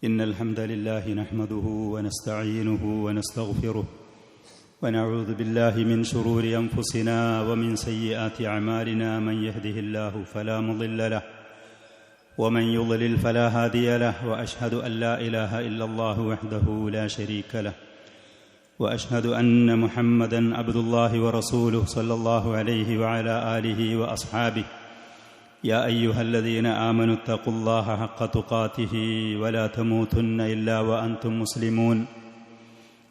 إن الحمد لله نحمده ونستعينه ونستغفره ونعوذ بالله من شرور أنفسنا ومن سيئات أعمالنا من يهده الله فلا مضل له ومن يضلل فلا هادي له وأشهد أن لا إله إلا الله وحده لا شريك له وأشهد أن محمدا عبد الله ورسوله صلى الله عليه وعلى آله وأصحابه يا أيها الذين آمنوا اتقوا الله حق تقاته ولا تموتن إلا وأنتم مسلمون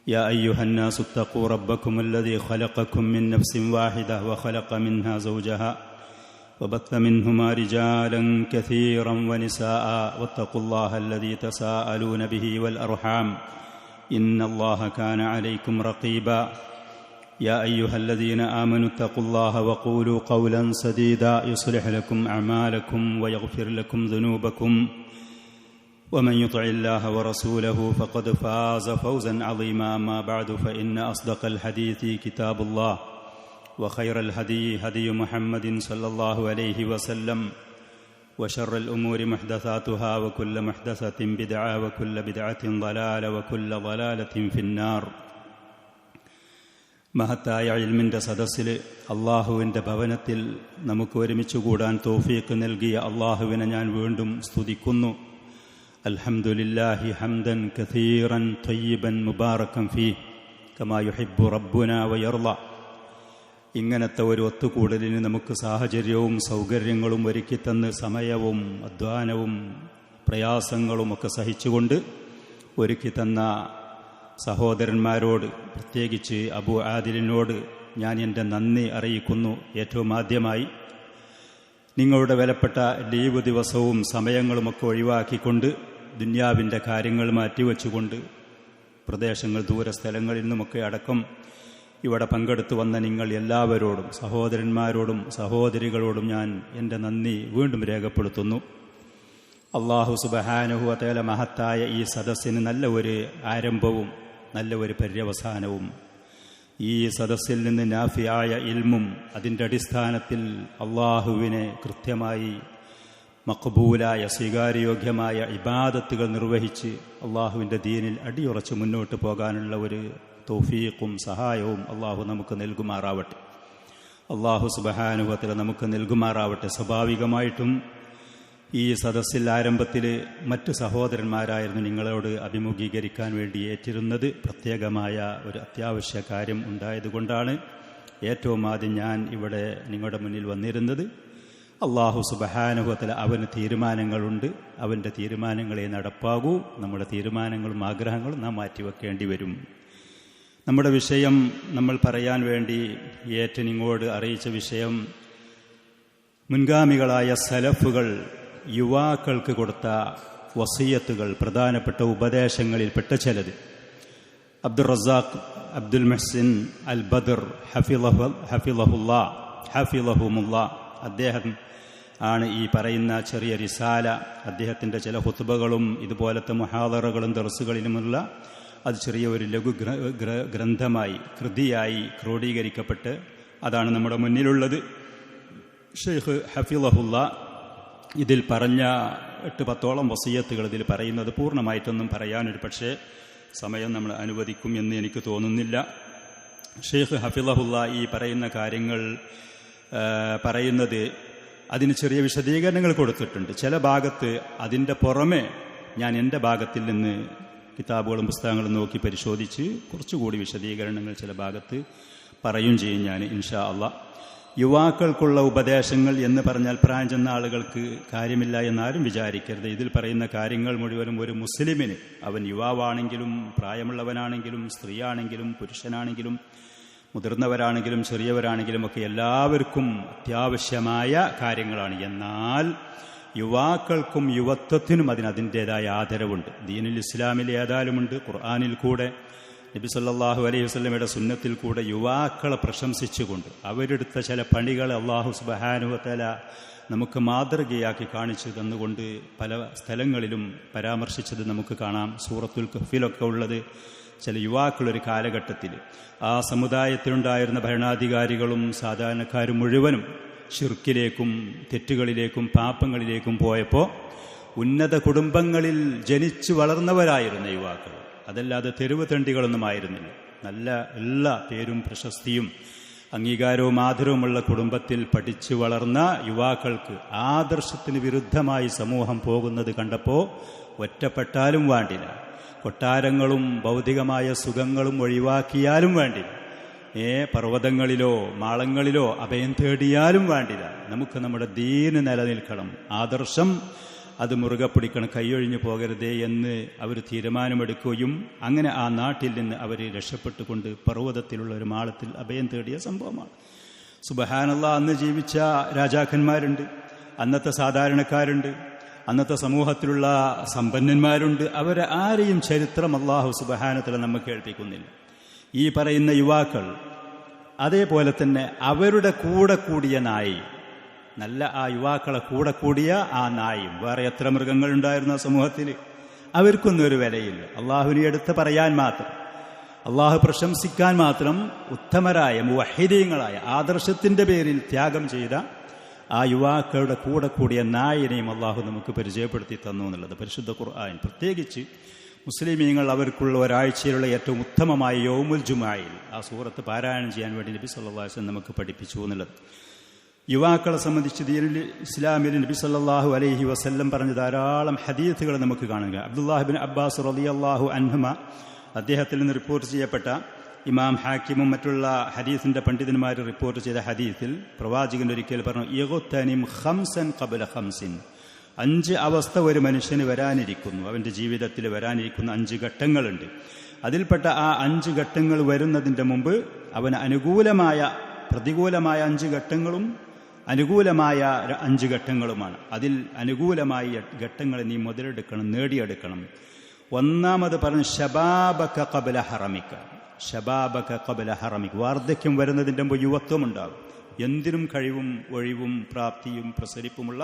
يا أيها الناس اتقوا ربكم الذي خلقكم من نفس واحدة وخلق منها زوجها وبث منهما رجالا كثيرا ونساء واتقوا الله الذي تساءلون به والأرحام إن الله كان عليكم رقيبا يا أيها الذين آمنوا اتقوا الله وقولوا قولا سديدا يصلح لكم أعمالكم ويغفر لكم ذنوبكم ومن يطع الله ورسوله فقد فاز فوزا عظيما أما بعد فإن أصدق الحديث كتاب الله وخير الهدي هدي محمد صلى الله عليه وسلم وشر الأمور محدثاتها وكل محدثة بدعة وكل بدعة ضلالة وكل ضلالة في النار. മഹത്തായ ഇൽമിൻ്റെ സദസ്സിൽ അള്ളാഹുവിൻ്റെ ഭവനത്തിൽ നമുക്ക് ഒരുമിച്ച് കൂടാൻ തൗഫീഖ് നൽകിയ അള്ളാഹുവിനെ ഞാൻ വീണ്ടും സ്തുതിക്കുന്നു. അൽഹംദുലില്ലാഹി ഹംദൻ കസീറൻ ത്വയ്യിബൻ മുബാറകൻ ഫീഹ് കമാ യുഹിബ്ബു റബ്ബുനാ വയർള. ഇങ്ങനത്തെ ഒരു ഒത്തുകൂടലിന് നമുക്ക് സാഹചര്യവും സൗകര്യങ്ങളും ഒരുക്കിത്തന്ന് സമയവും അധ്വാനവും പ്രയാസങ്ങളും ഒക്കെ സഹിച്ചുകൊണ്ട് ഒരുക്കിത്തന്ന സഹോദരന്മാരോട്, പ്രത്യേകിച്ച് അബു ആദിലിനോട് ഞാൻ എൻ്റെ നന്ദി അറിയിക്കുന്നു. ഏറ്റവും ആദ്യമായി നിങ്ങളുടെ വിലപ്പെട്ട ലീവ് ദിവസവും സമയങ്ങളുമൊക്കെ ഒഴിവാക്കിക്കൊണ്ട് ദുന്യാവിൻ്റെ കാര്യങ്ങൾ മാറ്റിവെച്ചുകൊണ്ട് പ്രദേശങ്ങൾ ദൂരസ്ഥലങ്ങളിൽ നിന്നുമൊക്കെ അടക്കം ഇവിടെ പങ്കെടുത്തു വന്ന നിങ്ങൾ എല്ലാവരോടും, സഹോദരന്മാരോടും സഹോദരികളോടും ഞാൻ എൻ്റെ നന്ദി വീണ്ടും രേഖപ്പെടുത്തുന്നു. അല്ലാഹു സുബ്ഹാനഹു വ തആല മഹത്തായ ഈ സദസ്സിന് നല്ല ഒരു ആരംഭവും നല്ല ഒരു പര്യവസാനവും, ഈ സദസ്സിൽ നിന്ന് നാഫിയായ ഇൽമും അതിൻ്റെ അടിസ്ഥാനത്തിൽ അള്ളാഹുവിനെ കൃത്യമായി മഖ്ബൂലായ സ്വീകാര്യോഗ്യമായ ഇബാദത്തുകൾ നിർവഹിച്ച് അള്ളാഹുവിൻ്റെ ദീനിൽ അടിയുറച്ച് മുന്നോട്ട് പോകാനുള്ള ഒരു തൗഫീഖും സഹായവും അള്ളാഹു നമുക്ക് നൽകുമാറാവട്ടെ. അള്ളാഹു സുബ്ഹാനഹു വ തആല നമുക്ക് നൽകുമാറാവട്ടെ. സ്വാഭാവികമായിട്ടും ഈ സദസ്സിൽ ആരംഭത്തിൽ മറ്റ് സഹോദരന്മാരായിരുന്നു നിങ്ങളോട് അഭിമുഖീകരിക്കാൻ വേണ്ടി ഏറ്റിരുന്നത്. പ്രത്യേകമായ ഒരു അത്യാവശ്യ കാര്യം ഉണ്ടായതുകൊണ്ടാണ് ഏറ്റവും ആദ്യം ഞാൻ ഇവിടെ നിങ്ങളുടെ മുന്നിൽ വന്നിരുന്നത്. അള്ളാഹു സുബ്ഹാനഹു വ തആല അവന് തീരുമാനങ്ങളുണ്ട്, അവൻ്റെ തീരുമാനങ്ങളെ നടപ്പാകൂ. നമ്മുടെ തീരുമാനങ്ങളും ആഗ്രഹങ്ങളും നാം മാറ്റിവെക്കേണ്ടി വരും. നമ്മുടെ വിഷയം, നമ്മൾ പറയാൻ വേണ്ടി ഏറ്റ് നിങ്ങളോട് അറിയിച്ച വിഷയം, മുൻഗാമികളായ സലഫുകൾ യുവാക്കൾക്ക് കൊടുത്ത വസിയത്തുകൾ, പ്രധാനപ്പെട്ട ഉപദേശങ്ങളിൽപ്പെട്ട ചിലത്. അബ്ദുർ റസാഖ് അബ്ദുൽ മുഹ്സിൻ അൽ ബദർ ഹഫിളഹുമുല്ലാ അദ്ദേഹം ആണ് ഈ പറയുന്ന ചെറിയ റിസാല, അദ്ദേഹത്തിൻ്റെ ചില ഖുത്ബകളും ഇതുപോലത്തെ മുഹാദറകളും ദർസുകളിലുമുള്ള അത് ചെറിയ ഒരു ലഘു ഗ്രന്ഥമായി, കൃതിയായി ക്രോഡീകരിക്കപ്പെട്ട് അതാണ് നമ്മുടെ മുന്നിലുള്ളത്. ഷെയ്ഖ് ഹഫിളഹുല്ലാ ഇതിൽ പറഞ്ഞ 8-10ഓളം വസിയത്തുകൾ ഇതിൽ പറയുന്നത് പൂർണ്ണമായിട്ടൊന്നും പറയാനൊരു പക്ഷേ സമയം നമ്മൾ അനുവദിക്കും എന്ന് എനിക്ക് തോന്നുന്നില്ല. ഷെയ്ഖ് ഹഫിളഹുല്ലാ ഈ പറയുന്ന കാര്യങ്ങൾ പറയുന്നത് അതിന് ചെറിയ വിശദീകരണങ്ങൾ കൊടുത്തിട്ടുണ്ട്. ചില ഭാഗത്ത് അതിൻ്റെ പുറമെ ഞാൻ എൻ്റെ ഭാഗത്തിൽ നിന്ന് കിതാബുകളും പുസ്തകങ്ങളും നോക്കി പരിശോധിച്ച് കുറച്ചുകൂടി വിശദീകരണങ്ങൾ ചില ഭാഗത്ത് പറയും ചെയ്യും ഞാൻ ഇൻഷാ അള്ളാ. യുവാക്കൾക്കുള്ള ഉപദേശങ്ങൾ എന്ന് പറഞ്ഞാൽ പ്രായം ചെന്ന ആളുകൾക്ക് കാര്യമില്ല എന്നാരും വിചാരിക്കരുത്. ഇതിൽ പറയുന്ന കാര്യങ്ങൾ മുഴുവനും ഒരു മുസ്ലിമിന്, അവൻ യുവാവാണെങ്കിലും പ്രായമുള്ളവനാണെങ്കിലും സ്ത്രീയാണെങ്കിലും പുരുഷനാണെങ്കിലും മുതിർന്നവരാണെങ്കിലും ചെറിയവരാണെങ്കിലും ഒക്കെ എല്ലാവർക്കും അത്യാവശ്യമായ കാര്യങ്ങളാണ്. എന്നാൽ യുവാക്കൾക്കും യുവത്വത്തിനും അതിൻ്റേതായ ആദരവുണ്ട്. ദീനുൽ ഇസ്ലാമിൽ ഏതായാലുമുണ്ട്, ഖുർആനിൽ കൂടെ നബി സല്ലല്ലാഹു അലൈഹി വസല്ലമയുടെ സുന്നത്തിൽ കൂടെ യുവാക്കളെ പ്രശംസിച്ചുകൊണ്ട് അവരെടുത്ത ചില പണികൾ അല്ലാഹു സുബ്ഹാനഹു വ തആല നമുക്ക് മാതൃകയാക്കി കാണിച്ചു തന്നുകൊണ്ട് പല സ്ഥലങ്ങളിലും പരാമർശിച്ചത് നമുക്ക് കാണാം. സൂറത്തുൽ കഹ്ഫിലൊക്കെ ഉള്ളത് ചില യുവാക്കളൊരു കാലഘട്ടത്തിൽ ആ സമുദായത്തിലുണ്ടായിരുന്ന ഭരണാധികാരികളും സാധാരണക്കാരും മുഴുവനും ശിർക്കിലേക്കും തെറ്റുകളിലേക്കും പാപങ്ങളിലേക്കും പോയപ്പോൾ ഉന്നത കുടുംബങ്ങളിൽ ജനിച്ചു വളർന്നവരായിരുന്ന യുവാക്കൾ. അതല്ലാതെ തെരുവ് തെണ്ടികളൊന്നും ആയിരുന്നില്ല. നല്ല എല്ലാ പേരും പ്രശസ്തിയും അംഗീകാരവും ആദരവുമുള്ള കുടുംബത്തിൽ പഠിച്ചു വളർന്ന യുവാക്കൾക്ക് ആദർശത്തിന് വിരുദ്ധമായി സമൂഹം പോകുന്നത് കണ്ടപ്പോൾ ഒറ്റപ്പെട്ടാലും വേണ്ടില്ല, കൊട്ടാരങ്ങളും ഭൗതികമായ സുഖങ്ങളും ഒഴിവാക്കിയാലും വേണ്ടില്ല, പർവ്വതങ്ങളിലോ മാളങ്ങളിലോ അഭയം തേടിയാലും വേണ്ടില്ല, നമുക്ക് നമ്മുടെ ദീന് നിലനിൽക്കണം, ആദർശം അത് മുറുകെ പിടിക്കണം, കൈയൊഴിഞ്ഞു പോകരുതേ എന്ന് അവർ തീരുമാനമെടുക്കുകയും അങ്ങനെ ആ നാട്ടിൽ നിന്ന് അവർ രക്ഷപ്പെട്ടുകൊണ്ട് പർവ്വതത്തിലുള്ള ഒരു മാളത്തിൽ അഭയം തേടിയ സംഭവമാണ്. സുബ്ഹാനല്ലാഹ്, അന്ന് ജീവിച്ച രാജാക്കന്മാരുണ്ട്, അന്നത്തെ സാധാരണക്കാരുണ്ട്, അന്നത്തെ സമൂഹത്തിലുള്ള സമ്പന്നന്മാരുണ്ട്. അവരെ ആരെയും ചരിത്രം അല്ലാഹു സുബ്ഹാനഹു വ തആല നമുക്ക് കേൾപ്പിക്കുന്നില്ല. ഈ പറയുന്ന യുവാക്കൾ അതേപോലെ തന്നെ അവരുടെ കൂടെ കൂടിയ നായി, നല്ല ആ യുവാക്കളെ കൂടെ കൂടിയ ആ നായും, വേറെ എത്ര മൃഗങ്ങളുണ്ടായിരുന്ന സമൂഹത്തിൽ, അവർക്കൊന്നും ഒരു വിലയില്ല. അള്ളാഹുവിനെ എടുത്ത് പറയാൻ മാത്രം, അള്ളാഹു പ്രശംസിക്കാൻ മാത്രം ഉത്തമരായ മുവഹിദീങ്ങളായ ആദർശത്തിന്റെ പേരിൽ ത്യാഗം ചെയ്ത ആ യുവാക്കളുടെ കൂടെ കൂടിയ നായിനെയും അള്ളാഹു നമുക്ക് പരിചയപ്പെടുത്തി തന്നു എന്നുള്ളത് പരിശുദ്ധ ഖുർആൻ. പ്രത്യേകിച്ച് മുസ്ലിമീങ്ങൾ അവർക്കുള്ള ഒരാഴ്ചയിലുള്ള ഏറ്റവും ഉത്തമമായ യൗമുൽ ജുമുഅയിൽ ആ സൂറത്ത് പാരായണം ചെയ്യാൻ വേണ്ടി നബി സല്ലല്ലാഹു അലൈഹി വസല്ലം നമുക്ക് പഠിപ്പിച്ചു എന്നുള്ളത്. യുവാക്കളെ സംബന്ധിച്ച് ദീനുൽ ഇസ്ലാമിൽ നബി സല്ലല്ലാഹു അലൈഹി വസല്ലം പറഞ്ഞ ധാരാളം ഹദീസുകൾ നമുക്ക് കാണുക. അബ്ദുല്ലാഹ് ഇബ്നു അബ്ബാസ് റളിയല്ലാഹു അൻഹുമ അദ്ദേഹത്തിൽ നിന്ന് റിപ്പോർട്ട് ചെയ്യപ്പെട്ട, ഇമാം ഹാക്കിമും മറ്റുള്ള ഹദീസിന്റെ പണ്ഡിതന്മാർ റിപ്പോർട്ട് ചെയ്ത ഹദീസിൽ പ്രവാചകൻ ഒരിക്കൽ പറഞ്ഞു, ഇഗ്തനിം ഖംസൻ ഖബ്ല ഖംസിൻ, 5 അവസ്ഥ ഒരു മനുഷ്യന് വരാനിരിക്കുന്നു, അവൻ്റെ ജീവിതത്തിൽ വരാനിരിക്കുന്ന 5 ഘട്ടങ്ങളുണ്ട്. അതിൽപ്പെട്ട ആ 5 ഘട്ടങ്ങൾ വരുന്നതിൻ്റെ മുമ്പ് അവന് പ്രതികൂലമായ 5 ഘട്ടങ്ങളും അനുകൂലമായ 5 ഘട്ടങ്ങളുമാണ്. അതിൽ അനുകൂലമായ ഘട്ടങ്ങൾ നീ മുതലെടുക്കണം, നേടിയെടുക്കണം. ഒന്നാമത് പറഞ്ഞു, ശബാബക ഖബ്ല ഹറമിക, ശബാബക ഖബ്ല ഹറമിക, വാർദ്ധക്യം വരുന്നതിൻ്റെ മുമ്പ് യുവത്വം ഉണ്ടാകും. എന്തിനും കഴിവും ഒഴിവും പ്രാപ്തിയും പ്രസരിപ്പുമുള്ള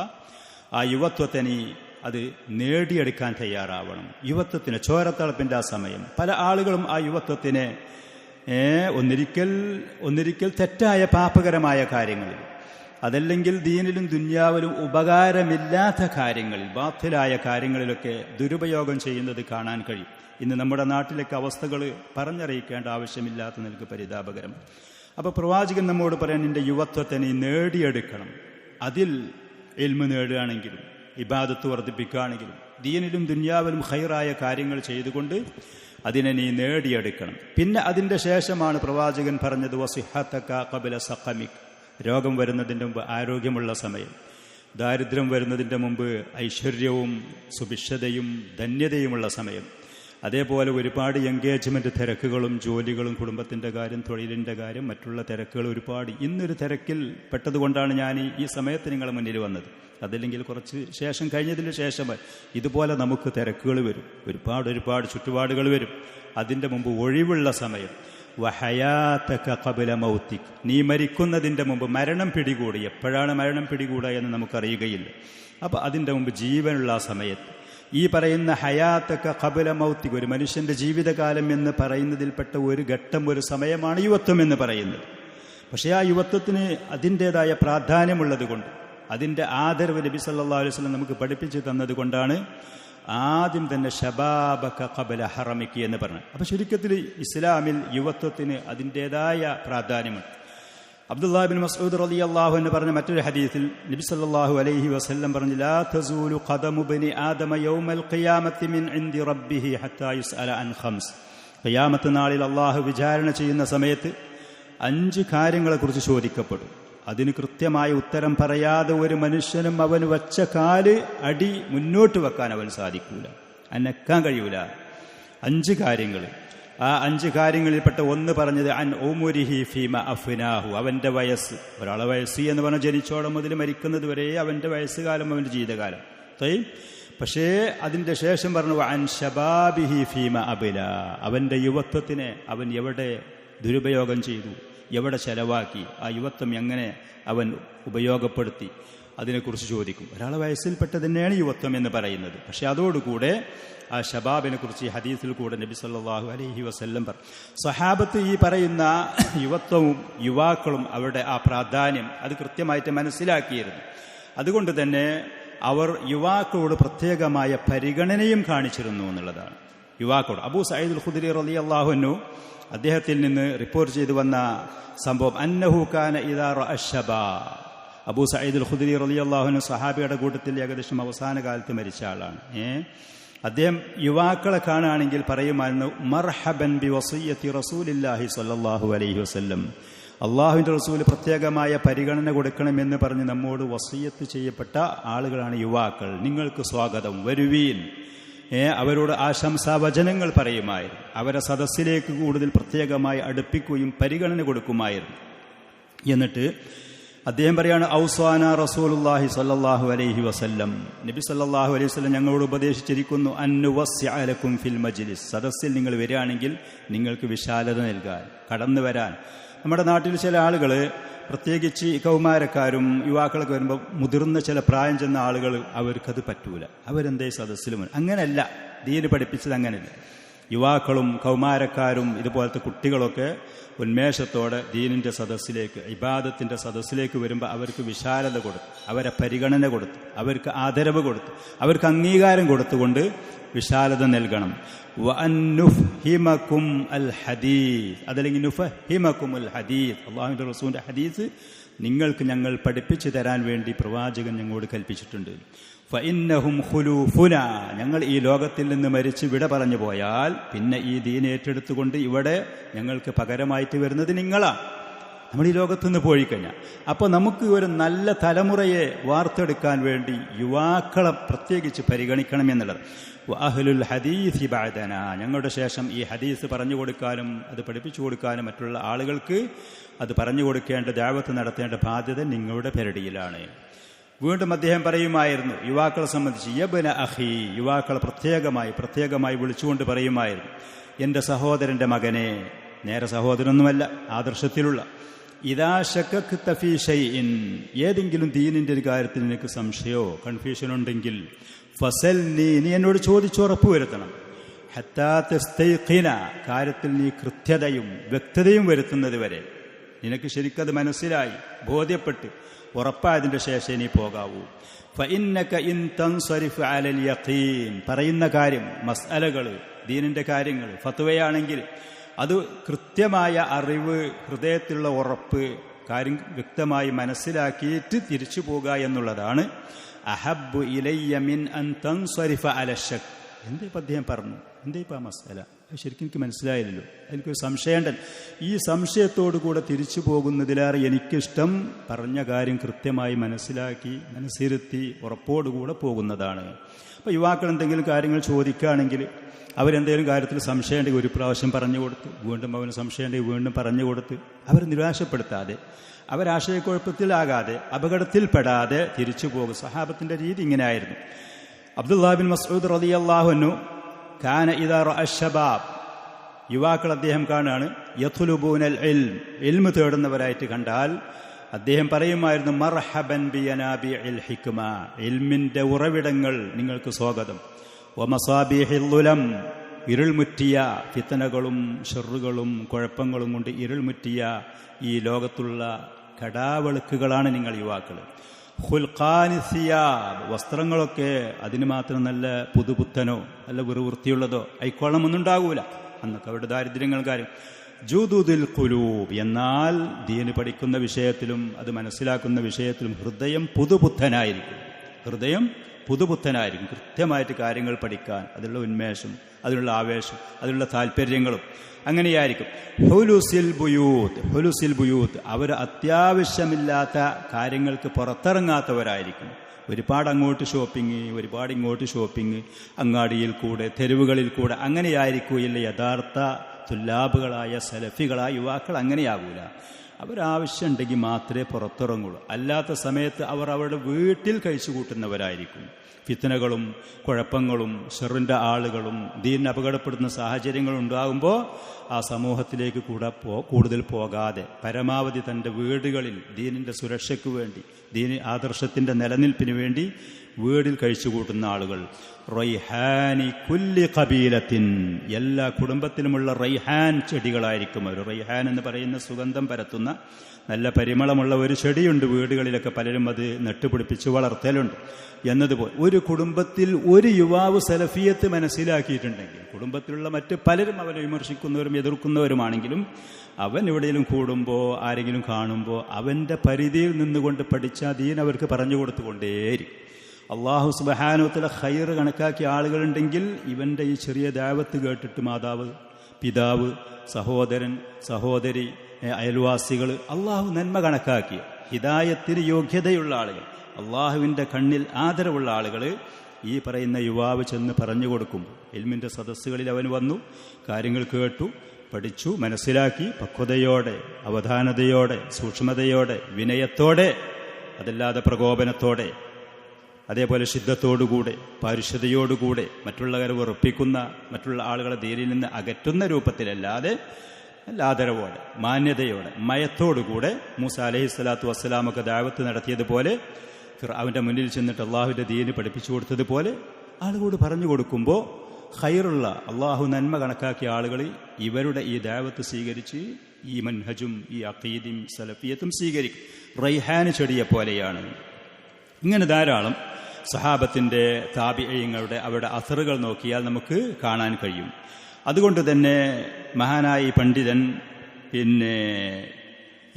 ആ യുവത്വത്തെ നീ അത് നേടിയെടുക്കാൻ തയ്യാറാവണം. യുവത്വത്തിന് ചോരത്തളപ്പിൻ്റെ ആ സമയം, പല ആളുകളും ആ യുവത്വത്തിനെ ഒന്നിരിക്കൽ തെറ്റായ പാപകരമായ കാര്യങ്ങളിൽ, അതല്ലെങ്കിൽ ദീനിലും ദുന്യാവിലും ഉപകാരമില്ലാത്ത കാര്യങ്ങളിൽ, ബാത്തിലായ കാര്യങ്ങളിലൊക്കെ ദുരുപയോഗം ചെയ്യുന്നത് കാണാൻ കഴിയും. ഇന്ന് നമ്മുടെ നാട്ടിലേക്ക് അവസ്ഥകൾ പറഞ്ഞറിയിക്കേണ്ട ആവശ്യമില്ലാത്ത നിലക്ക് പരിതാപകരം. അപ്പോൾ പ്രവാചകൻ നമ്മോട് പറയാൻ, നിന്റെ യുവത്വത്തെ നീ നേടിയെടുക്കണം. അതിൽ ഇൽമ് നേടുകയാണെങ്കിലും ഇബാദത്ത് വർദ്ധിപ്പിക്കുകയാണെങ്കിലും ദീനിലും ദുന്യാവിലും ഖൈറായ കാര്യങ്ങൾ ചെയ്തുകൊണ്ട് അതിനെ നീ നേടിയെടുക്കണം. പിന്നെ അതിൻ്റെ ശേഷമാണ് പ്രവാചകൻ പറഞ്ഞത്, വസിഹതക ഖബ്ല സഖമിക്, രോഗം വരുന്നതിൻ്റെ മുമ്പ് ആരോഗ്യമുള്ള സമയം, ദാരിദ്ര്യം വരുന്നതിൻ്റെ മുമ്പ് ഐശ്വര്യവും സുഭിക്ഷതയും ധന്യതയുമുള്ള സമയം. അതേപോലെ ഒരുപാട് എൻഗേജ്മെൻറ്റ് തിരക്കുകളും ജോലികളും കുടുംബത്തിൻ്റെ കാര്യം, തൊഴിലിൻ്റെ കാര്യം, മറ്റുള്ള തിരക്കുകൾ ഒരുപാട്. ഇന്നൊരു തിരക്കിൽ പെട്ടതുകൊണ്ടാണ് ഞാൻ ഈ സമയത്ത് നിങ്ങളുടെ മുന്നിൽ വന്നത്. അതല്ലെങ്കിൽ കുറച്ച് ശേഷം കഴിഞ്ഞതിന് ശേഷം ഇതുപോലെ നമുക്ക് തിരക്കുകൾ വരും, ഒരുപാട് ചുറ്റുപാടുകൾ വരും. അതിൻ്റെ മുമ്പ് ഒഴിവുള്ള സമയം. വഹയാതക ഖബ്ല മൗതിക്, നീ മരിക്കുന്നതിൻ്റെ മുമ്പ്, മരണം പിടികൂടി, എപ്പോഴാണ് മരണം പിടികൂടുക എന്ന് നമുക്കറിയുകയില്ല. അപ്പോൾ അതിൻ്റെ മുമ്പ് ജീവനുള്ള സമയത്ത് ഈ പറയുന്ന ഹയാതക ഖബ്ല മൗതിക്, ഒരു മനുഷ്യൻ്റെ ജീവിതകാലം എന്ന് പറയുന്നതിൽപ്പെട്ട ഒരു ഘട്ടം, ഒരു സമയമാണ് യുവത്വം എന്ന് പറയുന്നത്. പക്ഷേ ആ യുവത്വത്തിന് അതിൻ്റേതായ പ്രാധാന്യമുള്ളത് കൊണ്ട്, അതിൻ്റെ ആദരവ് നബി സല്ലല്ലാഹു അലൈഹി വസല്ലം നമുക്ക് പഠിപ്പിച്ചു തന്നത് കൊണ്ടാണ് ആദ്യം തന്നെ ശബാബക ഖബ്ല ഹറമിക് എന്ന് പറഞ്ഞത്. അപ്പോൾ ചുരുക്കത്തിൽ ഇസ്ലാമിൽ യുവത്വത്തിന് അതിൻ്റേതായ പ്രാധാന്യമുണ്ട്. അബ്ദുല്ലാഹ് ഇബ്നു മസ്ഊദ് റളിയല്ലാഹു അൻഹു പറഞ്ഞ മറ്റൊരു ഹദീസിൽ നബി സല്ലല്ലാഹു അലൈഹി വസല്ലം പറഞ്ഞു, ലാ തസൂലു ഖദമു ബനി ആദമ യൗമൽ ഖിയാമത്തി മിൻ ഇൻദി റബ്ബിഹി ഹത്താ യുസ്അല അൻ ഖംസ്, ഖിയാമത്ത് നാളിൽ അല്ലാഹു വിചാരണ ചെയ്യുന്ന സമയത്ത് 5 കാര്യങ്ങളെക്കുറിച്ച് ചോദിക്കപ്പെടും. അതിന് കൃത്യമായ ഉത്തരം പറയാതെ ഒരു മനുഷ്യനും അവന് വച്ച കാല് അടി മുന്നോട്ട് വെക്കാൻ അവൻ സാധിക്കൂല, അനക്കാൻ കഴിയൂല. 5 കാര്യങ്ങൾ. ആ 5 കാര്യങ്ങളിൽപ്പെട്ട ഒന്ന് പറഞ്ഞത് അൻ ഉമുരിഹി ഫീമ അഫ്നാഹു, അവൻ്റെ വയസ്സ്. ഒരാളെ വയസ്സ് എന്ന് പറഞ്ഞാൽ ജനിച്ചോളം മുതൽ മരിക്കുന്നത് വരെ അവൻ്റെ വയസ്സുകാലം, അവൻ്റെ ജീവിതകാലം. പക്ഷേ അതിൻ്റെ ശേഷം പറഞ്ഞു അൻ ശബാബിഹി ഫീമ അബില, അവൻ്റെ യുവത്വത്തിനെ അവൻ എവിടെ ദുരുപയോഗം ചെയ്തു, എവിടെ ചെലവാക്കി, ആ യുവത്വം എങ്ങനെ അവൻ ഉപയോഗപ്പെടുത്തി, അതിനെക്കുറിച്ച് ചോദിക്കും. ഒരാളെ വയസ്സിൽപ്പെട്ട തന്നെയാണ് യുവത്വം എന്ന് പറയുന്നത്. പക്ഷെ അതോടുകൂടെ ആ ശബാബിനെ കുറിച്ച് ഈ ഹദീസിൽ കൂടെ നബി സല്ലല്ലാഹു അലൈഹി വസല്ലം പറഞ്ഞു. സ്വഹാബത്ത് ഈ പറയുന്ന യുവത്വവും യുവാക്കളും അവരുടെ ആ പ്രാധാന്യം അത് കൃത്യമായിട്ട് മനസ്സിലാക്കിയിരുന്നു. അതുകൊണ്ട് തന്നെ അവർ യുവാക്കളോട് പ്രത്യേകമായ പരിഗണനയും കാണിച്ചിരുന്നു എന്നുള്ളതാണ്. യുവാക്കളോട് അബൂ സഈദുൽ ഖുദ്രി റളിയല്ലാഹു അൻഹു അദ്ദേഹത്തിൽ നിന്ന് റിപ്പോർട്ട് ചെയ്തു വന്ന സംഭവം അന്നഹു കാന ഇദാ റഅ ശബാബ്. അബൂ സഈദുൽ ഖുദ്രി റളിയല്ലാഹു അൻഹു സഹാബിയുടെ കൂട്ടത്തിൽ ഏകദേശം അവസാന കാലത്ത് മരിച്ച ആളാണ്. അദ്ദേഹം യുവാക്കളെ കാണുകയാണെങ്കിൽ പറയുമായിരുന്നു മർഹബൻ ബി വസിയ്യത്തി റസൂലില്ലാഹി സ്വല്ലല്ലാഹു അലൈഹി വസല്ലം. അള്ളാഹുവിൻ്റെ റസൂൽ പ്രത്യേകമായ പരിഗണന കൊടുക്കണമെന്ന് പറഞ്ഞ് നമ്മോട് വസിയ്യത്ത് ചെയ്യപ്പെട്ട ആളുകളാണ് യുവാക്കൾ. നിങ്ങൾക്ക് സ്വാഗതം, വരുവീൻ. അവരോട് ആശംസാവചനങ്ങൾ പറയുമായിരുന്നു. അവരെ സദസ്സിലേക്ക് കൂടുതൽ പ്രത്യേകമായി അടുപ്പിക്കുകയും പരിഗണന കൊടുക്കുമായിരുന്നു. എന്നിട്ട് അദ്ദേഹം പറയാണ് ഔസ്വാന റസൂലുള്ളാഹി സ്വല്ലല്ലാഹു അലൈഹി വസല്ലം. നബി സല്ലല്ലാഹു അലൈഹി വസല്ലം ഞങ്ങളോട് ഉപദേശിച്ചിരിക്കുന്നു അന്നുവസ്സിഅ ലക്കും ഫിൽ മജ്ലിസ്. സദസ്സിൽ നിങ്ങൾ വരികയാണെങ്കിൽ നിങ്ങൾക്ക് വിശാലത നൽകാൻ, കടന്നു വരാൻ. നമ്മുടെ നാട്ടിൽ ചില ആളുകൾ, പ്രത്യേകിച്ച് കൗമാരക്കാരും യുവാക്കളൊക്കെ വരുമ്പോൾ മുതിർന്ന ചില പ്രായം ചെന്ന ആളുകൾ അവർക്കത് പറ്റൂല. അവരെന്തേ സദസ്സിലും അങ്ങനെയല്ല, ദീന് പഠിപ്പിച്ചത് അങ്ങനെയല്ല. യുവാക്കളും കൗമാരക്കാരും ഇതുപോലത്തെ കുട്ടികളൊക്കെ ഉന്മേഷത്തോടെ ദീനിൻ്റെ സദസ്സിലേക്ക്, ഇബാദത്തിൻ്റെ സദസ്സിലേക്ക് വരുമ്പോൾ അവർക്ക് വിശാലത കൊടുത്തു, അവരെ പരിഗണന കൊടുത്തു, അവർക്ക് ആദരവ് കൊടുത്തു, അവർക്ക് അംഗീകാരം കൊടുത്തുകൊണ്ട് വിശാലത നൽകണം. വഅന്നുഫ്ഹിമകും അൽ ഹദീസ്, അതല്ലെങ്കിൽ നുഫഹിമകും അൽ ഹദീസ്. അല്ലാഹുവിൻ്റെ റസൂലിൻ്റെ ഹദീസ് നിങ്ങൾക്ക് ഞങ്ങൾ പഠിപ്പിച്ചു തരാൻ വേണ്ടി പ്രവാചകൻ ഞങ്ങളോട് കൽപ്പിച്ചിട്ടുണ്ട്. ഫഇന്നഹും ഖുലൂഫുന, ഞങ്ങൾ ഈ ലോകത്തിൽ നിന്ന് മരിച്ച് വിട പറഞ്ഞു പോയാൽ പിന്നെ ഈ ദീൻ ഏറ്റെടുത്തുകൊണ്ട് ഇവിടെ ഞങ്ങൾക്ക് പകരമായിട്ട് വരുന്നത് നിങ്ങളാണ്. നമ്മൾ ഈ ലോകത്തു നിന്ന് പോയിക്കഴിഞ്ഞാൽ അപ്പോൾ നമുക്ക് ഒരു നല്ല തലമുറയെ വാർത്തെടുക്കാൻ വേണ്ടി യുവാക്കളെ പ്രത്യേകിച്ച് പരിഗണിക്കണം എന്നുള്ളത്. അഹ്ലുൽ ഹദീസ് ബഅദന, ഞങ്ങളുടെ ശേഷം ഈ ഹദീസ് പറഞ്ഞു കൊടുക്കാനും അത് പഠിപ്പിച്ചു കൊടുക്കാനും മറ്റുള്ള ആളുകൾക്ക് അത് പറഞ്ഞു കൊടുക്കേണ്ട, ദഅവത്ത് നടത്തേണ്ട ബാധ്യത നിങ്ങളുടെ പെരടിയിലാണ്. വീണ്ടും അദ്ദേഹം പറയുമായിരുന്നു യുവാക്കളെ സംബന്ധിച്ച് യബ്ന അഖി, യുവാക്കളെ പ്രത്യേകമായി വിളിച്ചുകൊണ്ട് പറയുമായിരുന്നു എൻ്റെ സഹോദരൻ്റെ മകനെ, നേരെ സഹോദരനൊന്നുമല്ല, ആദർശത്തിലുള്ള, ഇദാ ശക്കക്ത ഫീ ഷൈഇൻ, ഏതെങ്കിലും ദീനിൻ്റെ ഒരു കാര്യത്തിൽ നിനക്ക് സംശയമോ കൺഫ്യൂഷൻ ഉണ്ടെങ്കിൽ ഫസൽനി, നീ എന്നോട് ചോദിച്ചുറപ്പ് വരുത്തണം. ഹത്താ തസ്തൈഖിന, കാര്യത്തിൽ നീ കൃത്യതയും വ്യക്തതയും വരുത്തുന്നത് വരെ, നിനക്ക് ശരിക്കത് മനസ്സിലായി ബോധ്യപ്പെട്ട് ഉറപ്പായതിൻ്റെ ശേഷം നീ പോകാവൂ. ഫഇന്നക ഇൻ തൻസരിഫ് അലൽ യഖീൻ, പറയുന്ന കാര്യം, മസ്അലകൾ, ദീനിൻ്റെ കാര്യങ്ങൾ, ഫത്വയാണെങ്കിൽ അത് കൃത്യമായ അറിവ്, ഹൃദയത്തിലുള്ള ഉറപ്പ്, കാര്യം വ്യക്തമായി മനസ്സിലാക്കിയിട്ട് തിരിച്ചു പോകുക എന്നുള്ളതാണ് അഹബ്ബു ഇലയ്യ മിൻ അൻ തൻസരിഫ അല ശക്ക്. എന്തേ ഇപ്പം അദ്ദേഹം പറഞ്ഞു, എന്തേ ഇപ്പം ആ മസ്അല, ശരിക്കും എനിക്ക് മനസ്സിലായില്ലല്ലോ, എനിക്കൊരു സംശയമുണ്ടല്ലോ. ഈ സംശയത്തോടു കൂടെ തിരിച്ചു പോകുന്നതിലേറെ എനിക്കിഷ്ടം പറഞ്ഞ കാര്യം കൃത്യമായി മനസ്സിരുത്തി ഉറപ്പോടുകൂടെ പോകുന്നതാണ്. അപ്പോൾ യുവാക്കൾ എന്തെങ്കിലും കാര്യങ്ങൾ ചോദിക്കുകയാണെങ്കിൽ, അവരെന്തെങ്കിലും കാര്യത്തിൽ സംശയമുണ്ടെങ്കിൽ ഒരു പ്രാവശ്യം പറഞ്ഞു കൊടുത്ത്, വീണ്ടും അവന് സംശയമുണ്ടെങ്കിൽ വീണ്ടും പറഞ്ഞു കൊടുത്ത്, അവർ നിരാശപ്പെടുത്താതെ, അവരാശയക്കുഴപ്പത്തിലാകാതെ, അപകടത്തിൽപ്പെടാതെ തിരിച്ചു പോകും. സഹാബത്തിൻ്റെ രീതി ഇങ്ങനെയായിരുന്നു. അബ്ദുല്ലാഹ് ബിൻ മസ്ഊദ് റളിയല്ലാഹു അൻഹു കാന ഇദാ റഅ ശബാബ്, യുവാക്കൾ അദ്ദേഹം കാണുകയാണ്, യത്ലുബൂനൽ ഇൽമ് തേടുന്നവരായിട്ട് കണ്ടാൽ അദ്ദേഹം പറയുമായിരുന്നു മർഹബൻ ബിയനാബിഇൽ ഹിക്മ, ഇൽമിൻ്റെ ഉറവിടങ്ങൾ നിങ്ങൾക്ക് സ്വാഗതം. വമസാബിഹിൽ ളുലം, ഇരുൾമുറ്റിയ ഫിത്നകളും ഷർറുകളും കുഴപ്പങ്ങളും കൊണ്ട് ഇരുൾമുറ്റിയ ഈ ലോകത്തുള്ള കടാവെളുക്കുകളാണ് നിങ്ങൾ യുവാക്കൾ. ഖുൽഖാനിസിയാബ്, വസ്ത്രങ്ങളൊക്കെ അതിന് മാത്രം നല്ല പുതുപുത്തനോ നല്ല വൃത്തിയുള്ളതോ ഐക്കോളമൊന്നും ഉണ്ടാകൂല, അന്നൊക്കെ അവരുടെ ദാരിദ്ര്യങ്ങൾ കാര്യം. ജൂദുദിൽ ഖുലൂബ്, എന്നാൽ ദീന് പഠിക്കുന്ന വിഷയത്തിലും അത് മനസ്സിലാക്കുന്ന വിഷയത്തിലും ഹൃദയം പുതുപുത്തനായിരിക്കും. കൃത്യമായിട്ട് കാര്യങ്ങൾ പഠിക്കാൻ അതിലുള്ള ഉന്മേഷം, അതിനുള്ള ആവേശം, അതിലുള്ള താല്പര്യങ്ങളും അങ്ങനെയായിരിക്കും. ഹുലുസിൽ ബുയൂത്ത്, അവർ അത്യാവശ്യമില്ലാത്ത കാര്യങ്ങൾക്ക് പുറത്തിറങ്ങാത്തവരായിരിക്കും. ഒരുപാട് അങ്ങോട്ട് ഷോപ്പിംഗ്, ഒരുപാട് ഇങ്ങോട്ട് ഷോപ്പിംഗ്, അങ്ങാടിയിൽ കൂടെ, തെരുവുകളിൽ കൂടെ, അങ്ങനെയായിരിക്കില്ല യഥാർത്ഥ തുല്ലാബുകളായ സലഫികളായ യുവാക്കൾ. അങ്ങനെയാകൂല. അവരാവശ്യമുണ്ടെങ്കിൽ മാത്രമേ പുറത്തിറങ്ങുള്ളൂ. അല്ലാത്ത സമയത്ത് അവർ അവരുടെ വീട്ടിൽ കഴിച്ചു കൂട്ടുന്നവരായിരിക്കും. ഫിത്നകളും കുഴപ്പങ്ങളും ഷെറിൻ്റെ ആളുകളും ദീനിന് അപകടപ്പെടുന്ന സാഹചര്യങ്ങൾ ഉണ്ടാകുമ്പോൾ ആ സമൂഹത്തിലേക്ക് കൂടുതൽ പോകാതെ പരമാവധി തൻ്റെ വീടുകളിൽ ദീനിൻ്റെ സുരക്ഷയ്ക്ക് വേണ്ടി, ദീനി ആദർശത്തിൻ്റെ നിലനിൽപ്പിന് വേണ്ടി വീടിൽ കഴിച്ചു കൂട്ടുന്ന ആളുകൾ. റൈഹാനി കുല്ലി ഖബീലത്തിൻ, എല്ലാ കുടുംബത്തിലുമുള്ള റൈഹാൻ ചെടികളായിരിക്കും അവർ. റൈഹാൻ എന്ന് പറയുന്ന സുഗന്ധം പരത്തുന്ന നല്ല പരിമളമുള്ള ഒരു ചെടിയുണ്ട്, വീടുകളിലൊക്കെ പലരും അത് നട്ടുപിടിപ്പിച്ച് വളർത്തലുണ്ട് എന്നതുപോലെ ഒരു കുടുംബത്തിൽ ഒരു യുവാവ് സലഫിയത്ത് മനസ്സിലാക്കിയിട്ടുണ്ടെങ്കിൽ, കുടുംബത്തിലുള്ള മറ്റ് പലരും അവനെ വിമർശിക്കുന്നവരും എതിർക്കുന്നവരുമാണെങ്കിലും, അവൻ എവിടെയെങ്കിലും കൂടുമ്പോൾ ആരെങ്കിലും കാണുമ്പോൾ അവൻ്റെ പരിധിയിൽ നിന്നുകൊണ്ട് പഠിച്ച ദീൻ അവർക്ക് പറഞ്ഞു കൊടുത്തുകൊണ്ടേയിരിക്കും. അള്ളാഹു സുബ്ഹാനഹു വ തആല ഖൈർ കണക്കാക്കിയ ആളുകളുണ്ടെങ്കിൽ ഇവൻ്റെ ഈ ചെറിയ ദഅവത്ത് കേട്ടിട്ട് മാതാവ്, പിതാവ്, സഹോദരൻ, സഹോദരി, അയൽവാസികൾ അള്ളാഹു നന്മ കണക്കാക്കിയ ഹിദായത്തിന് യോഗ്യതയുള്ള ആളുകൾ, അള്ളാഹുവിൻ്റെ കണ്ണിൽ ആദരവുള്ള ആളുകൾ ഈ പറയുന്ന യുവാവ് ചെന്ന് പറഞ്ഞു കൊടുക്കും. ഇൽമിൻ്റെ സദസ്സുകളിൽ അവൻ വന്നു, കാര്യങ്ങൾ കേട്ടു, പഠിച്ചു, മനസ്സിലാക്കി, പക്വതയോടെ, അവധാനതയോടെ, സൂക്ഷ്മതയോടെ, വിനയത്തോടെ, അതല്ലാതെ പ്രകോപനത്തോടെ, അതേപോലെ ശുദ്ധത്തോടുകൂടെ, പാരിശുദ്ധയോടുകൂടെ, മറ്റുള്ളവരെ വെറുപ്പിക്കുന്ന, മറ്റുള്ള ആളുകളെ ദീനിൽ നിന്ന് അകറ്റുന്ന രൂപത്തിലല്ലാതെ ആദരവോടെ, മാന്യതയോടെ, മയത്തോടുകൂടെ മൂസ അലൈഹിസ്സലാത്തു വസ്സലാമൊക്കെ ദഅവത്ത് നടത്തിയതുപോലെ അവൻ്റെ മുന്നിൽ ചെന്നിട്ട് അള്ളാഹുവിൻ്റെ ദീന് പഠിപ്പിച്ചു കൊടുത്തതുപോലെ ആളുകളോട് പറഞ്ഞു കൊടുക്കുമ്പോൾ ഖൈറുള്ള, അള്ളാഹു നന്മ കണക്കാക്കിയ ആളുകൾ ഇവരുടെ ഈ ദഅവത്ത് സ്വീകരിച്ച് ഈ മൻഹജും ഈ അഖീദയും സലഫിയത്തും സ്വീകരിക്കും. റൈഹാൻ ചെടിയെ പോലെയാണ്. ഇങ്ങനെ ധാരാളം സഹാബത്തിൻ്റെ, താബിഈങ്ങളുടെ അവരുടെ അസറുകൾ നോക്കിയാൽ നമുക്ക് കാണാൻ കഴിയും. അതുകൊണ്ട് തന്നെ മഹാനായ ഈ പണ്ഡിതൻ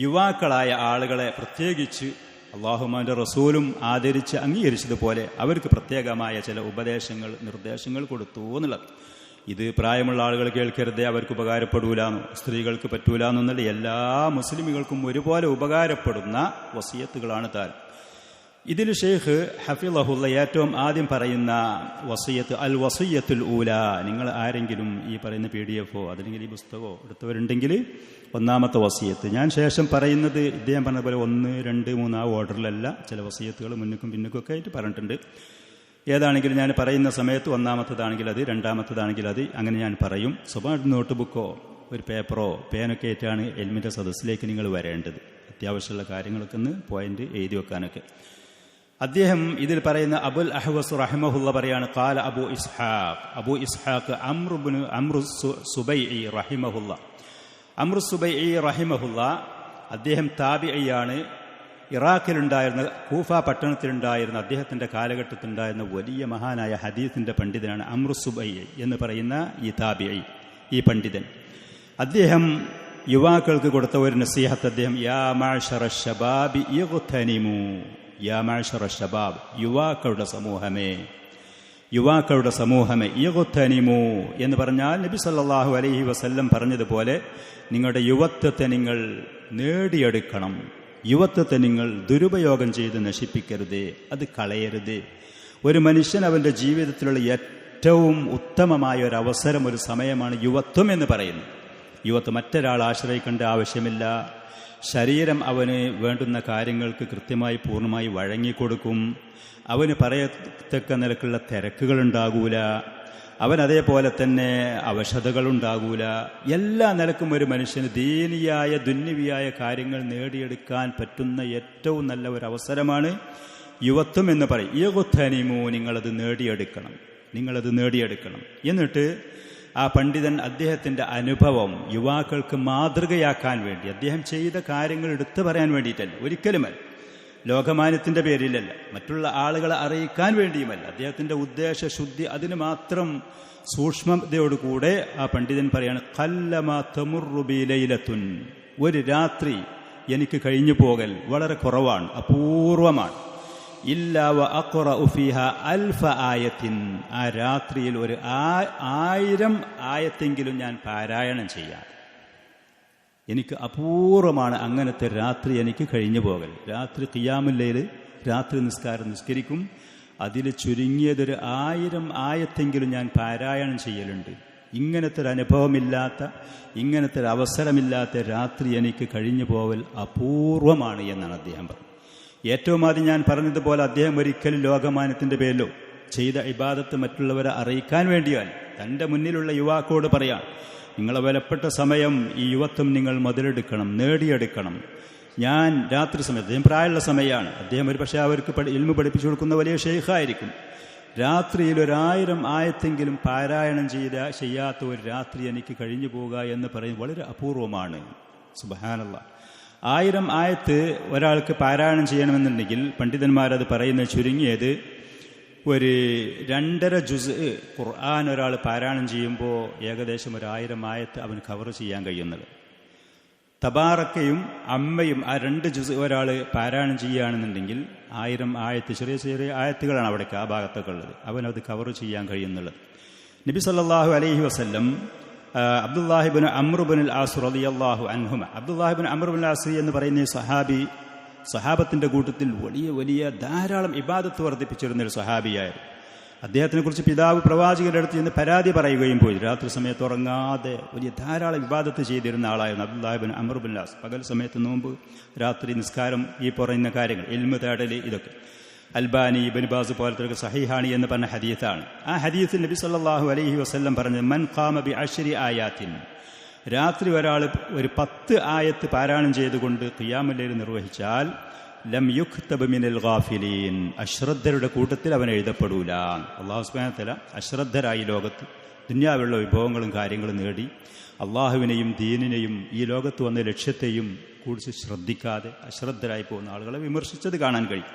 യുവാക്കളായ ആളുകളെ പ്രത്യേകിച്ച് അല്ലാഹുവിൻ്റെ റസൂലും ആദരിച്ച് അംഗീകരിച്ചതുപോലെ അവർക്ക് പ്രത്യേകമായ ചില ഉപദേശങ്ങൾ, നിർദ്ദേശങ്ങൾ കൊടുത്തു എന്നുള്ളത്. ഇത് പ്രായമുള്ള ആളുകൾ കേൾക്കരുതേ, അവർക്ക് ഉപകാരപ്പെടൂലാന്നോ, സ്ത്രീകൾക്ക് പറ്റൂലാന്നൊന്നുള്ള എല്ലാ മുസ്ലിമുകൾക്കും ഒരുപോലെ ഉപകാരപ്പെടുന്ന വസിയത്തുകളാണ് താൻ. ഇതിൽ ഷെയ്ഖ് ഹഫിളഹുള്ള ഏറ്റവും ആദ്യം പറയുന്ന വസിയത്ത് അൽ വസിയത്തുൽ ഊല. നിങ്ങൾ ആരെങ്കിലും ഈ പറയുന്ന PDF അല്ലെങ്കിൽ ഈ പുസ്തകമോ എടുത്തവരുണ്ടെങ്കിൽ ഒന്നാമത്തെ വസിയത്ത്. ഞാൻ ശേഷം പറയുന്നത് ഇദ്ദേഹം പറഞ്ഞ പോലെ 1, 2, 3 ആ ഓർഡറിലല്ല, ചില വസിയത്തുകൾ മുന്നിക്കും പിന്നിക്കൊക്കെ ആയിട്ട് പറഞ്ഞിട്ടുണ്ട്. ഏതാണെങ്കിലും ഞാൻ പറയുന്ന സമയത്ത് ഒന്നാമത്തതാണെങ്കിൽ അത്, രണ്ടാമത്തതാണെങ്കിൽ അത്, അങ്ങനെ ഞാൻ പറയും. സ്വഭാവ നോട്ട് ബുക്കോ ഒരു പേപ്പറോ പേനൊക്കെ ആയിട്ടാണ് എൽമിൻ്റെ സദസ്സിലേക്ക് നിങ്ങൾ വരേണ്ടത്. അത്യാവശ്യമുള്ള കാര്യങ്ങളൊക്കെ ഒന്ന് പോയിന്റ് എഴുതി വെക്കാനൊക്കെ. അദ്ദേഹം ഇതിൽ പറയുന്ന അബുൽ അഹ്വസ് റഹിമഹുള്ള പറയാണ്, ഖാല അബു ഇസ്ഹാഖ് അംറു സുബൈഇ റഹിമഹുള്ള. അംറു സുബൈഇ റഹിമഹുള്ള അദ്ദേഹം താബിഈയാണ്. ഇറാഖിലുണ്ടായിരുന്ന, കൂഫ പട്ടണത്തിലുണ്ടായിരുന്ന, അദ്ദേഹത്തിൻ്റെ കാലഘട്ടത്തിലുണ്ടായിരുന്ന വലിയ മഹാനായ ഹദീസിൻ്റെ പണ്ഡിതനാണ് അംറു സുബൈഇ എന്ന് പറയുന്ന ഈ താബിഈ, ഈ പണ്ഡിതൻ. അദ്ദേഹം യുവാക്കൾക്ക് കൊടുത്ത ഒരു നസീഹത്ത് അദ്ദേഹം, യാ മഅ്ശറ ശബാബി ഇഗ്തനിമു, യാ മഅ്ശറ ശബാബ്, യുവാക്കളുടെ സമൂഹമേ ഇഗ്തനിമു എന്ന് പറഞ്ഞാൽ നബി സല്ലല്ലാഹു അലൈഹി വസല്ലം പറഞ്ഞതുപോലെ നിങ്ങളുടെ യുവത്വത്തെ നിങ്ങൾ നേടിയെടുക്കണം. യുവത്വത്തെ നിങ്ങൾ ദുരുപയോഗം ചെയ്ത് നശിപ്പിക്കരുത്, അത് കളയരുത്. ഒരു മനുഷ്യൻ അവൻ്റെ ജീവിതത്തിലുള്ള ഏറ്റവും ഉത്തമമായ ഒരു അവസരം, ഒരു സമയമാണ് യുവത്വം എന്ന് പറയുന്നത്. യുവത്വം മറ്റൊരാൾ ആശ്രയിക്കേണ്ട ആവശ്യമില്ല. ശരീരം അവന് വേണ്ടുന്ന കാര്യങ്ങൾക്ക് കൃത്യമായി പൂർണ്ണമായി വഴങ്ങിക്കൊടുക്കും. അവന് പറയത്തക്ക നിലക്കുള്ള തിരക്കുകളുണ്ടാകൂല. അവൻ അതേപോലെ തന്നെ അവശതകളുണ്ടാകൂല. എല്ലാ നിലക്കും ഒരു മനുഷ്യന് ദീനിയായ ദുന്യവിയായ കാര്യങ്ങൾ നേടിയെടുക്കാൻ പറ്റുന്ന ഏറ്റവും നല്ല ഒരു അവസരമാണ് യുവത്വം എന്ന് പറയും. യഗുത്തനിമു, നിങ്ങളത് നേടിയെടുക്കണം. എന്നിട്ട് ആ പണ്ഡിതൻ അദ്ദേഹത്തിൻ്റെ അനുഭവം യുവാക്കൾക്ക് മാതൃകയാക്കാൻ വേണ്ടി, അദ്ദേഹം ചെയ്ത കാര്യങ്ങൾ എടുത്തു പറയാൻ വേണ്ടിയിട്ടല്ല, ഒരിക്കലുമല്ല, ലോകമാന്യത്തിൻ്റെ പേരിലല്ല, മറ്റുള്ള ആളുകളെ അറിയിക്കാൻ വേണ്ടിയുമല്ല. അദ്ദേഹത്തിൻ്റെ ഉദ്ദേശശുദ്ധി അതിന് മാത്രം സൂക്ഷ്മതയോടുകൂടെ ആ പണ്ഡിതൻ പറയാണ്, ഖല്ലമാ തമുറു ബി ലൈലത്തുൻ, ഒരു രാത്രി എനിക്ക് കഴിഞ്ഞു പോകൽ വളരെ കുറവാണ്, അപൂർവമാണ്. ഇല്ലാ വ അഖ്റഉ ഫീഹാ അൽഫ ആയത്തിൻ, ആ രാത്രിയിൽ ഒരു 1000 ആയത്തെങ്കിലും ഞാൻ പാരായണം ചെയ്യാം. എനിക്ക് അപൂർവമാണ് അങ്ങനത്തെ രാത്രി എനിക്ക് കഴിഞ്ഞു പോകൽ. രാത്രി ഖിയാമുൽ ലൈൽ, രാത്രി നിസ്കരിക്കും. അതിൽ ചുരുങ്ങിയതൊരു 1000 ആയത്തെങ്കിലും ഞാൻ പാരായണം ചെയ്യലുണ്ട്. ഇങ്ങനത്തെ ഒരു അനുഭവമില്ലാത്ത, ഇങ്ങനത്തെ ഒരു അവസരമില്ലാത്ത രാത്രി എനിക്ക് കഴിഞ്ഞു പോകൽ അപൂർവമാണ് എന്നാണ് അദ്ദേഹം പറഞ്ഞത്. ഏറ്റവും ആദ്യം ഞാൻ പറഞ്ഞതുപോലെ അദ്ദേഹം ഒരിക്കലും ലോകമാന്യത്തിൻ്റെ പേരിലോ ചെയ്ത ഇബാദത്ത് മറ്റുള്ളവരെ അറിയിക്കാൻ വേണ്ടിയാണ്. തൻ്റെ മുന്നിലുള്ള യുവാക്കളോട് പറയാം, നിങ്ങളെ വിലപ്പെട്ട സമയം, ഈ യുവത്വം നിങ്ങൾ മുതലെടുക്കണം, നേടിയെടുക്കണം. ഞാൻ രാത്രി സമയത്ത്, അദ്ദേഹം പ്രായമുള്ള സമയമാണ്, അദ്ദേഹം ഒരു പക്ഷേ അവർക്ക് ഇൽമു പഠിപ്പിച്ചു കൊടുക്കുന്ന വലിയ ഷെയ്ഖായിരിക്കും. രാത്രിയിൽ 1000 ആയത്തെങ്കിലും പാരായണം ചെയ്യാത്ത ഒരു രാത്രി എനിക്ക് കഴിഞ്ഞു പോകുക എന്ന് പറയുന്നത് വളരെ അപൂർവമാണ്. സുബ്ഹാനല്ലാഹ്. 1000 ആയത്ത് ഒരാൾക്ക് പാരായണം ചെയ്യണമെന്നുണ്ടെങ്കിൽ പണ്ഡിതന്മാരത് പറയുന്നത് ചുരുങ്ങിയത് ഒരു 2.5 ജുസ് ഖുർആൻ ഒരാൾ പാരായണം ചെയ്യുമ്പോൾ ഏകദേശം 1000 ആയത്ത് അവന് കവർ ചെയ്യാൻ കഴിയുന്നത്. തബാറക്കയും അമ്മയും ആ 2 ജുസ് ഒരാൾ പാരായണം ചെയ്യുകയാണെന്നുണ്ടെങ്കിൽ 1000 ആയത്ത്, ചെറിയ ചെറിയ ആയത്തുകളാണ് അവിടേക്ക് ആ ഭാഗത്തൊക്കെ ഉള്ളത്, അവനത് കവർ ചെയ്യാൻ കഴിയുന്നുള്ളത്. നബി സല്ലല്ലാഹു അലൈഹി വസല്ലം അബ്ദുല്ലാഹിബ്നു അംർ ഇബ്നുൽ ആസ് റളിയല്ലാഹു അൻഹുമ, അബ്ദുല്ലാഹിബ്നു അംർ ഇബ്നുൽ ആസ് എന്ന് പറയുന്ന സഹാബത്തിന്റെ കൂട്ടത്തിൽ വലിയ വലിയ ധാരാളം ഇബാദത്ത് വർദ്ധിപ്പിച്ചിരുന്ന ഒരു സഹാബിയായിരുന്നു. അദ്ദേഹത്തിനെ കുറിച്ച് പിതാവ് പ്രവാചകരുടെ അടുത്ത് നിന്ന് പരാതി പറയുകയും പോയി. രാത്രി സമയത്ത് ഉറങ്ങാതെ വലിയ ധാരാളം ഇബാദത്ത് ചെയ്തിരുന്ന ആളായിരുന്നു അബ്ദുല്ലാഹിബ്നു അംർ ഇബ്നുൽ ആസ്. പകൽ സമയത്ത് നോമ്പ്, രാത്രി നിസ്കാരം, ഈ പറയുന്ന കാര്യങ്ങൾ, ഇൽമു തേടൽ, ഇതൊക്കെ. അൽബാനി, ഇബ്നു ബാസ് പോലത്തെ സഹീഹാണി എന്ന് പറഞ്ഞ ഹദീസാണ്. ആ ഹദീസിൽ നബി സല്ലല്ലാഹു അലൈഹി വസല്ലം പറഞ്ഞത്, മൻ ഖാമ ബി 10 ആയാത്തിൻ, രാത്രി ഒരാൾ ഒരു 10 ആയത്ത് പാരായണം ചെയ്തുകൊണ്ട് ഖിയാമുൽ ലൈൽ നിർവഹിച്ചാൽ ലം യുക്തബ് മിനൽ ഗാഫിലീൻ, അശ്രദ്ധരുടെ കൂട്ടത്തിൽ അവൻ എഴുതപ്പെടൂല. അല്ലാഹു സുബ്ഹാനഹു വ തആല അശ്രദ്ധരായി ലോകത്ത് ദുനിയാവിലുള്ള വിഭവങ്ങളും കാര്യങ്ങളും നേടി അള്ളാഹുവിനെയും ദീനിനെയും ഈ ലോകത്ത് വന്ന ലക്ഷ്യത്തെയും കൂടുതൽ ശ്രദ്ധിക്കാതെ അശ്രദ്ധരായി പോകുന്ന ആളുകളെ വിമർശിച്ചത് കാണാൻ കഴിയും.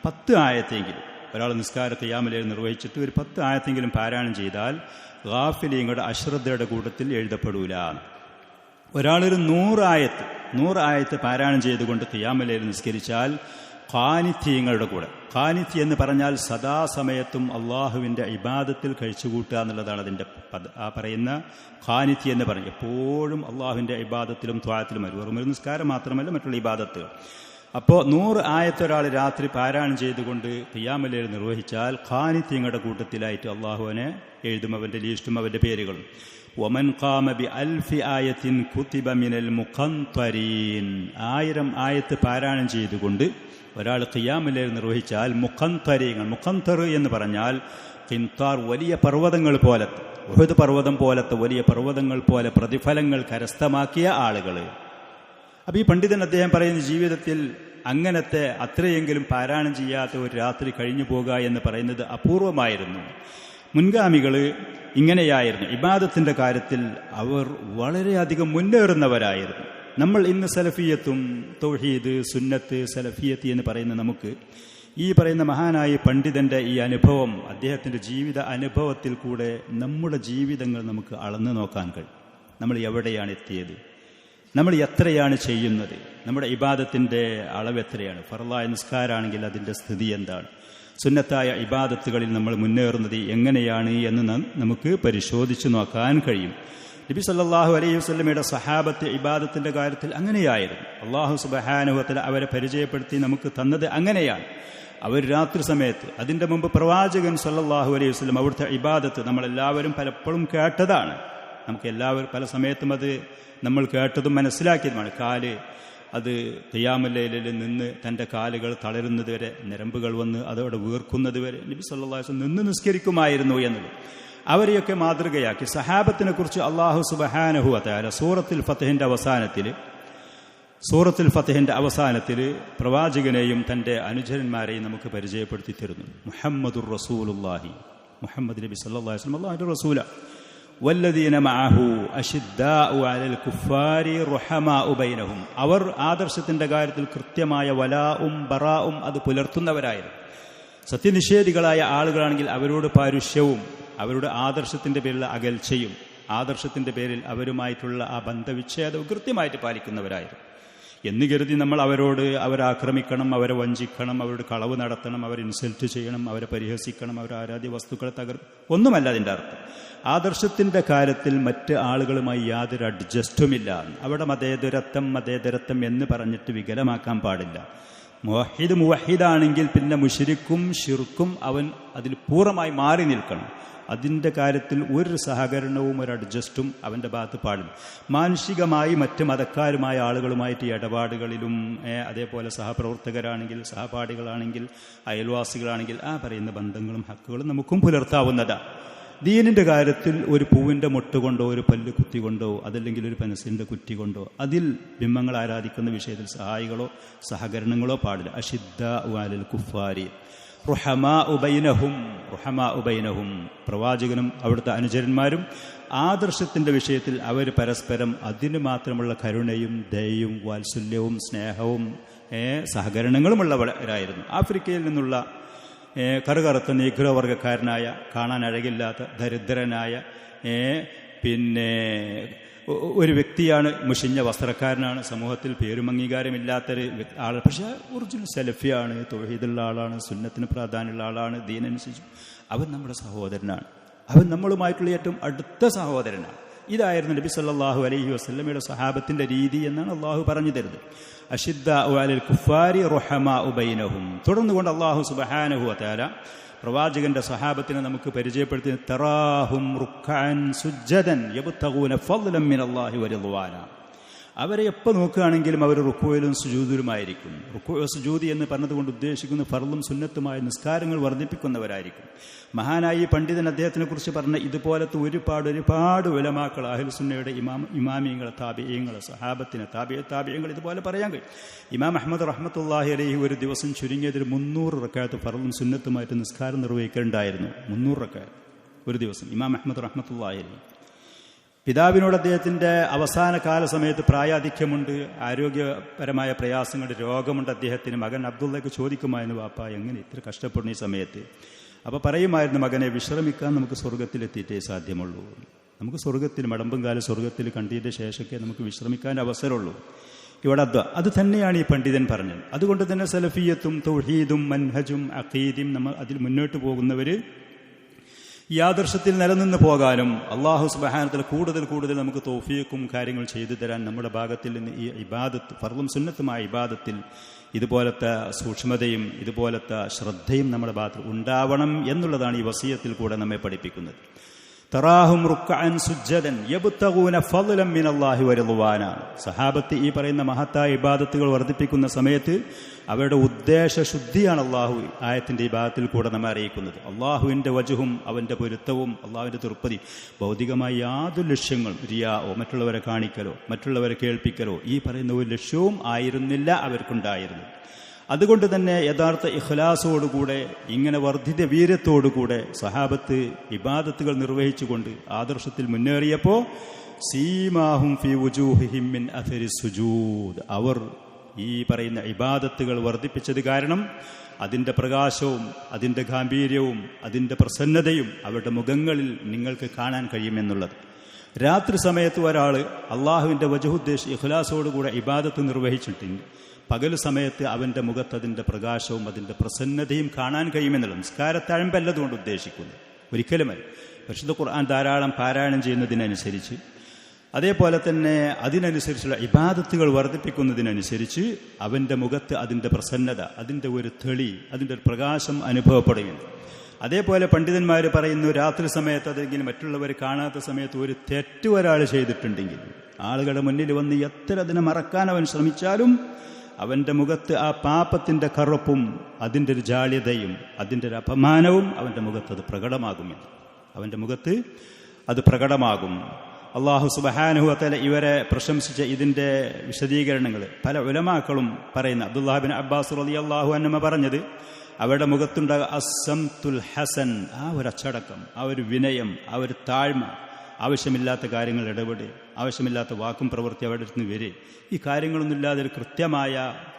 10 ആയത്തെങ്കിലും ഒരാൾ നിസ്കാര ഖിയാമുൽ ലൈൽ നിർവഹിച്ചിട്ട് ഒരു 10 ആയത്തെങ്കിലും പാരായണം ചെയ്താൽ ഗാഫിലീങ്ങളുടെ അശ്രദ്ധയുടെ കൂട്ടത്തിൽ എഴുതപ്പെടൂല. ഒരാളൊരു 100 ആയത്ത് പാരായണം ചെയ്തുകൊണ്ട് ഖിയാമുൽ ലൈൽ നിസ്കരിച്ചാൽ ഖാനിത്യങ്ങളുടെ കൂടെ, ഖാനിത്യ എന്ന് പറഞ്ഞാൽ സദാസമയത്തും അള്ളാഹുവിൻ്റെ ഇബാദത്തിൽ കഴിച്ചുകൂട്ടുക എന്നുള്ളതാണ് അതിൻ്റെ ആ പറയുന്ന ഖാനിത്യ എന്ന് പറയും. എപ്പോഴും അള്ളാഹുവിൻ്റെ ഇബാദത്തിലും ത്വാഅത്തിലും വരും. വെറും ഒരു നിസ്കാരം മാത്രമല്ല, മറ്റുള്ള ഇബാദത്തുകൾ. അപ്പോൾ 100 ആയത്ത് ഒരാൾ രാത്രി പാരായണം ചെയ്തുകൊണ്ട് ഖിയാമുൽ ലൈൽ നിർവഹിച്ചാൽ ഖാനിത്യങ്ങളുടെ കൂട്ടത്തിലായിട്ട് അള്ളാഹുവിനെ എഴുതും, അവൻ്റെ ലീസ്റ്റും അവൻ്റെ പേരുകളും. വമൻ ഖാമ ബി 1000 ആയത്തിൻ കുതിബ മിനൽ മുഖന്തരീൻ, 1000 ആയത്ത് പാരായണം ചെയ്തുകൊണ്ട് ഒരാൾ ഖിയാമുൽ ലൈൽ നിർവഹിച്ചാൽ മുഖന്തരീങ്ങൾ, മുഖന്തർ എന്ന് പറഞ്ഞാൽ ഖിൻതാർ, വലിയ പർവ്വതങ്ങൾ പോലത്തെ, ഉഹദ് പർവ്വതം പോലത്തെ വലിയ പർവ്വതങ്ങൾ പോലെ പ്രതിഫലങ്ങൾ കരസ്ഥമാക്കിയ ആളുകൾ. അപ്പോൾ ഈ പണ്ഡിതൻ അദ്ദേഹം പറയുന്ന ജീവിതത്തിൽ അങ്ങനത്തെ അത്രയെങ്കിലും പാരായണം ചെയ്യാത്ത ഒരു രാത്രി കഴിഞ്ഞു പോകുക എന്ന് പറയുന്നത് അപൂർവമായിരുന്നു. മുൻഗാമികൾ ഇങ്ങനെയായിരുന്നു. ഇബാദത്തിൻ്റെ കാര്യത്തിൽ അവർ വളരെയധികം മുന്നേറുന്നവരായിരുന്നു. നമ്മൾ ഇന്ന് സലഫിയത്തും തൗഹീദ്, സുന്നത്ത്, സലഫിയത്ത് എന്ന് പറയുന്ന നമുക്ക് ഈ പറയുന്ന മഹാനായ പണ്ഡിതൻ്റെ ഈ അനുഭവം, അദ്ദേഹത്തിൻ്റെ ജീവിത അനുഭവത്തിൽ കൂടെ നമ്മുടെ ജീവിതങ്ങൾ നമുക്ക് അളന്നു നോക്കാൻ കഴിയും. നമ്മൾ എവിടെയാണ് എത്തിയത്, നമ്മൾ എത്രയാണ് ചെയ്യുന്നത്, നമ്മുടെ ഇബാദത്തിൻ്റെ അളവ് എത്രയാണ്, ഫർളായ നിസ്കാരമാണെങ്കിൽ അതിൻ്റെ സ്ഥിതി എന്താണ്, സുന്നത്തായ ഇബാദത്തുകളിൽ നമ്മൾ മുന്നേറുന്നത് എങ്ങനെയാണ് എന്ന് നമുക്ക് പരിശോധിച്ച് നോക്കാൻ കഴിയും. നബി സല്ലല്ലാഹു അലൈഹി വസല്ലമയുടെ സഹാബത്ത് ഇബാദത്തിൻ്റെ കാര്യത്തിൽ അങ്ങനെയായിരുന്നു. അല്ലാഹു സുബ്ഹാനഹു വ തആല അവരെ പരിചയപ്പെടുത്തി നമുക്ക് തന്നത് അങ്ങനെയാണ്. അവർ രാത്രി സമയത്ത്, അതിൻ്റെ മുമ്പ് പ്രവാചകൻ സല്ലല്ലാഹു അലൈഹി വസല്ലം അവിടുത്തെ ഇബാദത്ത് നമ്മളെല്ലാവരും പലപ്പോഴും കേട്ടതാണ്. നമുക്ക് എല്ലാവരും പല സമയത്തും അത് നമ്മൾ കേട്ടതും മനസ്സിലാക്കിയതുമാണ്. കാല് അത് ഖിയാമുൽ ലൈലിൽ നിന്ന് തൻ്റെ കാലുകൾ തളരുന്നത് വരെ, ഞരമ്പുകൾ വന്ന് അതോടെ വീർക്കുന്നത് വരെ നബി സല്ലല്ലാഹു അലൈഹി വസല്ലം നിന്ന് നിസ്കരിക്കുമായിരുന്നു എന്നത് അവരെയൊക്കെ മാതൃകയാക്കി. സഹാബത്തിനെ കുറിച്ച് അല്ലാഹു സുബ്ഹാനഹു വ തആല സൂറത്തുൽ ഫത്ഹിന്റെ അവസാനത്തിൽ പ്രവാചകനെയും തൻ്റെ അനുചരന്മാരെയും നമുക്ക് പരിചയപ്പെടുത്തി തരുന്നു. മുഹമ്മദുർ റസൂലുള്ളാഹി, മുഹമ്മദ് നബി സല്ലല്ലാഹു അലൈഹി വസല്ലം അല്ലാഹുവിൻ്റെ റസൂല. വല്ലദീന മഅഹു അശിദ്ദാഉ അലൽ കുഫാരി റുഹമാഉ ബൈനഹും, അവർ ആദർശത്തിൻ്റെ കാര്യത്തിൽ കൃത്യമായ വലാഉം ബറാഉം അത് പുലർത്തുന്നവരായിരുന്നു. സത്യനിഷേധികളായ ആളുകളാണെങ്കിൽ അവരോട് പാരുഷ്യവും അവരുടെ ആദർശത്തിൻ്റെ പേരിലുള്ള അകൽച്ചയും ആദർശത്തിൻ്റെ പേരിൽ അവരുമായിട്ടുള്ള ആ ബന്ധവിച്ഛേദവും കൃത്യമായിട്ട് പാലിക്കുന്നവരായിരുന്നു. എന്ന് കരുതി നമ്മൾ അവരെ ആക്രമിക്കണം, അവരെ വഞ്ചിക്കണം, അവരോട് കളവ് നടത്തണം, അവരെ ഇൻസൾട്ട് ചെയ്യണം, അവരെ പരിഹസിക്കണം, അവരെ ആരാധ്യ വസ്തുക്കളെ ഒന്നുമല്ല അതിൻ്റെ അർത്ഥം. ആദർശത്തിൻ്റെ കാര്യത്തിൽ മറ്റ് ആളുകളുമായി യാതൊരു അഡ്ജസ്റ്റുമില്ല. അവിടെ മതേതരത്വം എന്ന് പറഞ്ഞിട്ട് വികലമാക്കാൻ പാടില്ല. മുവഹിദാണെങ്കിൽ പിന്നെ മുശ്രിക്കും ഷിർക്കും അവൻ അതിൽ പൂർണ്ണമായി മാറി നിൽക്കണം. അതിൻ്റെ കാര്യത്തിൽ ഒരു സഹകരണവും ഒരു അഡ്ജസ്റ്റും അവൻ്റെ ഭാഗത്ത് പാടില്ല. മാനുഷികമായി മറ്റ് മതക്കാരുമായ ആളുകളുമായിട്ട് ഇടപാടുകളിലും അതേപോലെ സഹപ്രവർത്തകരാണെങ്കിൽ, സഹപാഠികളാണെങ്കിൽ, അയൽവാസികളാണെങ്കിൽ ആ പറയുന്ന ബന്ധങ്ങളും ഹക്കുകളും നമുക്കും പുലർത്താവുന്നതാണ്. ദീനിൻ്റെ കാര്യത്തിൽ ഒരു പൂവിൻ്റെ മുട്ടുകൊണ്ടോ ഒരു പല്ല് കുത്തികൊണ്ടോ അതല്ലെങ്കിൽ ഒരു പെൻസിലിൻ്റെ കുറ്റി കൊണ്ടോ അതിൽ ബിംബങ്ങൾ ആരാധിക്കുന്ന വിഷയത്തിൽ സഹായികളോ സഹകരണങ്ങളോ പാടില്ല. അഷിദ്ദ വാലിൽ കുഫാരി റുഹമാ ഉബൈനഹും പ്രവാചകനും അവിടുത്തെ അനുചരന്മാരും ആദർശത്തിൻ്റെ വിഷയത്തിൽ അവർ പരസ്പരം അതിന് മാത്രമുള്ള കരുണയും ദയയും വാത്സല്യവും സ്നേഹവും സഹകരണങ്ങളുമുള്ളവരായിരുന്നു. ആഫ്രിക്കയിൽ നിന്നുള്ള കറുകറുത്ത നീഗ്രോ വർഗ്ഗക്കാരനായ, കാണാൻ അഴകില്ലാത്ത, ദരിദ്രനായ പിന്നെ ഒരു വ്യക്തിയാണ്, മുഷിഞ്ഞ വസ്ത്രക്കാരനാണ്, സമൂഹത്തിൽ പേരും അംഗീകാരമില്ലാത്തൊരു ആൾ. പക്ഷേ ഒറിജിനൽ സലഫിയാണ്, തൗഹീദുള്ള ആളാണ്, സുന്നത്തിന് പ്രാധാന്യമുള്ള ആളാണ്, ദീനനുസരിച്ച് അവൻ നമ്മുടെ സഹോദരനാണ്, അവൻ നമ്മളുമായിട്ടുള്ള ഏറ്റവും അടുത്ത സഹോദരനാണ്. ഇതായിരുന്നു നബി സല്ലല്ലാഹു അലൈഹി വസല്ലമയുടെ സഹാബത്തിന്റെ രീതി എന്നാണ് അള്ളാഹു പറഞ്ഞു തരുന്നത്. അഷിദ്ദാഉ അലൽ കുഫാരി റുഹമാഉ ബൈനഹും. തുടർന്നുകൊണ്ട് അള്ളാഹു സുബ്ഹാനഹു വതആല പ്രവാചകന്റെ സഹാബത്തിനെ നമുക്ക് പരിചയപ്പെടുത്തി, തറാഹും റുക്അൻ സുജ്ജദൻ യബ്തഗൂന ഫദ്ലൻ മിനല്ലാഹി വറിദ്വാന. അവരെ എപ്പോൾ നോക്കുകയാണെങ്കിലും അവർ റുക്കൂയിലും സുജൂദിലുമായിരിക്കും. റുക്കൂ സുജൂദി എന്ന് പറഞ്ഞതുകൊണ്ട് ഉദ്ദേശിക്കുന്ന ഫർളും സുന്നത്തുമായ നിസ്കാരങ്ങൾ വർദ്ധിപ്പിക്കുന്നവരായിരിക്കും. മഹാനായി പണ്ഡിതൻ അദ്ദേഹത്തിനെ കുറിച്ച് പറഞ്ഞ ഇതുപോലത്തെ ഒരുപാട് ഉലമാക്കൾ, അഹ്ലു സുന്നയുടെ ഇമാമിയങ്ങൾ, താബിഈങ്ങൾ, സഹാബത്തിന് താബിഈങ്ങൾ ഇതുപോലെ പറയാൻ കഴിയും. ഇമാം അഹ്മദ് റഹ്മത്തുള്ളാഹി അലൈഹി ഒരു ദിവസം ചുരുങ്ങിയതിൽ 300 റക്അത്ത് ഫർളും സുന്നത്തുമായിട്ട് നിസ്കാരം നിർവഹിക്കേണ്ടായിരുന്നു. 300 റക്അത്ത് ഒരു ദിവസം. ഇമാം അഹ്മദ് റഹ്മത്തുള്ളാഹി അലൈഹി പിതാവിനോട് അദ്ദേഹത്തിൻ്റെ അവസാന കാല സമയത്ത് പ്രായാധിക്യമുണ്ട്, ആരോഗ്യപരമായ പ്രയാസങ്ങളുടെ രോഗമുണ്ട് അദ്ദേഹത്തിന്. മകൻ അബ്ദുള്ളയ്ക്ക് ചോദിക്കുമായിരുന്നു, വാപ്പ എങ്ങനെ ഇത്ര കഷ്ടപ്പെടുന്ന ഈ സമയത്ത്? അപ്പോൾ പറയുമായിരുന്നു, മകനെ വിശ്രമിക്കാൻ നമുക്ക് സ്വർഗത്തിലെത്തിയിട്ടേ സാധ്യമുള്ളൂ. നമുക്ക് സ്വർഗത്തിൽ മടമ്പും കാലം സ്വർഗത്തിൽ കണ്ടതിൻ്റെ ശേഷമൊക്കെ നമുക്ക് വിശ്രമിക്കാൻ അവസരമുള്ളൂ. ഇവിടെ അത് തന്നെയാണ് ഈ പണ്ഡിതൻ പറഞ്ഞത്. അതുകൊണ്ട് തന്നെ സലഫിയത്തും തൗഹീദും മൻഹജും അഖീദയും നമ്മൾ അതിൽ മുന്നോട്ട് പോകുന്നവർ ഈ ആദർശത്തിൽ നിലനിന്ന് പോകാനും അള്ളാഹു സുബ്ഹാനഹു കൂടുതൽ നമുക്ക് തൗഫീഖും കാര്യങ്ങൾ ചെയ്തു തരാൻ നമ്മുടെ ഭാഗത്തിൽ നിന്ന് ഈ ഇബാദത്ത്, ഫർളും സുന്നത്തുമായ ഇബാദത്തിൽ ഇതുപോലത്തെ സൂക്ഷ്മതയും ഇതുപോലത്തെ ശ്രദ്ധയും നമ്മുടെ ഭാഗത്ത് ഉണ്ടാവണം എന്നുള്ളതാണ് ഈ വസിയത്തിൽ കൂടെ നമ്മെ പഠിപ്പിക്കുന്നത്. തറാഹും റുക്അൻ സുജ്ജദൻ യബ്തഗൂന ഫദ്ലൻ മിനല്ലാഹി വറിദ്വാന. സഹാബത്ത് ഈ പറയുന്ന മഹത്തായ ഇബാദത്തുകൾ വർദ്ധിപ്പിക്കുന്ന സമയത്ത് അവരുടെ ഉദ്ദേശശുദ്ധിയാണ് അള്ളാഹു ആയത്തിൻ്റെ ഇബാദത്തിൽ കൂടെ നമ്മെ അറിയിക്കുന്നത്. അള്ളാഹുവിൻ്റെ വജുഹും അവൻ്റെ പൊരുത്തവും അള്ളാഹുവിൻ്റെ തൃപ്തി, ഭൗതികമായ യാതൊരു ലക്ഷ്യങ്ങളും റിയാവോ മറ്റുള്ളവരെ കാണിക്കലോ മറ്റുള്ളവരെ കേൾപ്പിക്കലോ ഈ പറയുന്ന ഒരു ലക്ഷ്യവും ആയിരുന്നില്ല അവർക്കുണ്ടായിരുന്നത്. അതുകൊണ്ട് തന്നെ യഥാർത്ഥ ഇഖ്ലാസോടുകൂടെ ഇങ്ങനെ വർദ്ധിത വീര്യത്തോടുകൂടെ സഹാബത്ത് ഇബാദത്തുകൾ നിർവഹിച്ചുകൊണ്ട് ആദർശത്തിൽ മുന്നേറിയപ്പോൾ സീമാഹും ഫീ വുജൂഹിഹിം മിൻ അഥരി സുജൂദ്, അവർ ഈ പറയുന്ന ഇബാദത്തുകൾ വർദ്ധിപ്പിച്ചത് കാരണം അതിൻ്റെ പ്രകാശവും അതിൻ്റെ ഗാംഭീര്യവും അതിൻ്റെ പ്രസന്നതയും അവരുടെ മുഖങ്ങളിൽ നിങ്ങൾക്ക് കാണാൻ കഴിയുമെന്നുള്ളത്. രാത്രി സമയത്ത് ഒരാൾ അള്ളാഹുവിൻ്റെ വജഹുദ്ദേശ് ഇഖ്ലാസോടുകൂടെ ഇബാദത്ത് നിർവഹിച്ചിട്ടുണ്ട്, പകൽ സമയത്ത് അവൻ്റെ മുഖത്ത് അതിൻ്റെ പ്രകാശവും അതിൻ്റെ പ്രസന്നതയും കാണാൻ കഴിയുമെന്നുള്ളത്. നിസ്കാരത്തഴമ്പല്ലതുകൊണ്ട് ഉദ്ദേശിക്കുന്നു, ഒരിക്കലുമല്ല. പരിശുദ്ധ ഖുർആൻ ധാരാളം പാരായണം ചെയ്യുന്നതിനനുസരിച്ച്, അതേപോലെ തന്നെ അതിനനുസരിച്ചുള്ള ഇബാദത്തുകൾ വർദ്ധിപ്പിക്കുന്നതിനനുസരിച്ച് അവൻ്റെ മുഖത്ത് അതിൻ്റെ പ്രസന്നത, അതിൻ്റെ ഒരു തെളി, അതിൻ്റെ ഒരു പ്രകാശം അനുഭവപ്പെടുകയുണ്ട്. അതേപോലെ പണ്ഡിതന്മാർ പറയുന്നു, രാത്രി സമയത്ത് അതെങ്കിലും മറ്റുള്ളവർ കാണാത്ത സമയത്ത് ഒരു തെറ്റ് ഒരാൾ ചെയ്തിട്ടുണ്ടെങ്കിൽ ആളുകളുടെ മുന്നിൽ വന്ന് എത്ര അതിനെ മറക്കാൻ അവൻ ശ്രമിച്ചാലും അവൻ്റെ മുഖത്ത് ആ പാപത്തിൻ്റെ കറുപ്പും അതിൻ്റെ ഒരു ജാള്യതയും അതിൻ്റെ ഒരു അപമാനവും അവൻ്റെ മുഖത്ത് അത് പ്രകടമാകുമെന്ന്, അവൻ്റെ മുഖത്ത് അത് പ്രകടമാകും. അള്ളാഹു സുബ്ഹാനഹു വതആല ഇവരെ പ്രശംസിച്ച ഇതിൻ്റെ വിശദീകരണങ്ങൾ പല ഉലമാക്കളും പറയുന്ന. അബ്ദുല്ലാഹ് ബിൻ അബ്ബാസ് റളിയല്ലാഹു അൻഹു പറഞ്ഞത്, അവരുടെ മുഖത്തുണ്ടാകുക അസ്സംതുൽ ഹസൻ, ആ ഒരു അച്ചടക്കം, ആ ഒരു വിനയം, ആ ഒരു താഴ്മ, ആവശ്യമില്ലാത്ത കാര്യങ്ങൾ ഇടപെടുക, ആവശ്യമില്ലാത്ത വാക്കും പ്രവൃത്തി അവരുടെ അടുത്ത് വരെ, ഈ കാര്യങ്ങളൊന്നുമില്ലാതെ ഒരു കൃത്യമായ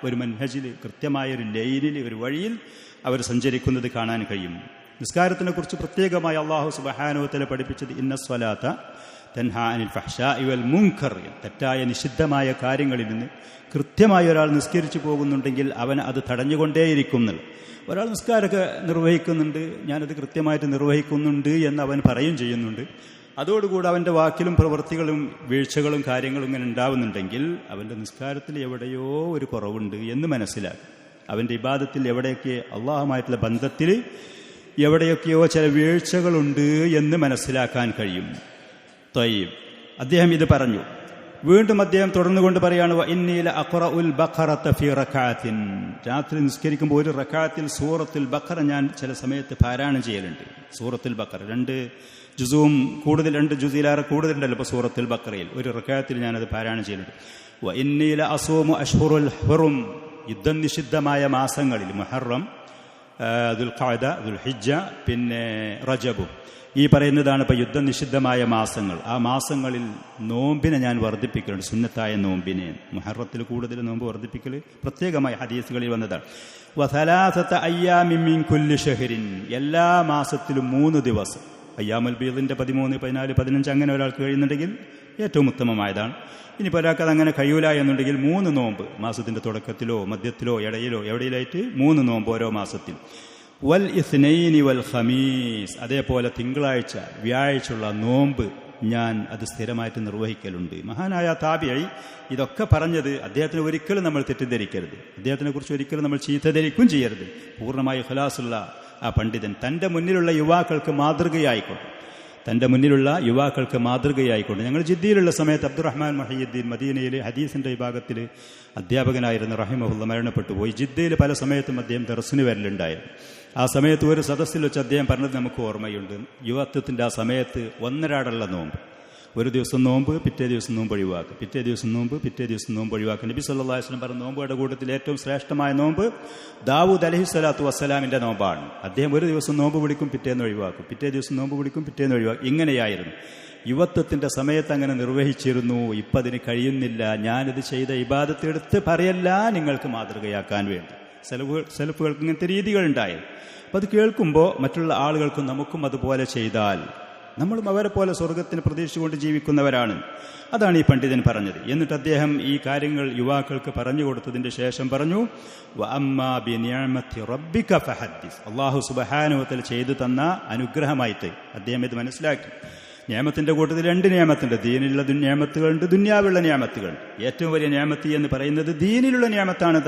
ഒരു മൻഹജിൽ, കൃത്യമായ ഒരു ലൈനിൽ, ഒരു വഴിയിൽ അവർ സഞ്ചരിക്കുന്നത് കാണാൻ കഴിയും. നിസ്കാരത്തിനെ കുറിച്ച് പ്രത്യേകമായി അല്ലാഹു സുബ്ഹാനഹു വ തആല പഠിപ്പിച്ചത് ഇന്ന സ്വലാത്ത തൻഹാ അനിൽ ഫഹ്ശാഇ വൽ മുൻകർ, തെറ്റായ നിഷിദ്ധമായ കാര്യങ്ങളിൽ നിന്ന് കൃത്യമായി ഒരാൾ നിസ്കരിച്ചു പോകുന്നുണ്ടെങ്കിൽ അവൻ അത് തടഞ്ഞുകൊണ്ടേയിരിക്കുന്നു. ഒരാൾ നിസ്കാരമൊക്കെ നിർവഹിക്കുന്നുണ്ട്, ഞാനത് കൃത്യമായിട്ട് നിർവഹിക്കുന്നുണ്ട് എന്ന് അവൻ പറയുകയും ചെയ്യുന്നുണ്ട്, അതോടുകൂടി അവൻ്റെ വാക്കിലും പ്രവൃത്തികളും വീഴ്ചകളും കാര്യങ്ങളും ഇങ്ങനെ ഉണ്ടാവുന്നുണ്ടെങ്കിൽ അവൻ്റെ നിസ്കാരത്തിൽ എവിടെയോ ഒരു കുറവുണ്ട് എന്ന് മനസ്സിലാക്കും. അവൻ്റെ ഇബാദത്തിൽ എവിടെയൊക്കെ അള്ളാഹുമായിട്ടുള്ള ബന്ധത്തിൽ എവിടെയൊക്കെയോ ചില വീഴ്ചകളുണ്ട് എന്ന് മനസ്സിലാക്കാൻ കഴിയും. ത്വയ്യിബ്, അദ്ദേഹം ഇത് പറഞ്ഞു. വീണ്ടും അദ്ദേഹം തുടർന്നുകൊണ്ട് പറയാണ് വഇന്നീല അഖറഉൽ ബഖറത ഫീ റകഅത്തിൻ, രാത്രി നിസ്കരിക്കുമ്പോൾ ഒരു റകഅത്തിൽ സൂറത്തുൽ ബഖറ ഞാൻ ചില സമയത്ത് പാരായണം ചെയ്യലുണ്ട്. സൂറത്തുൽ ബഖറ 2 ജുസും കൂടുതൽ, 2 ജുസിലേറെ കൂടുതലുണ്ടല്ലോ ഇപ്പോൾ സൂറത്തുൽ ബഖറയിൽ. ഒരു റകഅത്തിൽ ഞാനത് പാരായണം ചെയ്യലുണ്ട്. വഇന്നീല അസൂമു അഷ്ഹുറുൽ ഹുറും, യുദ്ധം നിഷിദ്ധമായ മാസങ്ങളിൽ മുഹറം, ദുൽഖഅദ, ദുൽഹിജ്ജ, പിന്നെ റജബ്, ഈ പറയുന്നതാണ് ഇപ്പോൾ യുദ്ധം നിഷിദ്ധമായ മാസങ്ങൾ. ആ മാസങ്ങളിൽ നോമ്പിനെ ഞാൻ വർദ്ധിപ്പിക്കലുണ്ട്, സുന്നത്തായ നോമ്പിനെ. മുഹറത്തിൽ കൂടുതൽ നോമ്പ് വർദ്ധിപ്പിക്കൽ പ്രത്യേകമായ ഹദീസുകളിൽ വന്നതാണ്. വസലാസത അയ്യാമിൻ മിൻ കുല്ലി ഷഹ്റിൻ, എല്ലാ മാസത്തിലും 3 ദിവസം. അയ്യാമുൽ ബീദിന്റെ 13, 14, 15 അങ്ങനെ ഒരാൾക്ക് കഴിയുന്നുണ്ടെങ്കിൽ ഏറ്റവും ഉത്തമമായതാണ്. ഇനിയിപ്പോൾ ഒരാൾക്ക് അതങ്ങനെ കഴിയൂല എന്നുണ്ടെങ്കിൽ 3 നോമ്പ് മാസത്തിന്റെ തുടക്കത്തിലോ മധ്യത്തിലോ ഇടയിലോ എവിടെയിലായിട്ട് 3 നോമ്പ് ഓരോ മാസത്തിൽ. വൽ ഇസ്നൈനി വൽ ഖമീസ്, അതേപോലെ തിങ്കളാഴ്ച വ്യാഴാഴ്ചയുള്ള നോമ്പ് ഞാൻ അത് സ്ഥിരമായിട്ട് നിർവഹിക്കലുണ്ട്. മഹാനായ താബിഈ ഇതൊക്കെ പറഞ്ഞത് അദ്ദേഹത്തിന് ഒരിക്കലും നമ്മൾ തെറ്റിദ്ധരിക്കരുത്, അദ്ദേഹത്തിനെ കുറിച്ച് ഒരിക്കലും നമ്മൾ ചീത്തധരിക്കും ചെയ്യരുത്. പൂർണ്ണമായി ഇഖ്ലാസുള്ള ആ പണ്ഡിതൻ തൻ്റെ മുന്നിലുള്ള യുവാക്കൾക്ക് മാതൃകയായിക്കൊണ്ട് ഞങ്ങൾ ജിദ്ദയിലുള്ള സമയത്ത് അബ്ദുറഹ്മാൻ മുഹയ്യിദ്ദീൻ മദീനയിലെ ഹദീസിന്റെ വിഭാഗത്തിൽ അധ്യാപകനായിരുന്ന റഹിമഹുല്ല മരണപ്പെട്ടു പോയി. ജിദ്ദയിൽ പല സമയത്തും അദ്ദേഹം ദർസിന് വരലുണ്ടായിരുന്നു. ആ സമയത്ത് ഒരു സദസ്സിൽ വെച്ച് അദ്ദേഹം പറഞ്ഞത് നമുക്ക് ഓർമ്മയുണ്ട്. യുവത്വത്തിന്റെ ആ സമയത്ത് ഒന്നരാടുള്ള നോമ്പ്, ഒരു ദിവസം നോമ്പ്, പിറ്റേ ദിവസം നോമ്പ് ഒഴിവാക്കുക, പിറ്റേ ദിവസം നോമ്പ്, പിറ്റേ ദിവസം നോമ്പ് ഒഴിവാക്കുക. നബി സല്ലല്ലാഹു അലൈഹി വസല്ലം പറഞ്ഞ നോമ്പുകളുടെ കൂട്ടത്തിൽ ഏറ്റവും ശ്രേഷ്ഠമായ നോമ്പ് ദാവൂദ് അലൈഹിസ്സലാത്തു വസ്സലാമിന്റെ നോമ്പാണ്. അദ്ദേഹം ഒരു ദിവസം നോമ്പ് പിടിക്കും, പിറ്റേന്ന് ഒഴിവാക്കും, പിറ്റേ ദിവസം നോമ്പ് പിടിക്കും, പിറ്റേന്ന് ഒഴിവാക്കും. ഇങ്ങനെയായിരുന്നു യുവത്വത്തിന്റെ സമയത്ത്, അങ്ങനെ നിർവഹിച്ചിരുന്നു. ഇപ്പം അതിന് കഴിയുന്നില്ല. ഞാനിത് ചെയ്ത ഇബാദത്ത് എടുത്ത് പറയല്ല, നിങ്ങൾക്ക് മാതൃകയാക്കാൻ വേണ്ടി. സെൽഫുകൾക്ക് ഇങ്ങനത്തെ രീതികളുണ്ടായിരുന്നു. അപ്പം അത് കേൾക്കുമ്പോൾ മറ്റുള്ള ആളുകൾക്കും നമുക്കും അതുപോലെ ചെയ്താൽ നമ്മളും അവരെ പോലെ സ്വർഗത്തിന് പ്രതീക്ഷിച്ചുകൊണ്ട് ജീവിക്കുന്നവരാണ്. അതാണ് ഈ പണ്ഡിതൻ പറഞ്ഞത്. എന്നിട്ട് അദ്ദേഹം ഈ കാര്യങ്ങൾ യുവാക്കൾക്ക് പറഞ്ഞു കൊടുത്തതിന്റെ ശേഷം പറഞ്ഞു, വഅമ്മാ ബിനിഅമതി റബ്ബിക ഫഹദ്ദിസ്, അല്ലാഹു സുബ്ഹാനഹു വ തആല ചെയ്തു തന്ന അനുഗ്രഹമായിട്ട് അദ്ദേഹം ഇത് മനസ്സിലാക്കി. നിയമത്തിന്റെ കൂട്ടത്തിൽ 2 നിയമത്തുണ്ട്. ദീനിലുള്ള നിയമത്തുകളുണ്ട്, ദുന്യാവിലുള്ള നിയമത്തുകളുണ്ട്. ഏറ്റവും വലിയ നിയമത്ത് എന്ന് പറയുന്നത് ദീനിലുള്ള നിയമത്താണ്.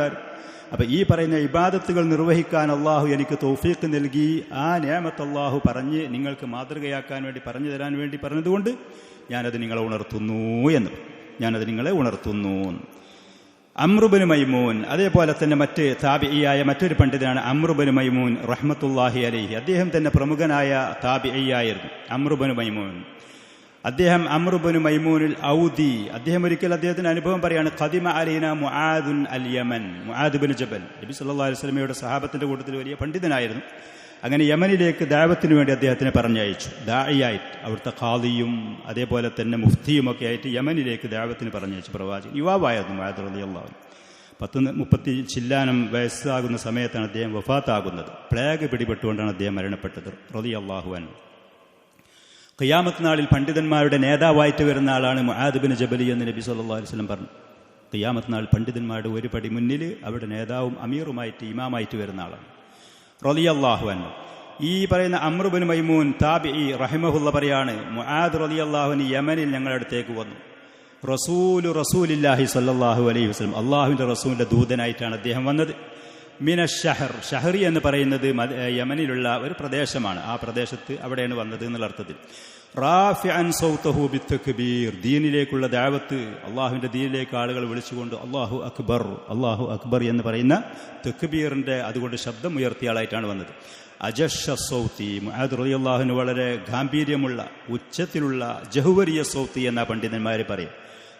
അപ്പൊ ഈ പറയുന്ന ഇബാദത്തുകൾ നിർവഹിക്കാൻ അള്ളാഹു എനിക്ക് തൗഫീഖ് നൽകി. ആ നിഅമത്ത് അള്ളാഹു പറഞ്ഞ് നിങ്ങൾക്ക് മാതൃകയാക്കാൻ വേണ്ടി പറഞ്ഞു തരാൻ വേണ്ടി പറഞ്ഞതുകൊണ്ട് ഞാനത് നിങ്ങളെ ഉണർത്തുന്നു. അംറുബിന് മൈമൂൻ, അതേപോലെ തന്നെ മറ്റ് താബിഈയായ മറ്റൊരു പണ്ഡിതനാണ് അംറുബിന് മൈമൂൻ റഹ്മത്തുള്ളാഹി അലൈഹി. അദ്ദേഹം തന്നെ പ്രമുഖനായ താബിഈയായിരുന്നു അംറുബിന് മൈമൂൻ. അദ്ദേഹം അംറുബിന് മൈമൂനുൽ ഔദി, അദ്ദേഹം ഒരിക്കൽ അദ്ദേഹത്തിന്റെ അനുഭവം പറയാണ്. ഖദിമ അലൈന മുആദുൻ അൽ യമൻ, മുആദ് ബിൻ ജബൽ നബി സല്ലല്ലാഹു അലൈഹി വസല്ലമയുടെ സഹാബത്തിന്റെ കൂട്ടത്തിൽ വലിയ പണ്ഡിതനായിരുന്നു. അങ്ങനെ യമനിലേക്ക് ദഅവത്തിന് വേണ്ടി അദ്ദേഹത്തിനെ പറഞ്ഞയച്ചു. ദാഇയായിട്ട് അവിടുത്തെ ഖാദിയും അതേപോലെ തന്നെ മുഫ്തിയുമൊക്കെ ആയിട്ട് യമനിലേക്ക് ദഅവത്തിന് പറഞ്ഞയച്ചു പ്രവാചകൻ. യുവാവായിരുന്നു മുആദ് റളിയല്ലാഹു അൻഹു. 30 ചില്ലാനം വയസ്സാകുന്ന സമയത്താണ് അദ്ദേഹം വഫാത്താകുന്നത്. പ്ലേഗ് പിടിപെട്ടുകൊണ്ടാണ് അദ്ദേഹം മരണപ്പെട്ടത് റളിയല്ലാഹു അൻഹു. ഖിയാമത്ത് നാളിൽ പണ്ഡിതന്മാരുടെ നേതാവായിട്ട് വരുന്ന ആളാണ് മുആദ് ബിൻ ജബൽ എന്ന് നബി സല്ലല്ലാഹു അലൈഹി വസല്ലം പറഞ്ഞു. ഖിയാമത്ത് നാൾ പണ്ഡിതന്മാരുടെ ഒരു പടി മുന്നിൽ അവിടെ നേതാവും അമീറുമായിട്ട് ഇമാമായിട്ട് വരുന്ന ആളാണ് റളിയല്ലാഹു അൻഹു. ഈ പറയുന്ന അംർ ബിൻ മൈമൂൻ താബിഈ റഹിമഹുല്ല പറയാണ്, മുആദ് റളിയല്ലാഹു അൻഹു യമനിൽ ഞങ്ങളുടെ അടുത്തേക്ക് വന്നു. റസൂലുള്ളാഹി സ്വല്ലല്ലാഹു അലൈഹി വസല്ലം, അള്ളാഹുവിന്റെ റസൂലിന്റെ ദൂതനായിട്ടാണ് അദ്ദേഹം വന്നത്. മിന ഷഹറി എന്ന് പറയുന്നത് യമനിലുള്ള ഒരു പ്രദേശമാണ്. ആ പ്രദേശത്ത് അവിടെയാണ് വന്നത് എന്നുള്ള അർത്ഥത്തിൽ. റാഫിഅൻ സൗതഹു ബിത്തക്ബീർ, ദീനിലേക്കുള്ള ദഅവത്ത്, അള്ളാഹുവിന്റെ ദീനിലേക്ക് ആളുകൾ വിളിച്ചുകൊണ്ട് അല്ലാഹു അക്ബർ, അല്ലാഹു അക്ബർ എന്ന് പറയുന്ന തക്ബീറിന്റെ അതുകൊണ്ട് ശബ്ദം ഉയർത്തിയ ആളായിട്ടാണ് വന്നത്. അജഷ സൗത്തി, മുആദ് റളിയല്ലാഹു അൻഹു വളരെ ഗാംഭീര്യമുള്ള ഉച്ചത്തിലുള്ള ജഹ്വരിയ സൗത്തി എന്ന പണ്ഡിതന്മാരെ പറയും.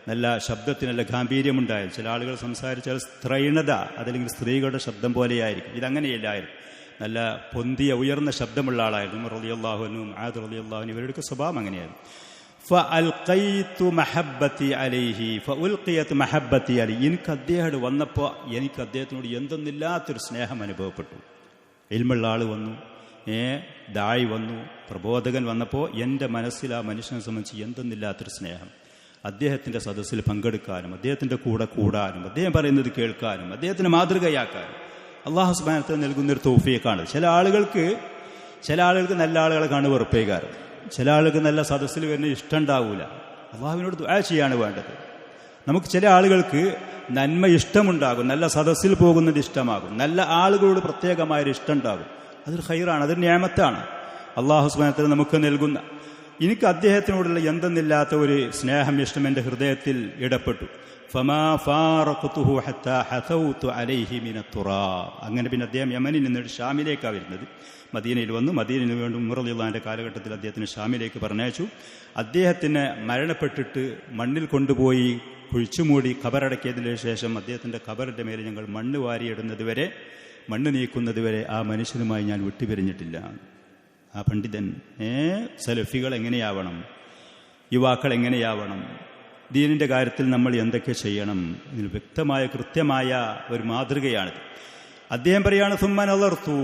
നല്ല ശബ്ദത്തിന് നല്ല ഗാംഭീര്യമുണ്ടായിരുന്നു. ചില ആളുകൾ സംസാരിച്ചാൽ സ്ത്രൈണത, അതല്ലെങ്കിൽ സ്ത്രീകളുടെ ശബ്ദം പോലെയായിരിക്കും. ഇതങ്ങനെയല്ലായിരുന്നു. നല്ല പൊന്തിയ ഉയർന്ന ശബ്ദമുള്ള ആളായിരുന്നു റളിയല്ലാഹു അൻഹു, മുആദ് റളിയല്ലാഹു അൻഹു. ഇവരുടെ സ്വഭാവം അങ്ങനെയായിരുന്നു. ഫഅൽഖൈതു മഹബ്ബതി അലൈഹി ഫഉൽഖിയത് മഹബ്ബതി അലൈഹി, എനിക്ക് അദ്ദേഹം വന്നപ്പോൾ എനിക്ക് അദ്ദേഹത്തിനോട് എന്തെന്നില്ലാത്തൊരു സ്നേഹം അനുഭവപ്പെട്ടു. ഇൽമുള്ള ആൾ വന്നു, ദായി വന്നു, പ്രബോധകൻ വന്നപ്പോൾ എൻ്റെ മനസ്സിൽ ആ മനുഷ്യനെ സംബന്ധിച്ച് എന്തെന്നില്ലാത്തൊരു സ്നേഹം. അദ്ദേഹത്തിൻ്റെ സദസ്സിൽ പങ്കെടുക്കാനും അദ്ദേഹത്തിൻ്റെ കൂടെ കൂടാനും അദ്ദേഹം പറയുന്നത് കേൾക്കാനും അദ്ദേഹത്തിന് മാതൃകയാക്കാനും അള്ളാഹു സുബ്ഹാനഹു വ തആല നൽകുന്നൊരു തൗഫീഖാണ്. ചില ആളുകൾക്ക് നല്ല ആളുകളെ കാണുക വെറുപ്പേകാരം, ചില ആളുകൾക്ക് നല്ല സദസ്സിൽ വരുന്ന ഇഷ്ടം ഉണ്ടാവൂല. അള്ളാഹുവിനോട് ദുആ ചെയ്യാണ് വേണ്ടത്. നമുക്ക് ചില ആളുകൾക്ക് നന്മ ഇഷ്ടമുണ്ടാകും, നല്ല സദസ്സിൽ പോകുന്നത് ഇഷ്ടമാകും, നല്ല ആളുകളോട് പ്രത്യേകമായൊരു ഇഷ്ടം ഉണ്ടാകും. അതൊരു ഖൈറാണ്, അതൊരു നിഅമത്താണ് അള്ളാഹു സുബ്ഹാനഹു വ തആല നമുക്ക് നൽകുന്ന. എനിക്ക് അദ്ദേഹത്തിനോടുള്ള എന്തെന്നില്ലാത്ത ഒരു സ്നേഹം, ഇഷ്ടം എൻ്റെ ഹൃദയത്തിൽ ഇടപെട്ടു. ഫമാ ഫാറഖ്തുഹു ഹത്താ ഹതൗതു അലൈഹി മിനത്തുറാബ്. അങ്ങനെ പിന്നെ അദ്ദേഹം യമനിൽ നിന്നിട്ട് ഷാമിലേക്കാണ് വരുന്നത്. മദീനയിൽ വന്നു. മദീനയിൽ വീണ്ടും ഉമർ റളിയല്ലാഹുവിന്റെ കാലഘട്ടത്തിൽ അദ്ദേഹത്തിന് ഷാമിലേക്ക് പറഞ്ഞയച്ചു. അദ്ദേഹത്തിന് മരണപ്പെട്ടിട്ട് മണ്ണിൽ കൊണ്ടുപോയി കുഴിച്ചുമൂടി ഖബറടക്കിയതിന് ശേഷം അദ്ദേഹത്തിന്റെ ഖബറിന്റെ മേലെ ഞങ്ങൾ മണ്ണ് വാരിയിടുന്നതുവരെ, മണ്ണ് നീക്കുന്നതുവരെ ആ മനുഷ്യനുമായി ഞാൻ വിട്ടുപിരിഞ്ഞിട്ടില്ല. ആ പണ്ഡിതൻ സലഫികൾ എങ്ങനെയാവണം, യുവാക്കൾ എങ്ങനെയാവണം, ദീനിന്റെ കാര്യത്തിൽ നമ്മൾ എന്തൊക്കെ ചെയ്യണം, ഇതിന് വ്യക്തമായ കൃത്യമായ ഒരു മാതൃകയാണ്. അദ്ദേഹം പറയാണ് സുമ്മൻ അലർത്തു.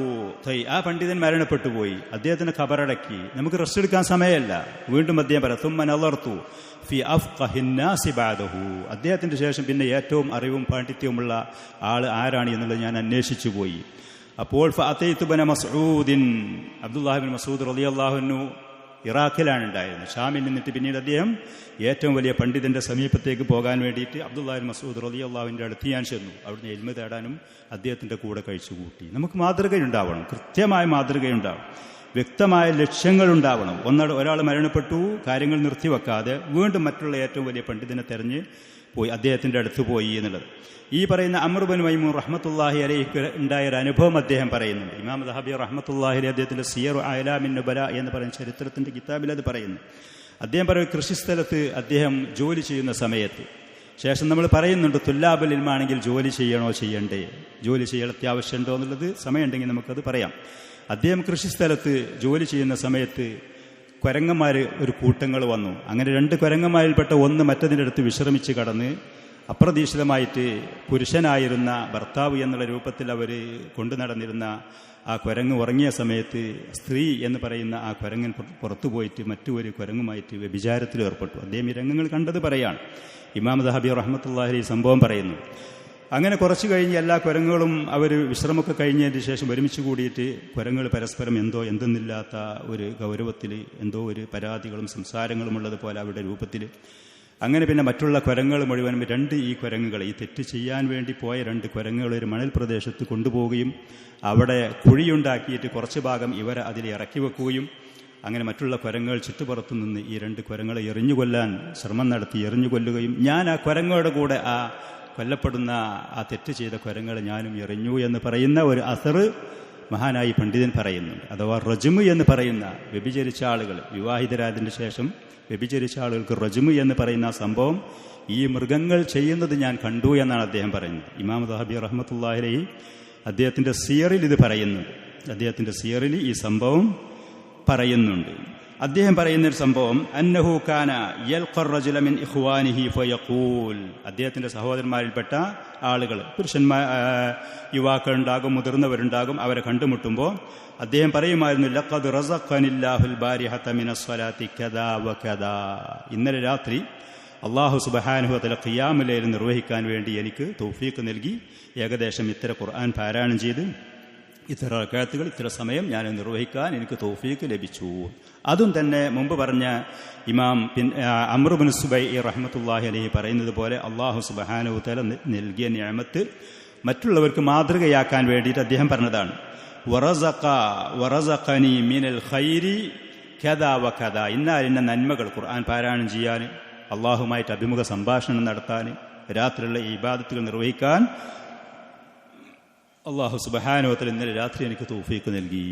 ആ പണ്ഡിതൻ മരണപ്പെട്ടു പോയി, അദ്ദേഹത്തിന് ഖബറടക്കി, നമുക്ക് റെസ്റ്റ് എടുക്കാൻ സമയമല്ല. വീണ്ടും അദ്ദേഹം പറയാം സുമ്മൻ അലർത്തു ഫി അഫ്ഖഹിന്നാസി ബഅദഹു. അദ്ദേഹത്തിന്റെ ശേഷം പിന്നെ ഏറ്റവും അറിവും പാണ്ഡിത്യവുമുള്ള ആൾ ആരാണ് എന്നുള്ളത് ഞാൻ അന്വേഷിച്ചു പോയി. അപ്പോൾ ഫഅതൈതു ബന മസ്ഊദിൻ, അബ്ദുല്ലാഹി ഇബ്നു മസ്ഊദ് റളിയല്ലാഹു അൻഹു ഇറാഖിലാണ് ഉണ്ടായിരുന്നത്. ഷാമിൽ നിന്നിട്ട് പിന്നീട് അദ്ദേഹം ഏറ്റവും വലിയ പണ്ഡിതന്റെ സമീപത്തേക്ക് പോകാൻ വേണ്ടിയിട്ട് അബ്ദുല്ലാഹി ഇബ്നു മസ്ഊദ് റളിയല്ലാഹുവിന്റെ അടുത്ത് ഞാൻ ചെന്നു. അവിടുന്ന് ഇൽമ തേടാനും അദ്ദേഹത്തിന്റെ കൂടെ കഴിച്ചുകൂട്ടി. നമുക്ക് മാതൃകയുണ്ടാവണം, കൃത്യമായ മാതൃകയുണ്ടാവണം, വ്യക്തമായ ലക്ഷ്യങ്ങളുണ്ടാവണം. ഒരാൾ മരണപ്പെട്ടു, കാര്യങ്ങൾ നിർത്തിവെക്കാതെ വീണ്ടും മറ്റുള്ള ഏറ്റവും വലിയ പണ്ഡിതനെ തെരഞ്ഞ് പോയി അദ്ദേഹത്തിന്റെ അടുത്ത് പോയി എന്നുള്ളത്. ഈ പറയുന്ന അംർ ബിൻ മൈമൂൻ റഹ്മത്തുള്ളാഹി അലൈഹി ഉണ്ടായ ഒരു അനുഭവം അദ്ദേഹം പറയുന്നുണ്ട്. ഇമാം ദഹബി റഹ്മത്തുള്ളാഹി അലൈഹി അദ്ദേഹത്തിന്റെ സിയർ അഅലാമിൻ നുബല എന്ന് പറയുന്ന ചരിത്രത്തിന്റെ കിതാബിൽ അത് പറയുന്നു. അദ്ദേഹം പറയും കൃഷിസ്ഥലത്ത് അദ്ദേഹം ജോലി ചെയ്യുന്ന സമയത്ത്, ശേഷം നമ്മൾ പറയുന്നുണ്ട് തുല്ലാബുൽ ഇൽമാണെങ്കിൽ ജോലി ചെയ്യണോ ചെയ്യണ്ടേ, ജോലി ചെയ്യൽ അത്യാവശ്യമുണ്ടോ എന്നുള്ളത് സമയമുണ്ടെങ്കിൽ നമുക്കത് പറയാം. അദ്ദേഹം കൃഷിസ്ഥലത്ത് ജോലി ചെയ്യുന്ന സമയത്ത് കുരങ്ങന്മാർ ഒരു കൂട്ടങ്ങൾ വന്നു. അങ്ങനെ 2 കുരങ്ങന്മാരിൽപ്പെട്ട ഒന്ന് മറ്റതിൻ്റെ അടുത്ത് വിശ്രമിച്ച് കടന്ന് അപ്രതീക്ഷിതമായിട്ട് പുരുഷനായിരുന്ന ഭർത്താവ് എന്നുള്ള രൂപത്തിൽ അവർ കൊണ്ടു നടന്നിരുന്ന ആ കുരങ്ങ് ഉറങ്ങിയ സമയത്ത് സ്ത്രീ എന്ന് പറയുന്ന ആ കുരങ്ങൻ പുറത്തു പോയിട്ട് മറ്റൊരു കുരങ്ങുമായിട്ട് വ്യഭിചാരത്തിൽ ഏർപ്പെട്ടു. അദ്ദേഹം ഈ രംഗങ്ങൾ കണ്ടത് പറയാണ്. ഇമാം ദഹബി റഹ്മത്തുള്ളാഹി അലൈഹി സംഭവം പറയുന്നു. അങ്ങനെ കുറച്ച് കഴിഞ്ഞ് എല്ലാ കുരങ്ങുകളും അവർ വിശ്രമമൊക്കെ കഴിഞ്ഞതിന് ശേഷം ഒരുമിച്ച് കൂടിയിട്ട് കുരങ്ങൾ പരസ്പരം എന്തെന്നില്ലാത്ത ഒരു ഗൗരവത്തിൽ എന്തോ ഒരു പരാതികളും സംസാരങ്ങളും ഉള്ളതുപോലെ അവരുടെ രൂപത്തിൽ. അങ്ങനെ പിന്നെ മറ്റുള്ള കുരങ്ങൾ മുഴുവനും ഈ കുരങ്ങുകൾ, ഈ തെറ്റ് ചെയ്യാൻ വേണ്ടി പോയ 2 കുരങ്ങുകൾ ഒരു മണൽ പ്രദേശത്ത് കൊണ്ടുപോവുകയും അവിടെ കുഴിയുണ്ടാക്കിയിട്ട് കുറച്ച് ഭാഗം ഇവരെ അതിൽ ഇറക്കി വെക്കുകയും അങ്ങനെ മറ്റുള്ള കുരങ്ങുകൾ ചുറ്റുപുറത്തു നിന്ന് ഈ 2 കുരങ്ങളെ എറിഞ്ഞുകൊല്ലാൻ ശ്രമം നടത്തി എറിഞ്ഞുകൊല്ലുകയും ഞാൻ ആ കുരങ്ങയുടെ കൂടെ ആ കൊല്ലപ്പെടുന്ന ആ തെറ്റ് ചെയ്ത കുരങ്ങളെ ഞാനും എറിഞ്ഞു എന്ന് പറയുന്ന ഒരു അസർ മഹാനായി പണ്ഡിതൻ പറയുന്നുണ്ട്. അഥവാ റജ്മ് എന്ന് പറയുന്ന വ്യഭിചരിച്ച ആളുകൾ, വിവാഹിതരായതിനു ശേഷം വ്യഭിചരിച്ച ആളുകൾക്ക് റജ്മ് എന്ന് പറയുന്ന സംഭവം ഈ മൃഗങ്ങൾ ചെയ്യുന്നത് ഞാൻ കണ്ടു എന്നാണ് അദ്ദേഹം പറയുന്നത്. ഇമാം ദഹബി റഹ്മത്തുള്ളാഹി അലൈഹി അദ്ദേഹത്തിന്റെ സിയറിൽ ഇത് പറയുന്നുണ്ട്. അദ്ദേഹത്തിന്റെ സിയറിൽ ഈ സംഭവം പറയുന്നുണ്ട്. അദ്ദേഹം പറയുന്നൊരു സംഭവം അന്നഹു കാന യൽഖർ റജുല മിൻ ഇഖ്വാനിഹി ഫയഖൂൽ. അദ്ദേഹത്തിന്റെ സഹോദരന്മാരിൽപ്പെട്ട ആളുകൾ, യുവാക്കളുണ്ടാകും, മുതിർന്നവരുണ്ടാകും, അവരെ കണ്ടുമുട്ടുമ്പോൾ അദ്ദേഹം പറയുമായിരുന്നു ലഖദ് റസഖനില്ലാഹുൽ ബാരിഹത മിനസ്സലാത്തി കദാ വകദാ. ഇന്നലെ രാത്രി അല്ലാഹു സുബ്ഹാനഹു വ തആല ഖിയാമുൽ ലൈൽ നിർവഹിക്കാൻ വേണ്ടി എനിക്ക് തൗഫീഖ് നൽകി. ഏകദേശം ഇത്ര ഖുർആൻ പാരായണം ചെയ്ത് ഇത്ര റക്അത്തുകൾ ഇത്ര സമയം ഞാൻ നിർവഹിക്കാൻ എനിക്ക് തൗഫീഖ് ലഭിച്ചു. അതും തന്നെ മുമ്പ് പറഞ്ഞ ഇമാം അംർ ഇബ്നു സുബൈഇ റഹ്മത്തുള്ളാഹി അലൈഹി പറയുന്നത് പോലെ അല്ലാഹു സുബ്ഹാനഹു വ തആല നൽകിയ നിഅമത്ത് മറ്റുള്ളവർക്ക് മാതൃകയാക്കാൻ വേണ്ടിയിട്ട് അദ്ദേഹം പറഞ്ഞതാണ്. വറസഖനി മിനൽ ഖൈരി കദാ വകദാ. ഇന്ന നന്മകൾ ഖുർആൻ പാരായണം ചെയ്യാൻ, അള്ളാഹുമായിട്ട് അഭിമുഖ സംഭാഷണം നടത്താൻ, രാത്രിയുള്ള ഇബാദത്തുകൾ നിർവഹിക്കാൻ അള്ളാഹു സുബ്ഹാനഹു വ തആല ഇന്നലെ രാത്രി എനിക്ക് തൗഫീഖ് നൽകി.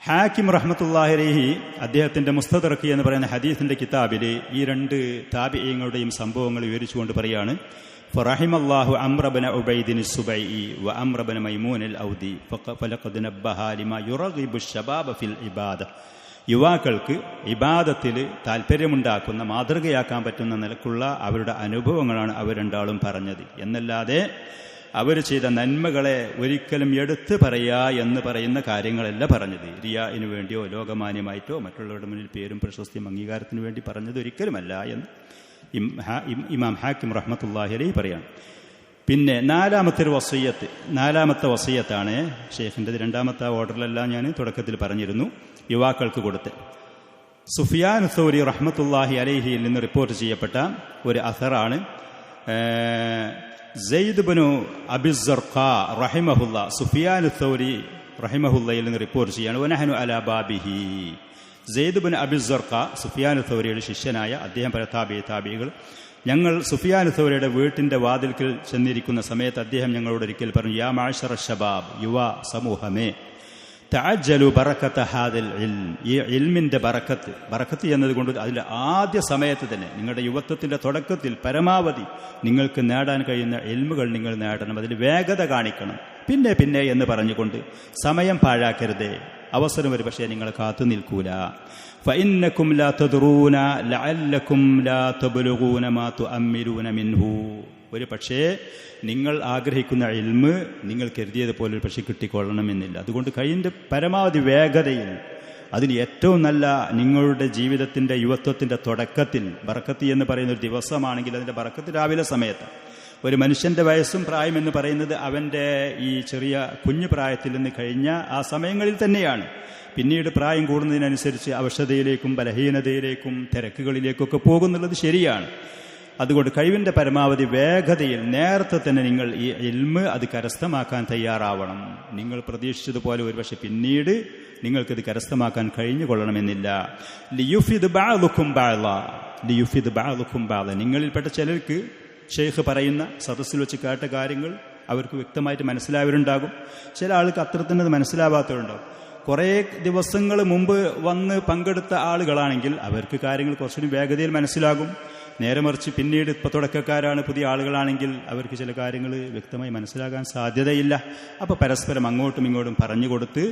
ഹാക്കിം റഹ്മത്തുള്ളാഹി അലൈഹി അദ്ദേഹത്തിന്റെ മുസ്തദറക് എന്ന് പറയുന്ന ഹദീസിന്റെ കിതാബിൽ ഈ 2 താബിഈങ്ങളുടെയും സംഭവങ്ങൾ വിവരിച്ചുകൊണ്ട് പറയാണ് ഫറഹിമല്ലാഹു അംർ ഇബ്ന ഉബൈദിൻ സുബൈഇ വ അംർ ഇബ്ന മൈമൂൻ അൽ ഔദി ഫലഖദ് നബ്ബഹ ലിമാ യുറഗിബു ശബാബ ഫിൽ ഇബാദ. യുവാക്കൾക്ക് ഇബാദത്തിൽ താല്പര്യമുണ്ടാക്കുന്ന, മാതൃകയാക്കാൻ പറ്റുന്ന നിലക്കുള്ള അവരുടെ അനുഭവങ്ങളാണ് അവർ രണ്ടാളും പറഞ്ഞത്. എന്നല്ലാതെ അവർ ചെയ്ത നന്മകളെ ഒരിക്കലും എടുത്ത് പറയാ എന്ന് പറയുന്ന കാര്യങ്ങളല്ല പറഞ്ഞത്. റിയാഇനു വേണ്ടിയോ ലോകമാന്യമായിട്ടോ മറ്റുള്ളവരുടെ മുന്നിൽ പേരും പ്രശസ്തിയും അംഗീകാരത്തിനു വേണ്ടി പറഞ്ഞത് ഒരിക്കലുമല്ല എന്ന് ഇമാം ഹാക്കിം റഹ്മത്തുള്ളാഹി അലൈഹി പറയാണ്. പിന്നെ നാലാമത്തെ വസിയത്താണ് ഷെയ്ഖിൻ്റെ 2ാമത്തെ ഓർഡറിലെല്ലാം ഞാൻ തുടക്കത്തിൽ പറഞ്ഞിരുന്നു, യുവാക്കൾക്ക് കൊടുത്ത്. സുഫിയാൻ സൗരി റഹ്മത്തുള്ളാഹി അലൈഹിയിൽ നിന്ന് റിപ്പോർട്ട് ചെയ്യപ്പെട്ട ഒരു അസറാണ്. സെയ്ദ് ബിനു അബി സർഖാ റഹിമഹുല്ല സുഫിയാൻ സൗരി റഹിമഹുല്ലയിൽ നിന്ന് റിപ്പോർട്ട് ചെയ്യാണ്. വനഹനു അലാ ബാബിഹി. സെയ്ദ് ബിൻ അബി സർഖ സുഫിയാൻ സൗരിയുടെ ശിഷ്യനായ അദ്ദേഹം താബികൾ ഞങ്ങൾ സുഫിയാൻ സൗരിയുടെ വീട്ടിന്റെ വാതിൽക്കൽ ചെന്നിരിക്കുന്ന സമയത്ത് അദ്ദേഹം ഞങ്ങളോട് ഒരിക്കൽ പറഞ്ഞു, യാ മാശറ ശബാബ്, യുവ സമൂഹമേ, തഅജ്ജലു ബറക്കത ഹാദിൽ ഇൽം, ഈ ഇൽമിന്റെ ബറക്കത്ത് എന്നതുകൊണ്ട് അതിൽ ആദ്യ സമയത്ത് തന്നെ നിങ്ങളുടെ യുവത്വത്തിന്റെ തുടക്കത്തിൽ പരമാവധി നിങ്ങൾക്ക് നേടാൻ കഴിയുന്ന ഇൽമുകൾ നിങ്ങൾ നേടണം, അതിൽ വേഗത കാണിക്കണം. പിന്നെ എന്ന് പറഞ്ഞുകൊണ്ട് സമയം പാഴാക്കരുതേ, അവസരം ഒരു പക്ഷേ നിങ്ങൾ കാത്തു നിൽക്കൂല. ഫഇന്നകും ലാ തദ്റൂന ലഅല്ലകും ലാ തബ്ലുഗൂന മാ തുഅമ്മിലൂന മിൻഹു, ഒരു പക്ഷേ നിങ്ങൾ ആഗ്രഹിക്കുന്ന ഇൽമ് നിങ്ങൾ കരുതിയതുപോലെ ഒരു പക്ഷേ കിട്ടിക്കൊള്ളണമെന്നില്ല. അതുകൊണ്ട് കഴിയുന്ന പരമാവധി വേഗതയിൽ അതിന് ഏറ്റവും നല്ല നിങ്ങളുടെ ജീവിതത്തിന്റെ യുവത്വത്തിന്റെ തുടക്കത്തിൽ ബറക്കത്ത് എന്ന് പറയുന്ന ഒരു ദിവസമാണെങ്കിൽ അതിന്റെ ബറക്കത്ത് രാവിലെ സമയത്ത്. ഒരു മനുഷ്യന്റെ വയസ്സും പ്രായം എന്ന് പറയുന്നത് അവന്റെ ഈ ചെറിയ കുഞ്ഞു പ്രായത്തിൽ നിന്ന് കഴിഞ്ഞ ആ സമയങ്ങളിൽ തന്നെയാണ്. പിന്നീട് പ്രായം കൂടുന്നതിനനുസരിച്ച് അവശതയിലേക്കും ബലഹീനതയിലേക്കും തിരക്കുകളിലേക്കൊക്കെ പോകുന്നുള്ളത് ശരിയാണ്. അതുകൊണ്ട് കഴിവിന്റെ പരമാവധി വേഗതയിൽ നേരത്തെ തന്നെ നിങ്ങൾ ഈ ഇൽമ് അത് കരസ്ഥമാക്കാൻ തയ്യാറാവണം. നിങ്ങൾ പ്രതീക്ഷിച്ചതുപോലെ ഒരുപക്ഷെ പിന്നീട് നിങ്ങൾക്കിത് കരസ്ഥമാക്കാൻ കഴിഞ്ഞുകൊള്ളണമെന്നില്ല. ലിയുഫിദ് ബഅദുകും ബഅദ, നിങ്ങളിൽപ്പെട്ട ചിലർക്ക് ഷെയ്ഖ് പറയുന്ന സദസ്സിൽ വെച്ച് കേട്ട കാര്യങ്ങൾ അവർക്ക് വ്യക്തമായിട്ട് മനസ്സിലായവരുണ്ടാകും. ചില ആൾക്ക് അത്രത്തിനത് മനസ്സിലാവാത്തവരുണ്ടാകും. കുറേ ദിവസങ്ങൾ മുമ്പ് വന്ന് പങ്കെടുത്ത ആളുകളാണെങ്കിൽ അവർക്ക് കാര്യങ്ങൾ കുറച്ചുകൂടി വേഗതയിൽ മനസ്സിലാകും. നേരെ മറിച്ച് പിന്നീട് ഇപ്പോൾ തുടക്കക്കാരാണ്, പുതിയ ആളുകളാണെങ്കിൽ അവർക്ക് ചില കാര്യങ്ങൾ വ്യക്തമായി മനസ്സിലാകാൻ സാധ്യതയില്ല. അപ്പോൾ പരസ്പരം അങ്ങോട്ടും ഇങ്ങോട്ടും പറഞ്ഞു കൊടുത്ത്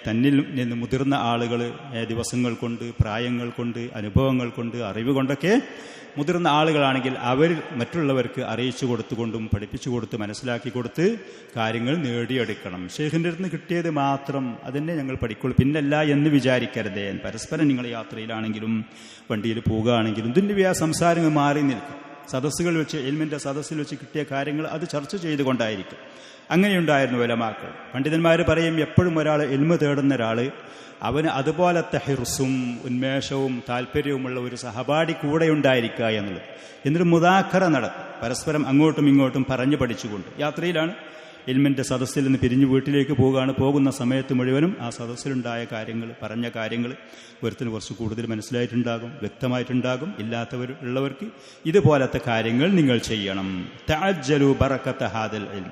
തന്നിൽ നിന്ന് മുതിർന്ന ആളുകൾ ദിവസങ്ങൾ കൊണ്ട്, പ്രായങ്ങൾ കൊണ്ട്, അനുഭവങ്ങൾ കൊണ്ട്, അറിവ് കൊണ്ടൊക്കെ മുതിർന്ന ആളുകളാണെങ്കിൽ അവർ മറ്റുള്ളവർക്ക് അറിയിച്ചു കൊടുത്തുകൊണ്ടും പഠിപ്പിച്ചു കൊടുത്ത് മനസ്സിലാക്കി കൊടുത്ത് കാര്യങ്ങൾ നേടിയെടുക്കണം. ഷെയ്ഖിൻ്റെ അടുത്ത് നിന്ന് കിട്ടിയത് മാത്രം അതന്നെ ഞങ്ങൾ പഠിക്കുള്ളൂ പിന്നല്ല എന്ന് വിചാരിക്കരുതേ. പരസ്പരം നിങ്ങൾ യാത്രയിലാണെങ്കിലും വണ്ടിയിൽ പോവുകയാണെങ്കിലും ദുന്യവ്യാ സംസാരങ്ങൾ മാറി നിൽക്കും. സദസ്സുകൾ വെച്ച് ഇൽമിന്റെ സദസ്സിൽ വെച്ച് കിട്ടിയ കാര്യങ്ങൾ അത് ചർച്ച ചെയ്തുകൊണ്ടായിരിക്കും. അങ്ങനെയുണ്ടായിരുന്നു ഉലമാക്കൾ. പണ്ഡിതന്മാർ പറയും, എപ്പോഴും ഒരാൾ ഇൽമ് തേടുന്ന ഒരാൾ അവന് അതുപോലത്തെ ഹിർസും ഉന്മേഷവും താല്പര്യവുമുള്ള ഒരു സഹപാഠി കൂടെ ഉണ്ടായിരിക്കുക എന്നുള്ളത്. എന്നിട്ട് മുദാഖറ നടത്തും, പരസ്പരം അങ്ങോട്ടും ഇങ്ങോട്ടും പറഞ്ഞു പഠിച്ചുകൊണ്ട്. യാത്രയിലാണ്, ഇൽമിന്റെ സദസ്സിൽ നിന്ന് പിരിഞ്ഞ് വീട്ടിലേക്ക് പോവുകയാണ്. പോകുന്ന സമയത്ത് മുഴുവനും ആ സദസ്സിലുണ്ടായ കാര്യങ്ങൾ, പറഞ്ഞ കാര്യങ്ങൾ ഒരുത്തിന് കുറച്ച് കൂടുതൽ മനസ്സിലായിട്ടുണ്ടാകും, വ്യക്തമായിട്ടുണ്ടാകും. ഉള്ളവർക്ക് ഇതുപോലത്തെ കാര്യങ്ങൾ നിങ്ങൾ ചെയ്യണം. തഅജ്ജലു ബറക്കത ഹാദൽ ഇൽം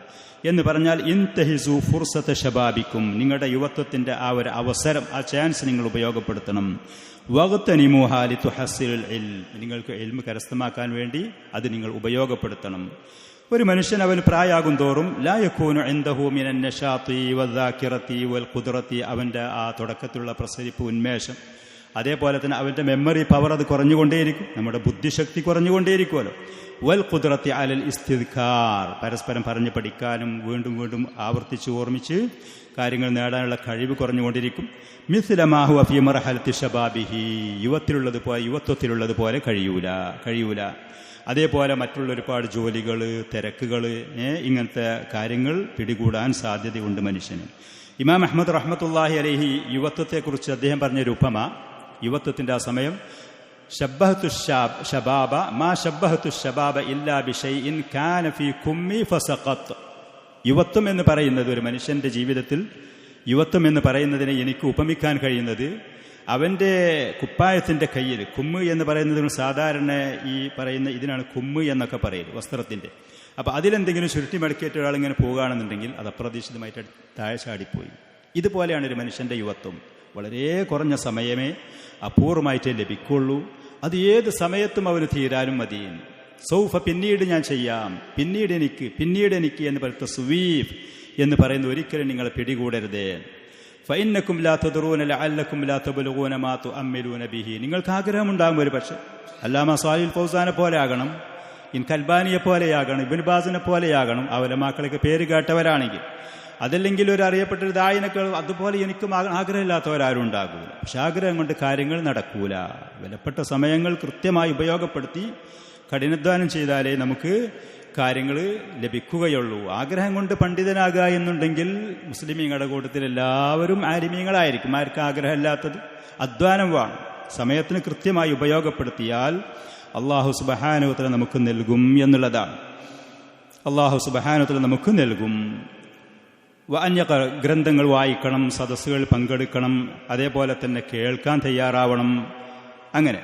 എന്ന് പറഞ്ഞാൽ ഇൻതഹിസു ഫുർസത ശബാബിക്കും, നിങ്ങളുടെ യുവത്വത്തിന്റെ ആ ഒരു അവസരം, ആ ചാൻസ് നിങ്ങൾ ഉപയോഗപ്പെടുത്തണം. വഗ്തനിമുഹാ ലിതുഹസ്സിലുൽ ഇൽം, നിങ്ങൾക്ക് ഇൽമ് കരസ്ഥമാക്കാൻ വേണ്ടി അത് നിങ്ങൾ ഉപയോഗപ്പെടുത്തണം. ഒരു മനുഷ്യൻ അവന് പ്രായാകും തോറും ലാ യകൂനു ഇൻദഹു മിനൻ നശാത്തി വദ്ദാകിറതി വൽ ഖുദ്റതി, അവന്റെ ആ തുടക്കത്തിലുള്ള പ്രസരിപ്പ്, ഉന്മേഷം, അതേപോലെ തന്നെ അവന്റെ മെമ്മറി പവർ അത് കുറഞ്ഞുകൊണ്ടേയിരിക്കും, നമ്മുടെ ബുദ്ധിശക്തി കുറഞ്ഞുകൊണ്ടേയിരിക്കുമല്ലോ. വൽ ഖുദ്റതി അലൽ ഇസ്തിദ്കാർ, പരസ്പരം പറഞ്ഞു പഠിക്കാനും വീണ്ടും വീണ്ടും ആവർത്തിച്ച് ഓർമ്മിച്ച് കാര്യങ്ങൾ നേടാനുള്ള കഴിവ് കുറഞ്ഞുകൊണ്ടിരിക്കും. മിസ്ല മാ ഹുവ ഫീ മർഹലത്തി ശബാബിഹി, യുവത്വത്തിലുള്ളതുപോലെ കഴിയൂല. അതേപോലെ മറ്റുള്ള ഒരുപാട് ജോലികൾ, തിരക്കുകൾ, ഇങ്ങനത്തെ കാര്യങ്ങൾ പിടികൂടാൻ സാധ്യതയുണ്ട് മനുഷ്യന്. ഇമാം അഹ്മദ് റഹ്മത്തുള്ളാഹി അലൈഹി യുവത്വത്തെക്കുറിച്ച് അദ്ദേഹം പറഞ്ഞൊരു ഉപമ, യുവത്വത്തിന്റെ ആ സമയം, ശബ്ബഹതു ശബാബ മാ ശബ്ബഹതു ശബാബ ഇല്ലാ ബിശൈഇൻ കാന ഫീ കുമ്മി ഫസഖത്ത്. യുവത്വം എന്ന് പറയുന്നത്, ഒരു മനുഷ്യന്റെ ജീവിതത്തിൽ യുവത്വം എന്ന് പറയുന്നതിനെ എനിക്ക് ഉപമിക്കാൻ കഴിയുന്നത് അവന്റെ കുപ്പായത്തിന്റെ കയ്യിൽ, കുമ്മ് എന്ന് പറയുന്നതിന് സാധാരണ ഈ പറയുന്ന ഇതിനാണ് കുമ്മ് എന്നൊക്കെ പറയുന്നത്, വസ്ത്രത്തിന്റെ. അപ്പൊ അതിലെന്തെങ്കിലും ചുരുട്ടി മടക്കിയിട്ട് ഒരാളിങ്ങനെ പോകുകയാണെന്നുണ്ടെങ്കിൽ അത് അപ്രതീക്ഷിതമായിട്ട് താഴെ ചാടിപ്പോയി. ഇതുപോലെയാണ് ഒരു മനുഷ്യന്റെ യുവത്വം. വളരെ കുറഞ്ഞ സമയമേ അപൂർവമായിട്ടേ ലഭിക്കുള്ളൂ. അത് ഏത് സമയത്തും അവന് തീരാനും മതി. സൗഫ, പിന്നീട് ഞാൻ ചെയ്യാം, പിന്നീട് എനിക്ക് എന്ന് പറയുന്ന സുവീഫ് എന്ന് പറയുന്ന ഒരിക്കലും നിങ്ങൾ പിടികൂടരുതേ. ഫഇന്നകും ലാ തദ്റൂന ലഅല്ലകും ലാ തബ്ലുഗൂന മാ തുഅമ്മിലൂന ബിഹി, നിങ്ങൾക്ക് ആഗ്രഹമുണ്ടാകും ഒരു പക്ഷെ അല്ലാമ സാലിൽ ഫൗസാനെ പോലെ ആകണം, കൽബാനിയെ പോലെയാകണം, ഇബ്നു ബാസിനെ പോലെയാകണം, ആ ഉലമാക്കളൊക്കെ പേര് കേട്ടവരാണെങ്കിൽ. അതല്ലെങ്കിൽ ഒരു അറിയപ്പെട്ടൊരു ദായിനൊക്കെ അതുപോലെ എനിക്കും ആഗ്രഹമില്ലാത്തവരാരും ഉണ്ടാകൂല. പക്ഷെ ആഗ്രഹം കൊണ്ട് കാര്യങ്ങൾ നടക്കൂല. വിലപ്പെട്ട സമയങ്ങൾ കൃത്യമായി ഉപയോഗപ്പെടുത്തി കഠിനാധ്വാനം ചെയ്താലേ നമുക്ക് കാര്യങ്ങൾ ലഭിക്കുകയുള്ളൂ. ആഗ്രഹം കൊണ്ട് പണ്ഡിതനാകുക എന്നുണ്ടെങ്കിൽ മുസ്ലിമീങ്ങളുടെ കൂട്ടത്തിൽ എല്ലാവരും ആലിമീങ്ങളായിരിക്കും. ആർക്ക് ആഗ്രഹമില്ലാത്തത്? അധ്വാനം വേണം. സമയത്തിന് കൃത്യമായി ഉപയോഗപ്പെടുത്തിയാൽ അല്ലാഹു സുബ്ഹാനഹു വ തആല നമുക്ക് നൽകും എന്നുള്ളതാണ്. അല്ലാഹു സുബ്ഹാനഹു വ തആല നമുക്ക് നൽകും. ഗ്രന്ഥങ്ങൾ വായിക്കണം, സദസ്സുകൾ പങ്കെടുക്കണം, അതേപോലെ തന്നെ കേൾക്കാൻ തയ്യാറാവണം. അങ്ങനെ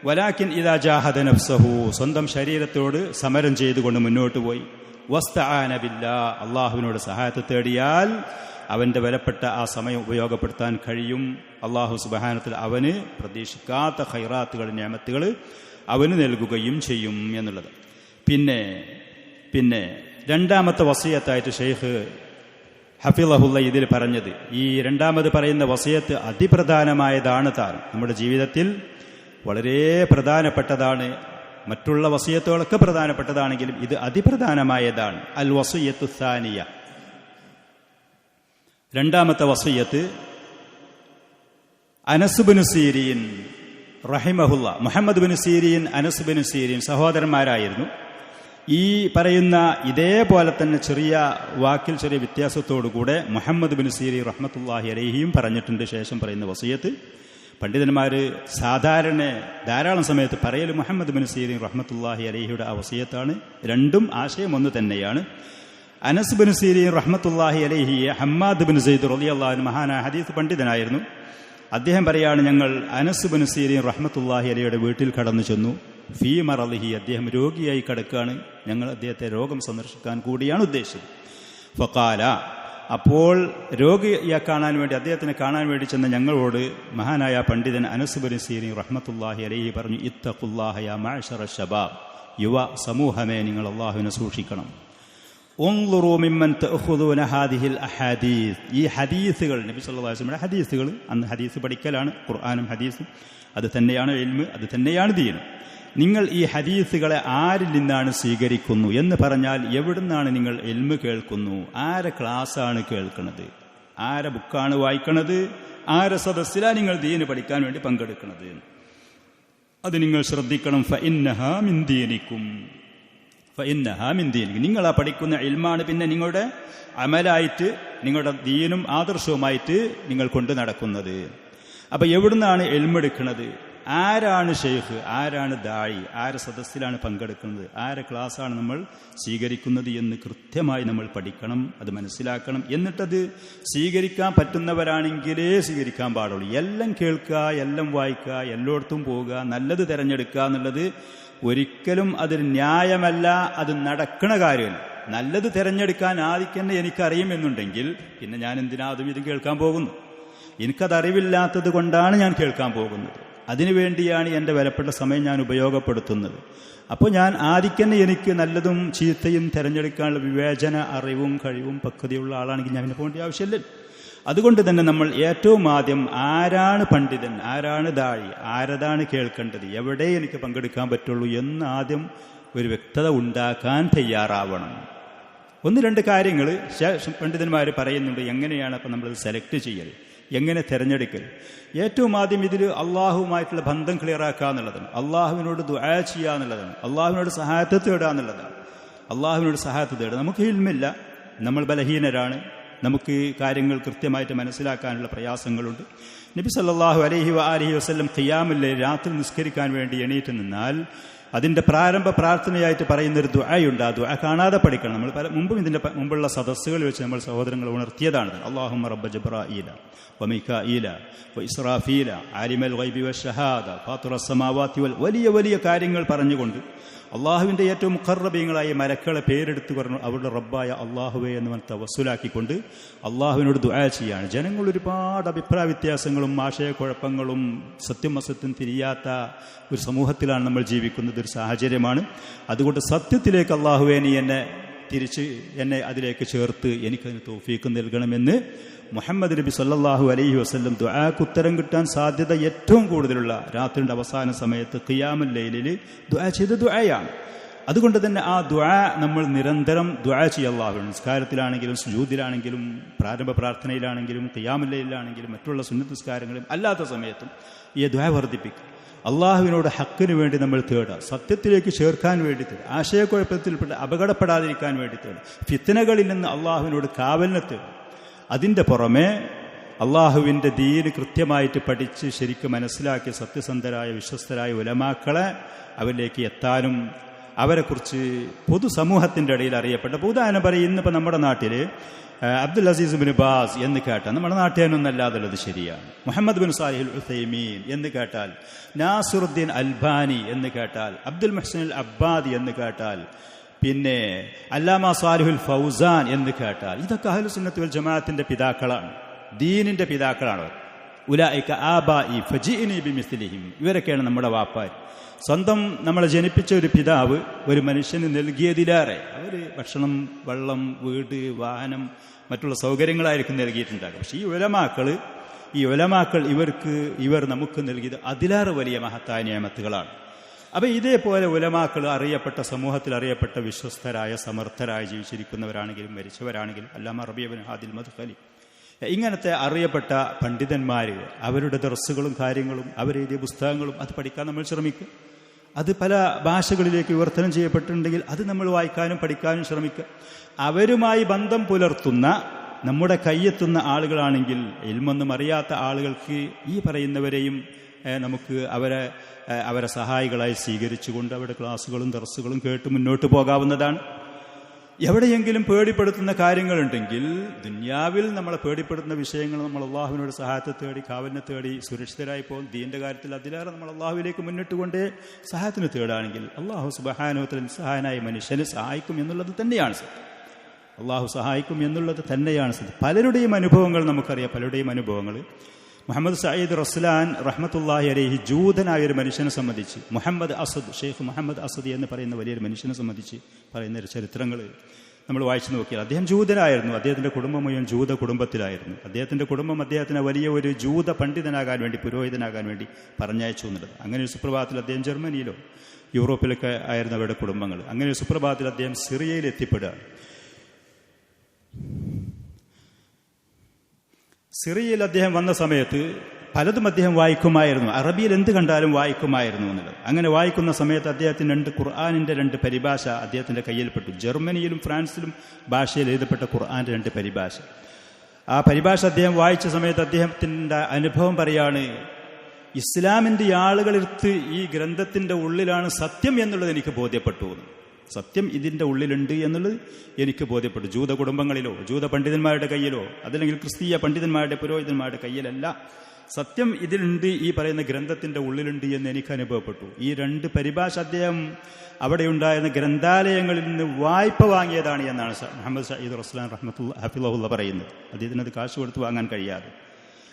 വലാക്കിൻ ഇദാ ജാഹദ നഫ്സഹു, സ്വന്തം ശരീരത്തോട് സമരം ചെയ്തുകൊണ്ട് മുന്നോട്ട് പോയി, വസ്തആന ബില്ലാഹ്, അള്ളാഹുവിനോട് സഹായത്തെ തേടിയാൽ അവന്റെ വിലപ്പെട്ട ആ സമയം ഉപയോഗപ്പെടുത്താൻ കഴിയും. അള്ളാഹു സുബ്ഹാനഹു വ തആല അവന് പ്രതീക്ഷിക്കാത്ത ഖൈറാത്തുകൾ, നിഅമത്തുകൾ അവന് നൽകുകയും ചെയ്യും എന്നുള്ളത്. പിന്നെ രണ്ടാമത്തെ വസിയത്തായിട്ട് ഷെയ്ഖ് ഹഫിളഹുല്ല ഇതിൽ പറഞ്ഞത്, ഈ രണ്ടാമത് പറയുന്ന വസിയത്ത് അതിപ്രധാനമായതാണ് താൻ. നമ്മുടെ ജീവിതത്തിൽ വളരെ പ്രധാനപ്പെട്ടതാണ്. മറ്റുള്ള വസിയത്തുകളൊക്കെ പ്രധാനപ്പെട്ടതാണെങ്കിലും ഇത് അതിപ്രധാനമായതാണ്. അൽ വസിയത്തു സാനിയ, രണ്ടാമത്തെ വസിയത്ത് അനസ് ബിൻ സീരീൻ റഹിമഹുല്ല, മുഹമ്മദ് ബിൻ സീരീൻ, അനസ് ബിൻ സീരീൻ സഹോദരന്മാരായിരുന്നു. ഈ പറയുന്ന ഇതേപോലെ തന്നെ ചെറിയ വാക്കിൽ ചെറിയ വ്യത്യാസത്തോടുകൂടെ മുഹമ്മദ് ബിൻ സീരീൻ റഹ്മത്തുള്ളാഹി അലൈഹിയും പറഞ്ഞിട്ടുണ്ട്. ശേഷം പറയുന്ന വസിയത്ത് പണ്ഡിതന്മാർ സാധാരണ ധാരാളം സമയത്ത് പറയൽ മുഹമ്മദ് ബിൻ സീരീൻ റഹ്മത്തുള്ളാഹി അലൈഹിയുടെ ആ വസിയത്താണ്. രണ്ടും ആശയം ഒന്ന് തന്നെയാണ്. അനസ് ബിൻ സീരീൻ റഹ്മത്തുള്ളാഹി അലൈഹിയെ ഹമ്മാദ് ബിൻ സെയ്ദ് റളിയല്ലാഹു അൻഹു മഹാനായ ഹദീസ് പണ്ഡിതനായിരുന്നു. അദ്ദേഹം പറയാണ്, ഞങ്ങൾ അനസ് ബിൻ സീരീൻ റഹ്മത്തുള്ളാഹി അലൈഹിയുടെ വീട്ടിൽ കടന്നു ചെന്നു. ഫീ മറളിഹി, അദ്ദേഹം രോഗിയായി കിടക്കുകയാണ്. ഞങ്ങൾ അദ്ദേഹത്തെ രോഗം സന്ദർശിക്കാൻ കൂടിയാണ് ഉദ്ദേശിച്ചത്. ഫഖാല, അപ്പോൾ രോഗിയെ കാണാൻ വേണ്ടി, അദ്ദേഹത്തിനെ കാണാൻ വേണ്ടി ചെന്ന ഞങ്ങളോട് മഹാനായ പണ്ഡിതൻ അനസ് ബിൻ സീരീൻ റഹ്മത്തുള്ളാഹി അലൈഹി പറഞ്ഞു, ഇത്തഖുല്ലാഹ യാ മഅ്ശറ ശബാബ്, യുവ സമൂഹമേ നിങ്ങൾ അല്ലാഹുവിനെ സൂക്ഷിക്കണം. ഉൻളുറൂ മിമ്മൻ തഅഖുദൂന ഹാദിഹിൽ അഹാദീസ്, ഈ ഹദീസുകൾ, നബി സല്ലല്ലാഹു അലൈഹി വസല്ലം ഹദീസുകൾ, അന്ന് ഹദീസ് പഠിക്കലാണ്, ഖുർആനും ഹദീസും അത് തന്നെയാണ് ഇൽമ്, അത് തന്നെയാണ് ദീൻ. നിങ്ങൾ ഈ ഹദീസുകളെ ആരിൽ നിന്നാണ് സ്വീകരിക്കുന്നു എന്ന് പറഞ്ഞാൽ എവിടുന്നാണ് നിങ്ങൾ ഇൽമ് കേൾക്കുന്നു, ആരെ ക്ലാസ്സാണ് കേൾക്കുന്നത്, ആരെ ബുക്കാണ് വായിക്കണത്, ആരെ സദസ്സിലാണ് നിങ്ങൾ ദീന് പഠിക്കാൻ വേണ്ടി പങ്കെടുക്കുന്നത്, അത് നിങ്ങൾ ശ്രദ്ധിക്കണം. ഫഇന്നഹാ മിൻ ദീനിക്കും, ഫഇന്നഹാ മിൻ ദീനിക്കും, നിങ്ങൾ ആ പഠിക്കുന്ന ഇൽമാണ് പിന്നെ നിങ്ങളുടെ അമലായിട്ട്, നിങ്ങളുടെ ദീനും ആദർശവുമായിട്ട് നിങ്ങൾ കൊണ്ട് നടക്കുന്നത്. അപ്പൊ എവിടുന്നാണ് ഇൽമെടുക്കുന്നത്, ആരാണ് ഷെയ്ഖ്, ആരാണ് ദായി, ആരെ സദസ്സിലാണ് പങ്കെടുക്കുന്നത്, ആരെ ക്ലാസ്സാണ് നമ്മൾ സ്വീകരിക്കുന്നത് എന്ന് കൃത്യമായി നമ്മൾ പഠിക്കണം, അത് മനസ്സിലാക്കണം. എന്നിട്ടത് സ്വീകരിക്കാൻ പറ്റുന്നവരാണെങ്കിലേ സ്വീകരിക്കാൻ പാടുള്ളൂ. എല്ലാം കേൾക്കുക, എല്ലാം വായിക്കുക, എല്ലായിടത്തും പോവുക, നല്ലത് തിരഞ്ഞെടുക്കുക എന്നുള്ളത് ഒരിക്കലും അതൊരു ന്യായമല്ല, അത് നടക്കണ കാര്യമല്ല. നല്ലത് തിരഞ്ഞെടുക്കാൻ ആദ്യം എനിക്കറിയുമെന്നുണ്ടെങ്കിൽ പിന്നെ ഞാൻ എന്തിനാ അതും ഇതും കേൾക്കാൻ പോകുന്നു? എനിക്കതറിവില്ലാത്തത് കൊണ്ടാണ് ഞാൻ കേൾക്കാൻ പോകുന്നത്. അതിനുവേണ്ടിയാണ് എൻ്റെ വിലപ്പെട്ട സമയം ഞാൻ ഉപയോഗപ്പെടുത്തുന്നത്. അപ്പോൾ ഞാൻ ആദ്യം എനിക്ക് നല്ലതും ചീത്തയും തിരഞ്ഞെടുക്കാനുള്ള വിവേചന അറിവും കഴിവും പക്വതയുള്ള ആളാണെങ്കിൽ ഞാൻ പിന്നെ പോകേണ്ട ആവശ്യമില്ല. അതുകൊണ്ട് തന്നെ നമ്മൾ ഏറ്റവും ആദ്യം ആരാണ് പണ്ഡിതൻ, ആരാണ് ദാഴി, ആരതാണ് കേൾക്കേണ്ടത്, എവിടെ എനിക്ക് പങ്കെടുക്കാൻ പറ്റുള്ളൂ എന്ന് ആദ്യം ഒരു വ്യക്തത ഉണ്ടാക്കാൻ തയ്യാറാവണം. ഒന്ന് രണ്ട് കാര്യങ്ങൾ പണ്ഡിതന്മാർ പറയുന്നുണ്ട്, എങ്ങനെയാണ് അപ്പം നമ്മളത് സെലക്ട് ചെയ്യൽ, എങ്ങനെ തിരഞ്ഞെടുക്കൽ. ഏറ്റവും ആദ്യം ഇതിൽ അള്ളാഹുവുമായിട്ടുള്ള ബന്ധം ക്ലിയറാക്കുക എന്നുള്ളതാണ്, അള്ളാഹുവിനോട് ദുആ ചെയ്യുക എന്നുള്ളതാണ്, അള്ളാഹുവിനോട് സഹായത്തെ തേടുക എന്നുള്ളതാണ്. അള്ളാഹുവിനോട് സഹായത്തെ തേടുക. നമുക്ക് ഇൽമില്ല, നമ്മൾ ബലഹീനരാണ്, നമുക്ക് കാര്യങ്ങൾ കൃത്യമായിട്ട് മനസ്സിലാക്കാനുള്ള പ്രയാസങ്ങളുണ്ട്. നബി സല്ലല്ലാഹു അലൈഹി വസല്ലം ഖിയാമുൽ ലൈൽ, രാത്രി നിസ്കരിക്കാൻ വേണ്ടി എണീറ്റ് നിന്നാൽ അതിൻ്റെ പ്രാരംഭ പ്രാർത്ഥനയായിട്ട് പറയുന്നൊരു ദുആയുണ്ട്. ആ ദുആ കാണാതെ പഠിക്കണം. നമ്മൾ ഇതിൻ്റെ മുമ്പുള്ള സദസ്സുകൾ വെച്ച് നമ്മൾ സഹോദരങ്ങൾ ഉണർത്തിയതാണ്. അല്ലാഹുമ്മ റബ്ബ ജിബ്രായീല വമികാഈല വഇസ്രാഫീല ആലിമൽ ഗൈബി വശഹാദ ഫാത്തിറസ് സമാവാതി വൽ, വലിയ വലിയ കാര്യങ്ങൾ പറഞ്ഞുകൊണ്ട് അള്ളാഹുവിൻ്റെ ഏറ്റവും മുഖർറബീങ്ങളായ മലക്കളെ പേരെടുത്ത് പറഞ്ഞു അവരുടെ റബ്ബായ അള്ളാഹുവേ എന്ന് തവസ്സുലാക്കിക്കൊണ്ട് അള്ളാഹുവിനോട് ദുആ ചെയ്യാണ്. ജനങ്ങൾ ഒരുപാട് അഭിപ്രായ വ്യത്യാസങ്ങളും ആശയക്കുഴപ്പങ്ങളും സത്യം അസത്യം തിരിയാത്ത ഒരു സമൂഹത്തിലാണ് നമ്മൾ ജീവിക്കുന്നത്, ഒരു സാഹചര്യമാണ്. അതുകൊണ്ട് സത്യത്തിലേക്ക് അള്ളാഹുവേ നീ എന്നെ അതിലേക്ക് ചേർത്ത് എനിക്കതിന് തൗഫീഖ് നൽകണമെന്ന് മുഹമ്മദ് നബി സല്ലല്ലാഹു അലൈഹി വസല്ലം ദുആക്ക് ഉത്തരം കിട്ടാൻ സാധ്യത ഏറ്റവും കൂടുതലുള്ള രാത്രിയുടെ അവസാന സമയത്ത് ഖിയാമുൽ ലൈലിൽ ദുആ ചെയ്ത ദുആയാണ്. അതുകൊണ്ട് തന്നെ ആ ദുആ നമ്മൾ നിരന്തരം ദുആ ചെയ്യുക. അല്ലാഹുവിനോട് നിസ്കാരത്തിലാണെങ്കിലും സുജൂദിലാണെങ്കിലും പ്രാരംഭ പ്രാർത്ഥനയിലാണെങ്കിലും ഖിയാമുൽ ലൈലിലാണെങ്കിലും മറ്റുള്ള സുന്നത്ത് നിസ്കാരങ്ങളും അല്ലാത്ത സമയത്തും ഈ ദുആ വർദ്ധിപ്പിക്കുക. അള്ളാഹുവിനോട് ഹക്കിന് വേണ്ടി നമ്മൾ തേടുക, സത്യത്തിലേക്ക് ചേർക്കാൻ വേണ്ടി തേടുക, ആശയക്കുഴപ്പത്തിൽപ്പെട്ട് അപകടപ്പെടാതിരിക്കാൻ വേണ്ടി തേടുക, ഫിത്നകളിൽ നിന്ന് അള്ളാഹുവിനോട് കാവലിനെ തേടുക. അതിൻ്റെ പുറമെ അള്ളാഹുവിൻ്റെ ദീന് കൃത്യമായിട്ട് പഠിച്ച് ശരിക്കും മനസ്സിലാക്കിയ സത്യസന്ധരായ വിശ്വസ്തരായ ഉലമാക്കളെ അവരിലേക്ക് എത്താനും അവരെക്കുറിച്ച് പൊതുസമൂഹത്തിൻ്റെ ഇടയിൽ അറിയപ്പെട്ട ഉദാഹരണം പറയും. ഇന്നിപ്പോൾ നമ്മുടെ നാട്ടിൽ അബ്ദുൽ അസീസ് ബിൻ ബാസ് എന്ന് കേട്ടാൽ നമ്മുടെ നാട്ടുകാരനൊന്നല്ലാതുള്ളത് ശരിയാണ്. മുഹമ്മദ് ബിൻ സാലിഹുൽ ഉസൈമീൻ എന്ന് കേട്ടാൽ, നാസിറുദ്ദീൻ അൽബാനി എന്ന് കേട്ടാൽ, അബ്ദുൽ മുഹ്സിൻ അൽ അബ്ബാദി എന്ന് കേട്ടാൽ, പിന്നെ അല്ലാമ സാലിഹുൽ ഫൗസാൻ എന്ന് കേട്ടാൽ, ഇതൊക്കെ അഹ്ലുസ് സുന്നത്ത് വൽ ജമാഅത്തിന്റെ പിതാക്കളാണ്, ദീനിന്റെ പിതാക്കളാണ്. ഉലൈക ആബാഇ ഫജിഇനി ബിമിസ്ലിഹിം, ഇവരൊക്കെയാണ് നമ്മുടെ വാപ്പാർ. സ്വന്തം നമ്മളെ ജനിപ്പിച്ച ഒരു പിതാവ് ഒരു മനുഷ്യന് നൽകിയതിലേറെ അവർ ഭക്ഷണം, വെള്ളം, വീട്, വാഹനം, മറ്റുള്ള സൗകര്യങ്ങളായിരിക്കും നൽകിയിട്ടുണ്ടാകും. പക്ഷെ ഈ ഉലമാക്കൾ ഇവർ നമുക്ക് നൽകിയത് അതിലേറെ വലിയ മഹത്തായ നിയമത്തുകളാണ്. അപ്പം ഇതേപോലെ ഉലമാക്കൾ അറിയപ്പെട്ട, സമൂഹത്തിൽ അറിയപ്പെട്ട വിശ്വസ്തരായ, സമർത്ഥരായി ജീവിച്ചിരിക്കുന്നവരാണെങ്കിലും മരിച്ചവരാണെങ്കിലും, അല്ലാമ റബീ ഇബ്നു ഹാദിൽ മദ്ഖലി, ഇങ്ങനത്തെ അറിയപ്പെട്ട പണ്ഡിതന്മാർ അവരുടെ ദർസുകളും കാര്യങ്ങളും അവരെഴുതിയ പുസ്തകങ്ങളും അത് പഠിക്കാൻ നമ്മൾ ശ്രമിക്കുക. അത് പല ഭാഷകളിലേക്ക് വിവർത്തനം ചെയ്യപ്പെട്ടിട്ടുണ്ടെങ്കിൽ അത് നമ്മൾ വായിക്കാനും പഠിക്കാനും ശ്രമിക്കുക. അവരുമായി ബന്ധം പുലർത്തുന്ന, നമ്മുടെ കയ്യെത്തുന്ന ആളുകളാണെങ്കിൽ, ഇൽമൊന്നും അറിയാത്ത ആളുകൾക്ക് ഈ പറയുന്നവരെയും നമുക്ക് അവരെ സഹായികളായി സ്വീകരിച്ചുകൊണ്ട് അവരുടെ ക്ലാസ്സുകളും ദർസുകളും കേട്ട് മുന്നോട്ട് പോകാവുന്നതാണ്. എവിടെയെങ്കിലും പേടിപ്പെടുത്തുന്ന കാര്യങ്ങളുണ്ടെങ്കിൽ, ദുന്യാവിൽ നമ്മളെ പേടിപ്പെടുത്തുന്ന വിഷയങ്ങൾ നമ്മൾ അള്ളാഹുവിനോട് സഹായത്തെ തേടി, കാവലിനെ തേടി സുരക്ഷിതരായി പോകും. ദീന്റെ കാര്യത്തിൽ അതിലേറെ നമ്മൾ അള്ളാഹുവിലേക്ക് മുന്നിട്ടുകൊണ്ടേ സഹായത്തിന് തേടാണെങ്കിൽ അള്ളാഹു സുബ്ഹാനഹു വ തആല നിസ്സഹായനായ മനുഷ്യനെ സഹായിക്കും എന്നുള്ളത് തന്നെയാണ് സത്യം. അള്ളാഹു സഹായിക്കും എന്നുള്ളത് തന്നെയാണ് സത്യം. പലരുടെയും അനുഭവങ്ങൾ നമുക്കറിയാം. പലരുടെയും അനുഭവങ്ങൾ മുഹമ്മദ് സയ്യിദ് റസ്ലാൻ റഹ്മത്തുള്ളാഹി അലൈഹി ജൂതനായ ഒരു മനുഷ്യനെ സംബന്ധിച്ച്, മുഹമ്മദ് അസദ്, ഷെയ്ഖ് മുഹമ്മദ് അസദ് എന്ന് പറയുന്ന വലിയൊരു മനുഷ്യനെ സംബന്ധിച്ച് പറയുന്ന ചരിത്രങ്ങൾ നമ്മൾ വായിച്ചു നോക്കിയാൽ, അദ്ദേഹം ജൂതനായിരുന്നു. അദ്ദേഹത്തിൻ്റെ കുടുംബം മുഴുവൻ ജൂത കുടുംബത്തിലായിരുന്നു. അദ്ദേഹത്തിൻ്റെ കുടുംബം അദ്ദേഹത്തിന് വലിയ ഒരു ജൂത പണ്ഡിതനാകാൻ വേണ്ടി, പുരോഹിതനാകാൻ വേണ്ടി പറഞ്ഞയച്ചു എന്നുള്ളത്. അങ്ങനെ ഒരു സുപ്രഭാതത്തിൽ അദ്ദേഹം ജർമ്മനിയിലോ യൂറോപ്പിലൊക്കെ ആയിരുന്നു അവരുടെ കുടുംബങ്ങൾ. അങ്ങനെ ഒരു സുപ്രഭാതത്തിൽ അദ്ദേഹം സിറിയയിൽ എത്തിപ്പെടുകയാണ്. സിറിയയിൽ അദ്ദേഹം വന്ന സമയത്ത് പലതും അദ്ദേഹം വായിക്കുമായിരുന്നു. അറബിയിൽ എന്ത് കണ്ടാലും വായിക്കുമായിരുന്നു എന്നുള്ളത്. അങ്ങനെ വായിക്കുന്ന സമയത്ത് അദ്ദേഹത്തിന് ഖുർആാനിൻ്റെ 2 പരിഭാഷ അദ്ദേഹത്തിൻ്റെ കയ്യിൽപ്പെട്ടു. ജർമ്മനിയിലും ഫ്രാൻസിലും ഭാഷയിൽ എഴുതപ്പെട്ട ഖുർആാൻ്റെ 2 പരിഭാഷ. ആ പരിഭാഷ അദ്ദേഹം വായിച്ച സമയത്ത് അദ്ദേഹത്തിൻ്റെ അനുഭവം പറയാണ്, ഇസ്ലാമിൻ്റെ ആളുകളെടുത്ത് ഈ ഗ്രന്ഥത്തിൻ്റെ ഉള്ളിലാണ് സത്യം എന്നുള്ളത് എനിക്ക് ബോധ്യപ്പെട്ടു. സത്യം ഇതിൻ്റെ ഉള്ളിലുണ്ട് എന്നുള്ളത് എനിക്ക് ബോധ്യപ്പെട്ടു. ജൂത കുടുംബങ്ങളിലോ ജൂത പണ്ഡിതന്മാരുടെ കയ്യിലോ അതല്ലെങ്കിൽ ക്രിസ്തീയ പണ്ഡിതന്മാരുടെ, പുരോഹിതന്മാരുടെ കയ്യിലല്ല, സത്യം ഇതിലുണ്ട്, ഈ പറയുന്ന ഗ്രന്ഥത്തിൻ്റെ ഉള്ളിലുണ്ട് എന്ന് എനിക്ക് അനുഭവപ്പെട്ടു. ഈ 2 പരിഭാഷ അദ്ദേഹം അവിടെ ഉണ്ടായിരുന്ന ഗ്രന്ഥാലയങ്ങളിൽ നിന്ന് വായ്പ വാങ്ങിയതാണ് എന്നാണ് മുഹമ്മദ് സയ്യിദ് റസ്ലാൻ ഹഫിളഹുല്ല പറയുന്നത്. അദ്ദേഹത്തിന് അത് കാശ് കൊടുത്ത് വാങ്ങാൻ കഴിയാതെ.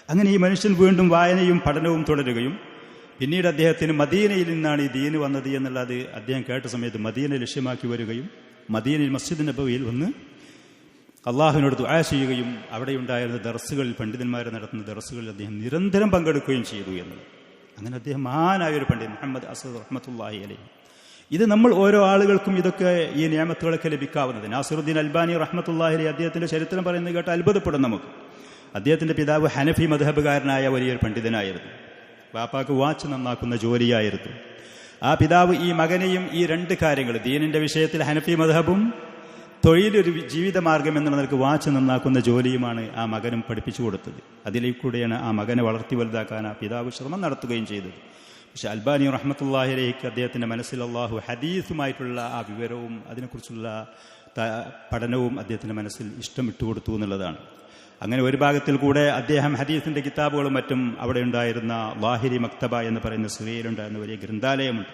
അങ്ങനെ ഈ മനുഷ്യൻ വീണ്ടും വായനയും പഠനവും തുടരുകയും, പിന്നീട് അദ്ദേഹത്തിന് മദീനയിൽ നിന്നാണ് ഈ ദീന് വന്നത് എന്നുള്ളത് അദ്ദേഹം കേട്ട സമയത്ത് മദീന ലക്ഷ്യമാക്കി വരികയും, മദീനയിൽ മസ്ജിദ് നബവിയിൽ വന്ന് അള്ളാഹുവിനോട് ദുആ ചെയ്യുകയും, അവിടെ ഉണ്ടായിരുന്ന ദർസുകളിൽ, പണ്ഡിതന്മാർ നടത്തുന്ന ദർസുകളിൽ അദ്ദേഹം നിരന്തരം പങ്കെടുക്കുകയും ചെയ്തു എന്നുള്ളത്. അങ്ങനെ അദ്ദേഹം മഹാനായൊരു പണ്ഡിതൻ മുഹമ്മദ് അസദ് റഹ്മത്തുള്ളാഹി അലൈഹി. ഇത് നമ്മൾ ഓരോ ആളുകൾക്കും ഇതൊക്കെ, ഈ നിയമത്തുകളൊക്കെ ലഭിക്കാവുന്നത്. നാസിറുദ്ദീൻ അൽബാനി റഹ്മത്തുള്ളാഹി അലൈഹി അദ്ദേഹത്തിന്റെ ചരിത്രം പറയുന്നത് കേട്ട് അത്ഭുതപ്പെടും നമുക്ക്. അദ്ദേഹത്തിന്റെ പിതാവ് ഹനഫി മദ്ഹബുകാരനായ വലിയൊരു പണ്ഡിതനായിരുന്നു. ബാപ്പാക്ക് വാച്ച് നന്നാക്കുന്ന ജോലിയായിരുന്നു. ആ പിതാവ് ഈ മകനെയും ഈ 2 കാര്യങ്ങൾ, ദീനിന്റെ വിഷയത്തിൽ ഹനഫി മദ്ഹബും തൊഴിലൊരു ജീവിതമാർഗം എന്ന നിലക്ക് വാച്ച് നന്നാക്കുന്ന ജോലിയുമാണ് ആ മകനും പഠിപ്പിച്ചു കൊടുത്തത്. അതിലേക്കൂടെയാണ് ആ മകനെ വളർത്തി വലുതാക്കാൻ ആ പിതാവ് ശ്രമം നടത്തുകയും ചെയ്തത്. പക്ഷെ അൽബാനി റഹ്മത്തുള്ളാഹി അലൈഹിക്ക് അദ്ദേഹത്തിന്റെ മനസ്സിൽ അള്ളാഹു ഹദീസുമായിട്ടുള്ള ആ വിവരവും അതിനെക്കുറിച്ചുള്ള പഠനവും അദ്ദേഹത്തിന്റെ മനസ്സിൽ ഇഷ്ടം ഇട്ടുകൊടുത്തു എന്നുള്ളതാണ്. അങ്ങനെ ഒരു ഭാഗത്തിൽ കൂടെ അദ്ദേഹം ഹദീസിന്റെ കിതാബുകളും മറ്റും, അവിടെ ഉണ്ടായിരുന്ന ലാഹിരി മക്തബ എന്ന് പറയുന്ന സിറിയയിലുണ്ടായിരുന്ന വലിയ ഗ്രന്ഥാലയമുണ്ട്.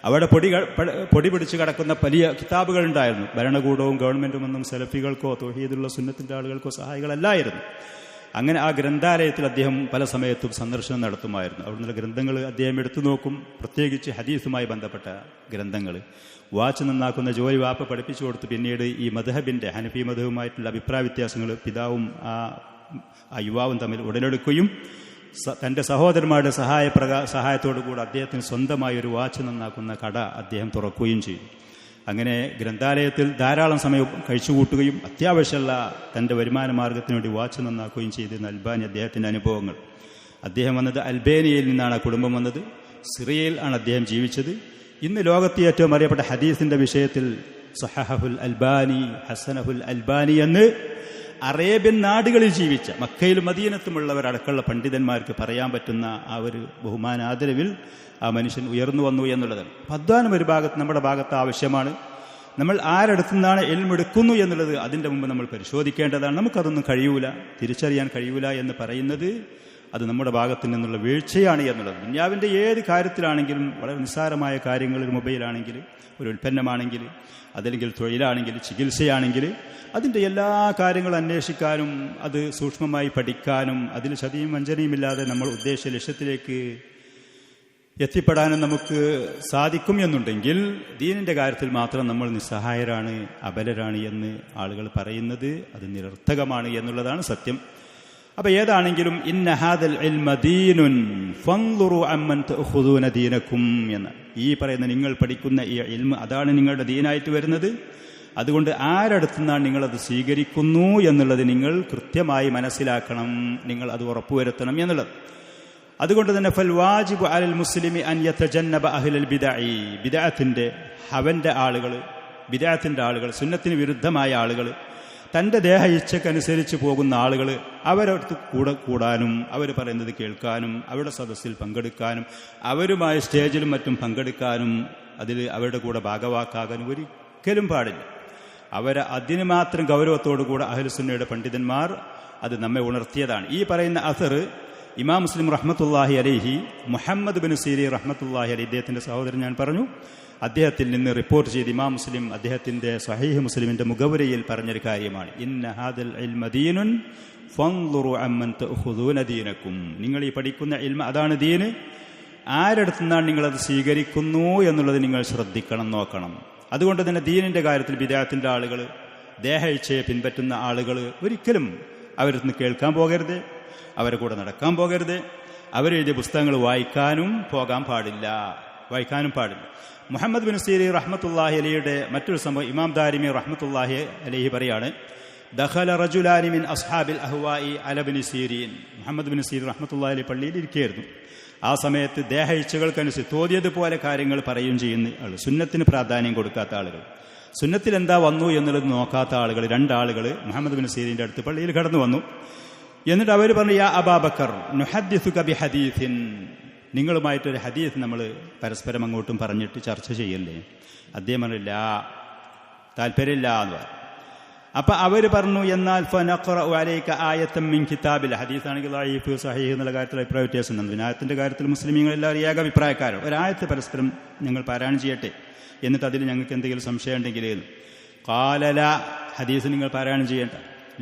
അവിടെ പൊടി പിടിച്ച് കിടക്കുന്ന വലിയ കിതാബുകൾ ഉണ്ടായിരുന്നു. ഭരണകൂടവും ഗവൺമെന്റും ഒന്നും സലഫികൾക്കോ തൗഹീദുള്ള സുന്നത്തിന്റെ ആളുകൾക്കോ സഹായികളല്ലായിരുന്നു. അങ്ങനെ ആ ഗ്രന്ഥാലയത്തിൽ അദ്ദേഹം പല സമയത്തും സന്ദർശനം നടത്തുമായിരുന്നു. അവിടുന്ന് ഗ്രന്ഥങ്ങൾ അദ്ദേഹം എടുത്തു നോക്കും, പ്രത്യേകിച്ച് ഹദീസുമായി ബന്ധപ്പെട്ട ഗ്രന്ഥങ്ങൾ. വാച്ച് നന്നാക്കുന്ന ജോലി വാപ്പ പഠിപ്പിച്ചു കൊടുത്ത് പിന്നീട് ഈ മദ്ഹബിന്റെ, ഹനഫി മദ്ഹബുമായിട്ടുള്ള അഭിപ്രായ വ്യത്യാസങ്ങൾ പിതാവും ആ യുവാവും തമ്മിൽ ഉടലെടുക്കുകയും തൻ്റെ സഹോദരന്മാരുടെ സഹായത്തോടു കൂടെ അദ്ദേഹത്തിന് സ്വന്തമായി ഒരു വാച്ച് നന്നാക്കുന്ന കട അദ്ദേഹം തുറക്കുകയും ചെയ്തു. അങ്ങനെ ഗ്രന്ഥാലയത്തിൽ ധാരാളം സമയം കഴിച്ചുകൂട്ടുകയും അത്യാവശ്യമുള്ള തൻ്റെ വരുമാന മാർഗത്തിന് വേണ്ടി വാച്ച് നന്നാക്കുകയും ചെയ്തിരുന്ന അൽബാനി അദ്ദേഹത്തിൻ്റെ അനുഭവങ്ങൾ. അദ്ദേഹം വന്നത് അൽബേനിയയിൽ നിന്നാണ് ആ കുടുംബം വന്നത്. സിറിയയിൽ ആണ് അദ്ദേഹം ജീവിച്ചത്. ഇന്ന് ലോകത്തെ ഏറ്റവും അറിയപ്പെട്ട ഹദീസിന്റെ വിഷയത്തിൽ സഹഹുൽ അൽബാനി, ഹസനഹുൽ അൽബാനി എന്ന് അറേബ്യൻ നാടുകളിൽ ജീവിച്ച മക്കയിലും മദീനത്തുമുള്ളവരടക്കമുള്ള പണ്ഡിതന്മാർക്ക് പറയാൻ പറ്റുന്ന ആ ഒരു ബഹുമാനാദരവിൽ ആ മനുഷ്യൻ ഉയർന്നു വന്നു എന്നുള്ളതാണ്. അധ്വാനം ഒരു ഭാഗത്ത് നമ്മുടെ ഭാഗത്ത് ആവശ്യമാണ്. നമ്മൾ ആരടുത്തു നിന്നാണ് എൽമെടുക്കുന്നു എന്നുള്ളത് അതിൻ്റെ മുമ്പ് നമ്മൾ പരിശോധിക്കേണ്ടതാണ്. നമുക്കതൊന്നും കഴിയൂല, തിരിച്ചറിയാൻ കഴിയൂല എന്ന് പറയുന്നത് അത് നമ്മുടെ ഭാഗത്തു നിന്നുള്ള വീഴ്ചയാണ് എന്നുള്ളത്. ദുനിയാവിൻ്റെ ഏത് കാര്യത്തിലാണെങ്കിലും വളരെ നിസ്സാരമായ കാര്യങ്ങൾ, ഒരു മൊബൈലാണെങ്കിൽ, ഒരു ഉൽപ്പന്നമാണെങ്കിൽ, അതല്ലെങ്കിൽ തൊഴിലാണെങ്കിൽ, ചികിത്സയാണെങ്കിൽ, അതിൻ്റെ എല്ലാ കാര്യങ്ങളും അന്വേഷിക്കാനും അത് സൂക്ഷ്മമായി പഠിക്കാനും അതിൽ ചതിയും വഞ്ചനയുമില്ലാതെ നമ്മൾ ഉദ്ദേശിച്ച ലക്ഷ്യത്തിലേക്ക് എത്തിപ്പെടാനും നമുക്ക് സാധിക്കും എന്നുണ്ടെങ്കിൽ ദീനിൻ്റെ കാര്യത്തിൽ മാത്രം നമ്മൾ നിസ്സഹായരാണ്, അബലരാണ് എന്ന് ആളുകൾ പറയുന്നത് അത് നിരർത്ഥകമാണ് എന്നുള്ളതാണ് സത്യം. അപ്പം ഏതാണെങ്കിലും ഇന്ന ഹാദൽ ഇൽമ ദീനുൻ ഫൻദുറു അമ്മൻ തഅഖുദൂന ദീനക്കും എന്ന് ഈ പറയുന്ന നിങ്ങൾ പഠിക്കുന്ന ഈ ഇൽമ അതാണ് നിങ്ങളുടെ ദീനായിട്ട് വരുന്നത്. അതുകൊണ്ട് ആരടുത്തുനിന്നാണ് നിങ്ങളത് സ്വീകരിക്കുന്നു എന്നുള്ളത് നിങ്ങൾ കൃത്യമായി മനസ്സിലാക്കണം, നിങ്ങൾ അത് ഉറപ്പുവരുത്തണം എന്നുള്ളത്. അതുകൊണ്ട് തന്നെ ഫൽ വാജിബു അലൽ മുസ്ലിമി അൻ യതജന്നബ അഹ്ലൽ ബിദഅി ബിദഅത്തിന്റെ ആളുകൾ സുന്നത്തിന് വിരുദ്ധമായ ആളുകൾ, തൻ്റെ ദേഹ ഇച്ഛക്കനുസരിച്ച് പോകുന്ന ആളുകൾ, അവരടുത്ത് കൂടാനും അവർ പറയുന്നത് കേൾക്കാനും അവരുടെ സദസ്സിൽ പങ്കെടുക്കാനും അവരുമായി സ്റ്റേജിലും മറ്റും പങ്കെടുക്കാനും അതിൽ അവരുടെ കൂടെ ഭാഗവാക്കാകാനും ഒരിക്കലും പാടില്ല. അതിന് മാത്രം ഗൗരവത്തോടു കൂടെ അഹ്ലുസുന്നയുടെ പണ്ഡിതന്മാർ അത് നമ്മെ ഉണർത്തിയതാണ്. ഈ പറയുന്ന അസർ ഇമാം മുസ്ലിം റഹ്മത്തുള്ളാഹി അലൈഹി, മുഹമ്മദ് ബിൻ സീരി റഹ്മത്തുള്ളാഹി അലൈഹി ഇദ്ദേഹത്തിൻ്റെ സഹോദരൻ ഞാൻ പറഞ്ഞു, അദ്ദേഹത്തിൽ നിന്ന് റിപ്പോർട്ട് ചെയ്ത് ഇമാം മുസ്ലിം അദ്ദേഹത്തിൻ്റെ സ്വഹീഹ് മുസ്ലിമിൻ്റെ മുഖവുരയിൽ പറഞ്ഞൊരു കാര്യമാണ്. ഇന്ന ഹാദൽ ഇൽമ ദീനുൻ ഫൻദുറു അമ്മൻ തഅഖുദൂന ദീനക്കും. നിങ്ങൾ ഈ പഠിക്കുന്ന ഇൽമ അതാണ് ദീന്. ആരടുത്തുനിന്നാണ് നിങ്ങളത് സ്വീകരിക്കുന്നു എന്നുള്ളത് നിങ്ങൾ ശ്രദ്ധിക്കണം, നോക്കണം. അതുകൊണ്ട് തന്നെ ദീനിൻ്റെ കാര്യത്തിൽ ബിദഅത്തിൻ്റെ ആളുകൾ, ദേഹ ഇച്ഛയെ പിൻപറ്റുന്ന ആളുകൾ ഒരിക്കലും അവരിൽ നിന്ന് കേൾക്കാൻ പോകരുത്, അവരെ കൂടെ നടക്കാൻ പോകരുത്, അവരെഴുതിയ പുസ്തകങ്ങൾ വായിക്കാനും പാടില്ല. മുഹമ്മദ് ബിൻ സീരി റഹ്മത്തുള്ളാഹി അലൈഹിയുടെ മറ്റൊരു സംഭവം ഇമാം ദാരിമി റഹ്മത്തുള്ളാഹി അലൈഹി പറയാണ്, ദഖല റജുലാനി മിൻ അസ്ഹാബിൽ അഹ്വാഇ അല ഇബ്നു സീരീൻ. മുഹമ്മദ് ബിൻ സീരി റഹ്മത്തുള്ളാഹി അലൈഹി പള്ളിയിൽ ഇരിക്കുകയായിരുന്നു. ആ സമയത്ത് ദേഹ ഇച്ഛകൾക്കനുസരിച്ച് തോന്നിയതുപോലെ കാര്യങ്ങൾ പറയുകയും ചെയ്യുന്ന ആൾ, സുന്നത്തിന് പ്രാധാന്യം കൊടുക്കാത്ത ആളുകൾ, സുന്നത്തിൽ എന്താ വന്നു എന്നുള്ളത് നോക്കാത്ത ആളുകൾ, രണ്ടാളുകൾ മുഹമ്മദ് ബിൻ സീരീൻ്റെ അടുത്ത് പള്ളിയിൽ കടന്നു വന്നു. എന്നിട്ട് അവർ പറഞ്ഞു, യാ അബാബക്കർ നുഹദ്ദിസുക ബിഹദീസിൻ, നിങ്ങളുമായിട്ടൊരു ഹദീസ് നമ്മൾ പരസ്പരം അങ്ങോട്ടും പറഞ്ഞിട്ട് ചർച്ച ചെയ്യല്ലേ? അദ്ദേഹം പറഞ്ഞില്ല, താല്പര്യമില്ല എന്ന് പറഞ്ഞു. അപ്പം അവർ പറഞ്ഞു, എന്നാൽ ഫനഖറഉ അലൈക ആയത്തൻ മിൻ കിതാബിൽ, ഹദീസാണെങ്കിൽ ദഈഫ് സഹീഹ് എന്നുള്ള കാര്യത്തിൽ അഭിപ്രായ വ്യത്യാസം ഉണ്ട്. വിനായത്തിൻ്റെ കാര്യത്തിൽ മുസ്ലിമീങ്ങളെല്ലാവരും ഏകാഭിപ്രായക്കാരോ, ഒരായത്ത് പരസ്പരം ഞങ്ങൾ പാരായണം ചെയ്യട്ടെ, എന്നിട്ട് അതിൽ ഞങ്ങൾക്ക് എന്തെങ്കിലും സംശയം ഉണ്ടെങ്കിൽ ഖാല ലാ, ഹദീസ് നിങ്ങൾ പാരായണം ചെയ്യേണ്ട.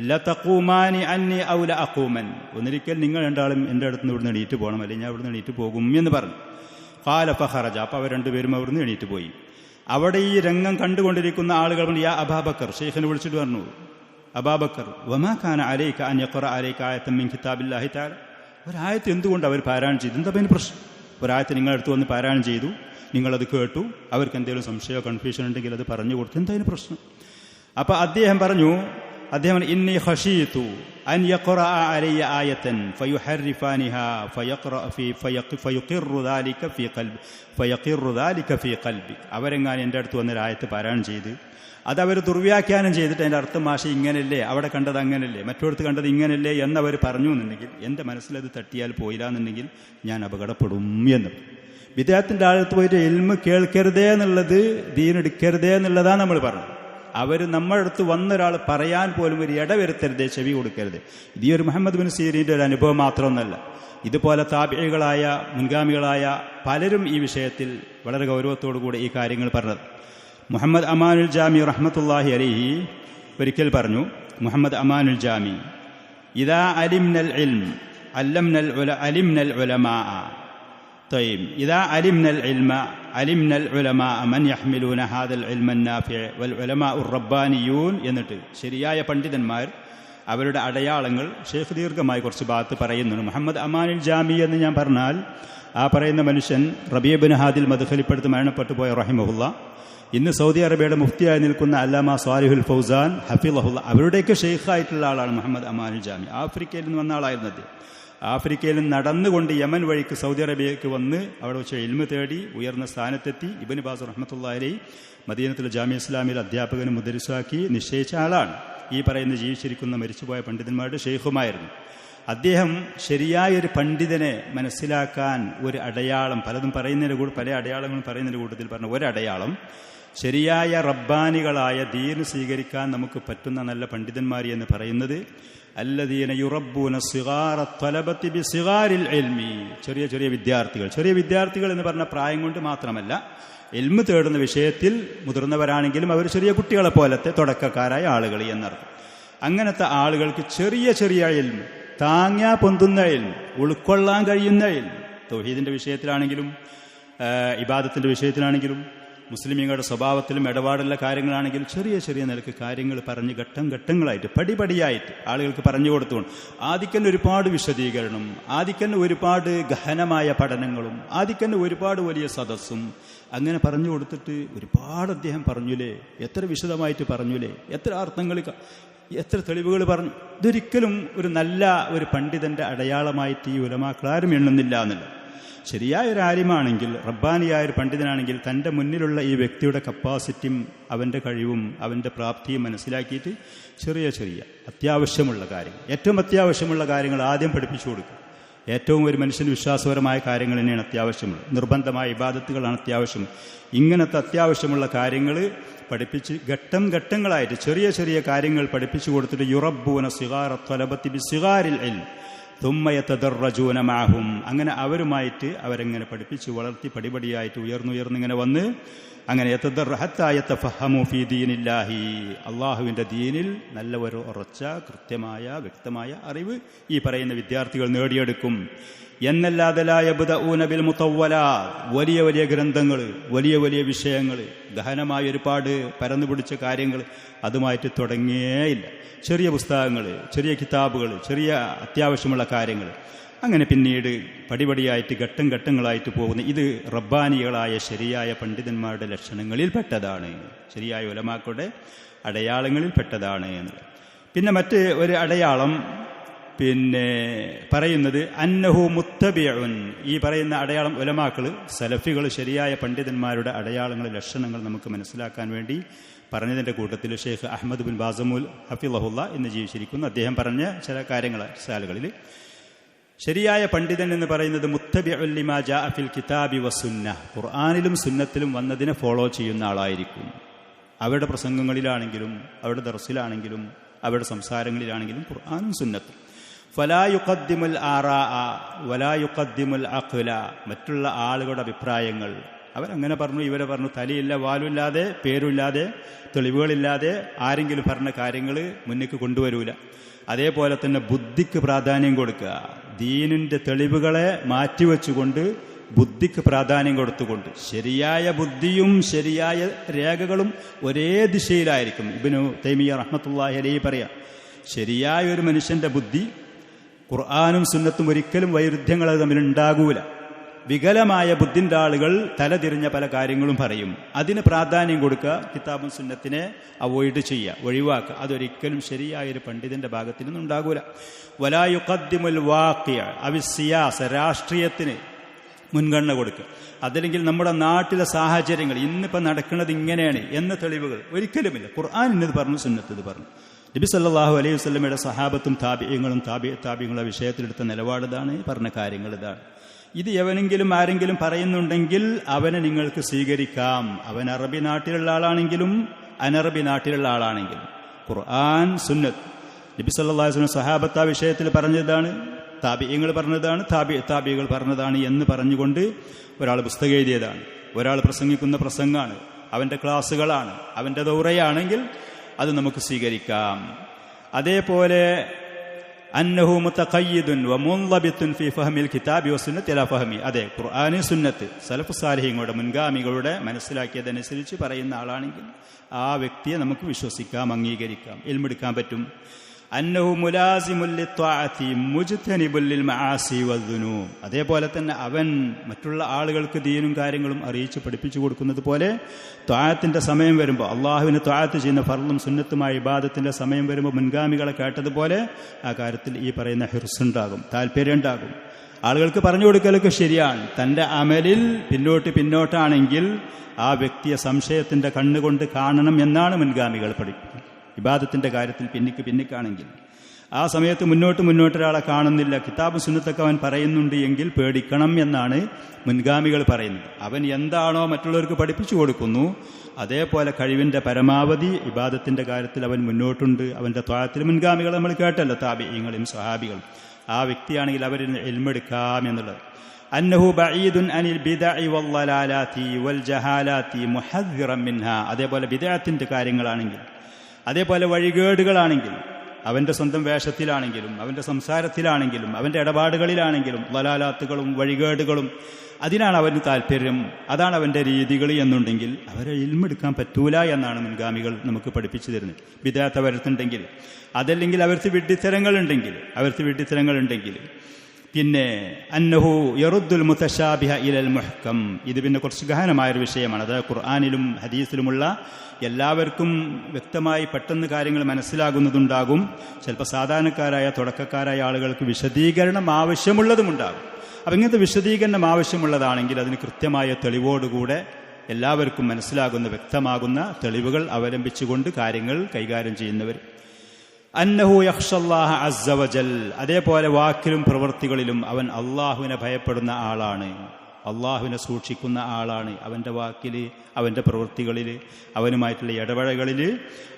ലതഖൂമാനി അന്നി ഔ ലഅഖൂമൻ, ഒന്നിരിക്കൽ നിങ്ങൾ രണ്ടാളും എൻ്റെ അടുത്ത് നിന്ന് ഇവിടുന്ന് എണീറ്റ് പോകണം, അല്ലെങ്കിൽ ഞാൻ ഇവിടുന്ന് എണീറ്റ് പോകും എന്ന് പറഞ്ഞു. ഖാല ഫഖറജ, അപ്പോൾ അവർ രണ്ടുപേരും അവിടുന്ന് എണീറ്റ് പോയി. അവിടെ ഈ രംഗം കണ്ടുകൊണ്ടിരിക്കുന്ന ആളുകൾ പറഞ്ഞു, യാ അബാബക്കർ, ഷെയ്ഖിനെ വിളിച്ചിട്ട് പറഞ്ഞു, അബാബക്കർ വമാ കാന അലൈക അൻ യഖറ അലൈക ആയത്തൻ മിൻ കിതാബില്ലാഹി തആല, ഒരായത്ത് എന്തുകൊണ്ട് അവർ പാരായണം ചെയ്തു? എന്താ പിന്നെ പ്രശ്നം? ഒരായത്ത് നിങ്ങളടുത്ത് വന്ന് പാരായണം ചെയ്തു, നിങ്ങളത് കേട്ടു, അവർക്ക് എന്തെങ്കിലും സംശയമോ കൺഫ്യൂഷൻ ഉണ്ടെങ്കിൽ അത് പറഞ്ഞു കൊടുത്തു, എന്തായാലും പ്രശ്നം? അപ്പോൾ അദ്ദേഹം പറഞ്ഞു, ഇന്നി ഖശീതു അൻ യഖറഅ അലയ്യ ആയതൻ ഫയുഹർരിഫാനിഹാ ഫയഖിറു ദാലിക ഫീ ഖൽബി, അവരെങ്ങാനും എൻ്റെ അടുത്ത് വന്നൊരു ആയത്ത് പാരായണം ചെയ്ത് അതവർ ദുർവ്യാഖ്യാനം ചെയ്തിട്ട് അതിൻ്റെ അർത്ഥം മാഷ ഇങ്ങനല്ലേ, അവിടെ കണ്ടത് അങ്ങനല്ലേ, മറ്റൊരിടത്ത് കണ്ടത് ഇങ്ങനല്ലേ എന്നവർ പറഞ്ഞു എന്നുണ്ടെങ്കിൽ, എൻ്റെ മനസ്സിലത് തട്ടിയാൽ പോയില്ല എന്നുണ്ടെങ്കിൽ ഞാൻ അപകടപ്പെടും എന്ന്. വിദേഹത്തിൻ്റെ ആഴത്ത് പോയിട്ട് ഇൽമ് കേൾക്കരുതേ എന്നുള്ളത്, ദീനെടുക്കരുതേ എന്നുള്ളതാണ് നമ്മൾ പറഞ്ഞത്. അവർ നമ്മുടെ അടുത്ത് വന്നൊരാൾ പറയാൻ പോലും ഒരു ഇടവരുത്തരുത്, ചെവി കൊടുക്കരുത്. ഇത് ഈ ഒരു മുഹമ്മദ് ബിൻ സീരീൻ്റെ ഒരു അനുഭവം മാത്രമൊന്നല്ല, ഇതുപോലെ താബിഈകളായ മുൻഗാമികളായ പലരും ഈ വിഷയത്തിൽ വളരെ ഗൗരവത്തോടു കൂടി ഈ കാര്യങ്ങൾ പറഞ്ഞത്. മുഹമ്മദ് അമാനുൽ ജാമി റഹ്മത്തുള്ളാഹി അലൈഹി ഒരിക്കൽ പറഞ്ഞു, മുഹമ്മദ് അമാനുൽ ജാമി, ഇദാ അലിംനൽ ഇൽം അലിംനൽ ഉലമാ طيب إذا علمنا العلم علمنا العلماء من يحملون هذا العلم النافع والعلماء الربانيون എന്നിട്ട് ശരിയായ പണ്ഡിതന്മാർ അവരുടെ അടയാളങ്ങൾ ഷെയ്ഖ് ദീർഘമായി കുറച്ച് ഭാഗത്ത് പറയുന്നുണ്ട്. മുഹമ്മദ് അമാനുൽ ജാമി എന്ന് ഞാൻ പറഞ്ഞാൽ ആ പറയുന്ന മനുഷ്യൻ റബീ ഇബ്നു ഹാദിൽ മദ്ഖലിപ്പെടുത്ത് മരണപ്പെട്ടു പോയ റഹിമഹുല്ല, ഇന്ന് സൗദി അറേബ്യയുടെ മുഫ്തിയായി നിൽക്കുന്ന അല്ലാമ സ്വാലിഹുൽ ഫൗസാൻ ഹഫിളഹുല്ല, അവരുടെയൊക്കെ ഷെയ്ഖായിട്ടുള്ള ആളാണ് മുഹമ്മദ് അമാനുൽ ജാമി. ആഫ്രിക്കയിൽ നിന്ന് വന്ന ആളായിരുന്നത്. ആഫ്രിക്കയിൽ നടന്നുകൊണ്ട് യമൻ വഴിക്ക് സൗദി അറേബ്യയ്ക്ക് വന്ന് അവിടെ വെച്ച് ഇൽമ് തേടി ഉയർന്ന സ്ഥാനത്തെത്തി. ഇബ്നു ബാസ് റഹ്മത്തുള്ളാഹി അലൈഹി മദീനത്തുൽ ജാമിഅ ഇസ്ലാമിയിൽ അധ്യാപകനും മുദരിസാക്കി നിശ്ചയിച്ച ആളാണ്. ഈ പറയുന്ന ജീവിച്ചിരിക്കുന്ന മരിച്ചുപോയ പണ്ഡിതന്മാരുടെ ഷെയ്ഖുമായിരുന്നു. അദ്ദേഹം ശരിയായൊരു പണ്ഡിതനെ മനസ്സിലാക്കാൻ ഒരു അടയാളം, പലതും പറയുന്നതിന് പല അടയാളങ്ങളും പറയുന്നതിൻ്റെ കൂട്ടത്തിൽ പറഞ്ഞ ഒരടയാളം, ശരിയായ റബ്ബാനികളായ ദീൻ സ്വീകരിക്കാൻ നമുക്ക് പറ്റുന്ന നല്ല പണ്ഡിതന്മാർ എന്ന് പറയുന്നത് അല്ലദീന യുറബ്ബൂന സിഗാറ ത്വലബത്തി ബിസിഗാരിൽ ഇൽമി, ചെറിയ ചെറിയ വിദ്യാർത്ഥികൾ എന്ന് പറഞ്ഞ പ്രായം കൊണ്ട് മാത്രമല്ല, ഇൽമ് തേടുന്ന വിഷയത്തിൽ മുതിർന്നവരാണെങ്കിലും അവർ ചെറിയ കുട്ടികളെ പോലത്തെ തുടക്കക്കാരായ ആളുകൾ എന്നർത്ഥം. അങ്ങനത്തെ ആളുകൾക്ക് ചെറിയ ചെറിയ ഇൽമ്, താങ്ങാ പൊന്തുന്ന ഇൽമ്, ഉൾക്കൊള്ളാൻ കഴിയുന്ന ഇൽമ്, തൗഹീദിന്റെ വിഷയത്തിലാണെങ്കിലും ഇബാദത്തിന്റെ വിഷയത്തിലാണെങ്കിലും മുസ്ലിമീങ്ങളുടെ സ്വഭാവത്തിലും ഇടപാടുള്ള കാര്യങ്ങളാണെങ്കിലും ചെറിയ ചെറിയ നിലക്ക് കാര്യങ്ങൾ പറഞ്ഞ് ഘട്ടങ്ങളായിട്ട് പടിപടിയായിട്ട് ആളുകൾക്ക് പറഞ്ഞു കൊടുത്തുകൊണ്ട് ആദ്യം ഒരുപാട് വിശദീകരണം, ആദ്യം ഒരുപാട് ഗഹനമായ പഠനങ്ങളും, ആദ്യം ഒരുപാട് വലിയ സദസ്സും അങ്ങനെ പറഞ്ഞു കൊടുത്തിട്ട് ഒരുപാട് അദ്ദേഹം പറഞ്ഞുലേ, എത്ര വിശദമായിട്ട് പറഞ്ഞുലേ, എത്ര അർത്ഥങ്ങൾ, എത്ര തെളിവുകൾ പറഞ്ഞു. ഇതൊരിക്കലും ഒരു നല്ല ഒരു പണ്ഡിതന്റെ അടയാളമായിട്ട് ഈ ഉലമാക്കളാരും എണ്ണുന്നില്ല എന്നല്ല. ശരിയായ ഒരു ആലിമാണെങ്കിൽ, റബ്ബാനിയായ ഒരു പണ്ഡിതനാണെങ്കിൽ തൻ്റെ മുന്നിലുള്ള ഈ വ്യക്തിയുടെ കപ്പാസിറ്റിയും അവൻ്റെ കഴിവും അവൻ്റെ പ്രാപ്തിയും മനസ്സിലാക്കിയിട്ട് ചെറിയ ചെറിയ അത്യാവശ്യമുള്ള കാര്യങ്ങൾ, ഏറ്റവും അത്യാവശ്യമുള്ള കാര്യങ്ങൾ ആദ്യം പഠിപ്പിച്ചു കൊടുക്കുക. ഏറ്റവും ഒരു മനുഷ്യന് വിശ്വാസപരമായ കാര്യങ്ങൾ തന്നെയാണ് അത്യാവശ്യമുള്ളത്. നിർബന്ധമായ ഇബാദത്തുകളാണ് അത്യാവശ്യം. ഇങ്ങനത്തെ അത്യാവശ്യമുള്ള കാര്യങ്ങൾ പഠിപ്പിച്ച് ഘട്ടങ്ങളായിട്ട് ചെറിയ ചെറിയ കാര്യങ്ങൾ പഠിപ്പിച്ചു കൊടുത്തിട്ട് യുറബ്ബൂന സിഗാറ ത്വലബത്തി ബിസിഗാരിൽ ഇൽം തുമ്മ യതദറജൂന മഅഹും, അങ്ങനെ അവരുമായിട്ട് അവരെങ്ങനെ പഠിപ്പിച്ച് വളർത്തി പടിപടിയായിട്ട് ഉയർന്നിങ്ങനെ വന്ന് അങ്ങനെ ഹത്താ യതഫഹമു ഫീ ദീനില്ലാഹി, അള്ളാഹുവിൻ്റെ ദീനിൽ നല്ല ഒരു ഉറച്ച കൃത്യമായ വ്യക്തമായ അറിവ് ഈ പറയുന്ന വിദ്യാർത്ഥികൾ നേടിയെടുക്കും. എന്നല്ലാതെ ലാ യബ്ദഊന ബിൽ മുതവ്വലാത്ത്, വലിയ വലിയ ഗ്രന്ഥങ്ങൾ, വലിയ വലിയ വിഷയങ്ങൾ, ഗഹനമായ ഒരുപാട് പരന്നുപിടിച്ച കാര്യങ്ങൾ അതുമായിട്ട് തുടങ്ങിയേയില്ല. ചെറിയ പുസ്തകങ്ങൾ, ചെറിയ കിതാബുകൾ, ചെറിയ അത്യാവശ്യമുള്ള കാര്യങ്ങൾ, അങ്ങനെ പിന്നീട് പടിപടിയായിട്ട് ഘട്ടങ്ങളായിട്ട് പോകുന്ന ഇത് റബ്ബാനികളായ ശരിയായ പണ്ഡിതന്മാരുടെ ലക്ഷണങ്ങളിൽ പെട്ടതാണ്, ശരിയായ ഉലമാക്കളുടെ അടയാളങ്ങളിൽ പെട്ടതാണ് എന്നുള്ളത്. പിന്നെ മറ്റ് ഒരു അടയാളം പറയുന്നത് അന്നഹു മുത്തബിഉൻ, ഈ പറയുന്ന അടയാളം ഉലമാക്കൾ സലഫികൾ ശരിയായ പണ്ഡിതന്മാരുടെ അടയാളങ്ങൾ, ലക്ഷണങ്ങൾ നമുക്ക് മനസ്സിലാക്കാൻ വേണ്ടി പറഞ്ഞതിൻ്റെ കൂട്ടത്തിൽ ഷെയ്ഖ് അഹ്മദ് ബിൻ ബാസമുൽ ഹഫിളഹുല്ല എന്ന് ജീവിച്ചിരിക്കുന്നു. അദ്ദേഹം പറഞ്ഞ ചില കാര്യങ്ങൾ സാലുകളിൽ ശരിയായ പണ്ഡിതൻ എന്ന് പറയുന്നത് മുത്തബിഉൻ ലിമാ ജാഅ ഫിൽ കിതാബി വസുന്ന, ഖുർആനിലും സുന്നത്തിലും വന്നതിനെ ഫോളോ ചെയ്യുന്ന ആളായിരിക്കും. അവരുടെ പ്രസംഗങ്ങളിലാണെങ്കിലും അവരുടെ ദർസിലാണെങ്കിലും അവരുടെ സംസാരങ്ങളിലാണെങ്കിലും ഖുർആനും സുന്നത്തും. ഫലാ യുഖദ്ദിമുൽ ആറാഅ വലാ യുഖദ്ദിമുൽ അഖ്ല, മറ്റുള്ള ആളുകളുടെ അഭിപ്രായങ്ങൾ, അവരങ്ങനെ പറഞ്ഞു ഇവരെ പറഞ്ഞു, തലയില്ല വാലുമില്ലാതെ പേരുമില്ലാതെ തെളിവുകളില്ലാതെ ആരെങ്കിലും പറഞ്ഞ കാര്യങ്ങൾ മുന്നിക്ക് കൊണ്ടുവരൂല. അതേപോലെ തന്നെ ബുദ്ധിക്ക് പ്രാധാന്യം കൊടുക്കുക, ദീനിൻ്റെ തെളിവുകളെ മാറ്റിവെച്ചുകൊണ്ട് ബുദ്ധിക്ക് പ്രാധാന്യം കൊടുത്തുകൊണ്ട് ശരിയായ ബുദ്ധിയും ശരിയായ രേഖകളും ഒരേ ദിശയിലായിരിക്കും. ഇബ്നു തൈമിയ്യ റഹ്മത്തുള്ളാഹി അലൈഹി പറയാം, ശരിയായ ഒരു മനുഷ്യന്റെ ബുദ്ധി ഖുർആനും സുന്നത്തും ഒരിക്കലും വൈരുദ്ധ്യങ്ങൾ തമ്മിലുണ്ടാകൂല. വികലമായ ബുദ്ധിൻ്റെ ആളുകൾ തലതിരിഞ്ഞ പല കാര്യങ്ങളും പറയും, അതിന് പ്രാധാന്യം കൊടുക്കുക, കിതാബും സുന്നത്തിനെ അവോയ്ഡ് ചെയ്യുക, ഒഴിവാക്കുക. അതൊരിക്കലും ശരിയായൊരു പണ്ഡിതന്റെ ഭാഗത്തു നിന്നും ഉണ്ടാകൂല. വലാ യുഖദ്ദിമുൽ വാഖിഅ അവി സിയാസ, രാഷ്ട്രീയത്തിന് മുൻഗണന കൊടുക്കുക. അതല്ലെങ്കിൽ നമ്മുടെ നാട്ടിലെ സാഹചര്യങ്ങൾ ഇന്നിപ്പോൾ നടക്കുന്നത് ഇങ്ങനെയാണ് എന്ന തെളിവുകൾ ഒരിക്കലുമില്ല. ഖുർആൻ ഇന്നത് പറഞ്ഞു, സുന്നത്ത് ഇത് പറഞ്ഞു. നബി സല്ലല്ലാഹു അലൈഹി വസല്ലമയുടെ സഹാബത്തും താബിഈങ്ങളും താബിഈങ്ങളുടെ വിഷയത്തിലെടുത്ത നിലപാടിതാണ്, പറഞ്ഞ കാര്യങ്ങൾ ഇതാണ്. ഇത് എവനെങ്കിലും ആരെങ്കിലും പറയുന്നുണ്ടെങ്കിൽ അവനെ നിങ്ങൾക്ക് സ്വീകരിക്കാം. അവൻ അറബി നാട്ടിലുള്ള ആളാണെങ്കിലും അനറബി നാട്ടിലുള്ള ആളാണെങ്കിലും ഖുർആൻ സുന്നത്ത് നബി സല്ലല്ലാഹു അലൈഹി വസല്ലം സഹാബത്ത് ആ വിഷയത്തിൽ പറഞ്ഞതാണ്, താബിഈങ്ങൾ പറഞ്ഞതാണ്, താബിഈകൾ പറഞ്ഞതാണ് എന്ന് പറഞ്ഞുകൊണ്ട് ഒരാൾ പുസ്തകം എഴുതിയതാണ്, ഒരാൾ പ്രസംഗിക്കുന്ന പ്രസംഗമാണ്, അവൻ്റെ ക്ലാസ്സുകളാണ്, അവൻ്റെ ദൗറയാണെങ്കിൽ അത് നമുക്ക് സ്വീകരിക്കാം. അതേപോലെ അന്നഹു മുതഖയ്യിദുൻ വമുൻളബിത്തുൻ ഫീ ഫഹ്മിൽ കിതാബി വസുന്നത്തി അലാ ഫഹ്മി, അതെ ഖുർആനി സുന്നത്ത് സലഫ് സാലിഹീങ്ങളുടെ മുൻഗാമികളുടെ മനസ്സിലാക്കിയതനുസരിച്ച് പറയുന്ന ആളാണെങ്കിൽ ആ വ്യക്തിയെ നമുക്ക് വിശ്വസിക്കാം, അംഗീകരിക്കാം, ഇൽമെടുക്കാൻ പറ്റും. അന്നഹു മുലാസിമുൽ ലിത്വാഅതി മുജ്തനിബുൽ ലിൽ മആസി വദ്ദുനൂബ്. അതേപോലെ തന്നെ അവൻ മറ്റുള്ള ആളുകൾക്ക് ദീനും കാര്യങ്ങളും അറിയിച്ച് പഠിപ്പിച്ചു കൊടുക്കുന്നത് പോലെ ത്വാഅത്തിന്റെ സമയം വരുമ്പോൾ, അള്ളാഹുവിന് ത്വാഅത്ത് ചെയ്യുന്ന ഫർളും സുന്നത്തുമായ ഇബാദത്തിന്റെ സമയം വരുമ്പോൾ മുൻഗാമികളെ കേട്ടതുപോലെ ആ കാര്യത്തിൽ ഈ പറയുന്ന ഹിർസുണ്ടാകും, താല്പര്യം ഉണ്ടാകും. ആളുകൾക്ക് പറഞ്ഞു കൊടുക്കലൊക്കെ ശരിയാണ്. തൻ്റെ അമലിൽ പിന്നോട്ടാണെങ്കിൽ ആ വ്യക്തിയെ സംശയത്തിന്റെ കണ്ണുകൊണ്ട് കാണണം എന്നാണ് മുൻഗാമികൾ പഠിപ്പിക്കുന്നത്. ഇബാദത്തിന്റെ കാര്യത്തിൽ പിന്നിക്കാണെങ്കിൽ ആ സമയത്ത് മുന്നോട്ട് ഒരാളെ കാണുന്നില്ല, കിതാബ് സുന്നത്തൊക്കെ അവൻ പറയുന്നുണ്ട് എങ്കിൽ പേടിക്കണം എന്നാണ് മുൻഗാമികൾ പറയുന്നത്. അവൻ എന്താണോ മറ്റുള്ളവർക്ക് പഠിപ്പിച്ചു കൊടുക്കുന്നു അതേപോലെ കഴിവിന്റെ പരമാവധി ഇബാദത്തിന്റെ കാര്യത്തിൽ അവൻ മുന്നോട്ടുണ്ട്. അവന്റെ ത്വാഅത്തിൽ മുൻഗാമികൾ നമ്മൾ കേട്ടല്ലോ, താബിഈങ്ങളും സ്വഹാബികളും. ആ വ്യക്തിയാണെങ്കിൽ അവരിൽ ഇൽമെടുക്കാം എന്നുള്ളത്. അന്നഹു ബഈദുൻ അനിൽ ബിദഇ വല്ലലാലാതി വൽ ജഹാലാതി മുഹദ്ദിറൻ മിൻഹാ. അതേപോലെ ബിദഅത്തിന്റെ കാര്യങ്ങളാണെങ്കിൽ, അതേപോലെ വഴികേടുകളാണെങ്കിൽ, അവന്റെ സ്വന്തം വേഷത്തിലാണെങ്കിലും അവന്റെ സംസാരത്തിലാണെങ്കിലും അവന്റെ ഇടപാടുകളിലാണെങ്കിലും ലലാലാത്തുകളും വഴികേടുകളും, അതിനാണ് അവന് താല്പര്യം, അതാണ് അവന്റെ രീതികൾ എന്നുണ്ടെങ്കിൽ അവരെ ഇൽമെടുക്കാൻ പറ്റൂല എന്നാണ് മുൻഗാമികൾ നമുക്ക് പഠിപ്പിച്ചു തരുന്നത്. ബിദഅത്ത് വരുത്തുണ്ടെങ്കിൽ, അതല്ലെങ്കിൽ അവർക്ക് വിഡ്ഢിത്തരങ്ങളുണ്ടെങ്കിൽ പിന്നെ അന്നഹു യറുദ്ദുൽ മുതശാബിഹ ഇലൽ മുഹ്കം. ഇത് പിന്നെ കുറച്ച് ഗഹനമായൊരു വിഷയമാണ്. അത് ഖുർആനിലും ഹദീസിലുമുള്ള എല്ലാവർക്കും വ്യക്തമായി പെട്ടെന്ന് കാര്യങ്ങൾ മനസ്സിലാകുന്നതുണ്ടാകും. ചിലപ്പോൾ സാധാരണക്കാരായ തുടക്കക്കാരായ ആളുകൾക്ക് വിശദീകരണം ആവശ്യമുള്ളതുമുണ്ടാകും. അപ്പം ഇങ്ങനത്തെ വിശദീകരണം ആവശ്യമുള്ളതാണെങ്കിൽ അതിന് കൃത്യമായ തെളിവോടുകൂടെ എല്ലാവർക്കും മനസ്സിലാകുന്ന വ്യക്തമാകുന്ന തെളിവുകൾ അവലംബിച്ചുകൊണ്ട് കാര്യങ്ങൾ കൈകാര്യം ചെയ്യുന്നവർ. അന്നഹു യഖ്ഷല്ലാഹ അസ്സ വജൽ. അതേപോലെ വാക്കിലും പ്രവൃത്തികളിലും അവൻ അള്ളാഹുവിനെ ഭയപ്പെടുന്ന ആളാണ്, അള്ളാഹുവിനെ സൂക്ഷിക്കുന്ന ആളാണ്. അവൻ്റെ വാക്കിൽ, അവൻ്റെ പ്രവൃത്തികളിൽ, അവനുമായിട്ടുള്ള ഇടപഴകളിൽ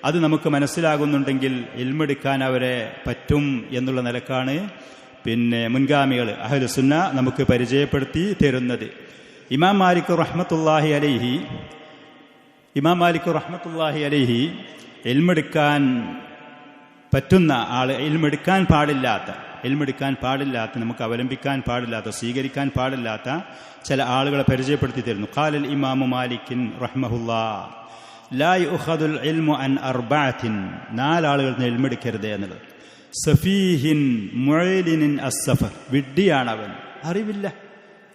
അത് നമുക്ക് മനസ്സിലാകുന്നുണ്ടെങ്കിൽ ഇൽമെടുക്കാൻ അവരെ പറ്റും എന്നുള്ള നിലക്കാണ് പിന്നെ മുൻഗാമികൾ അഹ്ലുസുന്ന നമുക്ക് പരിചയപ്പെടുത്തി തരുന്നത്. ഇമാം മാലിക് റഹ്മത്തുള്ളാഹി അലൈഹി ഇൽമെടുക്കാൻ പറ്റുന്ന ആള്, ഇൽമെടുക്കാൻ പാടില്ലാത്ത നമുക്ക് അവലംബിക്കാൻ പാടില്ലാത്ത, സ്വീകരിക്കാൻ പാടില്ലാത്ത ചില ആളുകളെ പരിചയപ്പെടുത്തി തരുന്നു. ഖാലൽ ഇമാമു മാലിക്കിൻ റഹ്മഹുല്ലാഹ് ലാ യുഖദുൽ ഇൽമു അൻ അർബഅത്തിൻ. 4 ആളുകൾ ഇൽമെടുക്കരുത് എന്നുള്ളത്. സഫീഹിൻ മുഅലിനിൻ അസ്സഫർ. വിഡ്ഢിയാണവൻ, അറിവില്ല.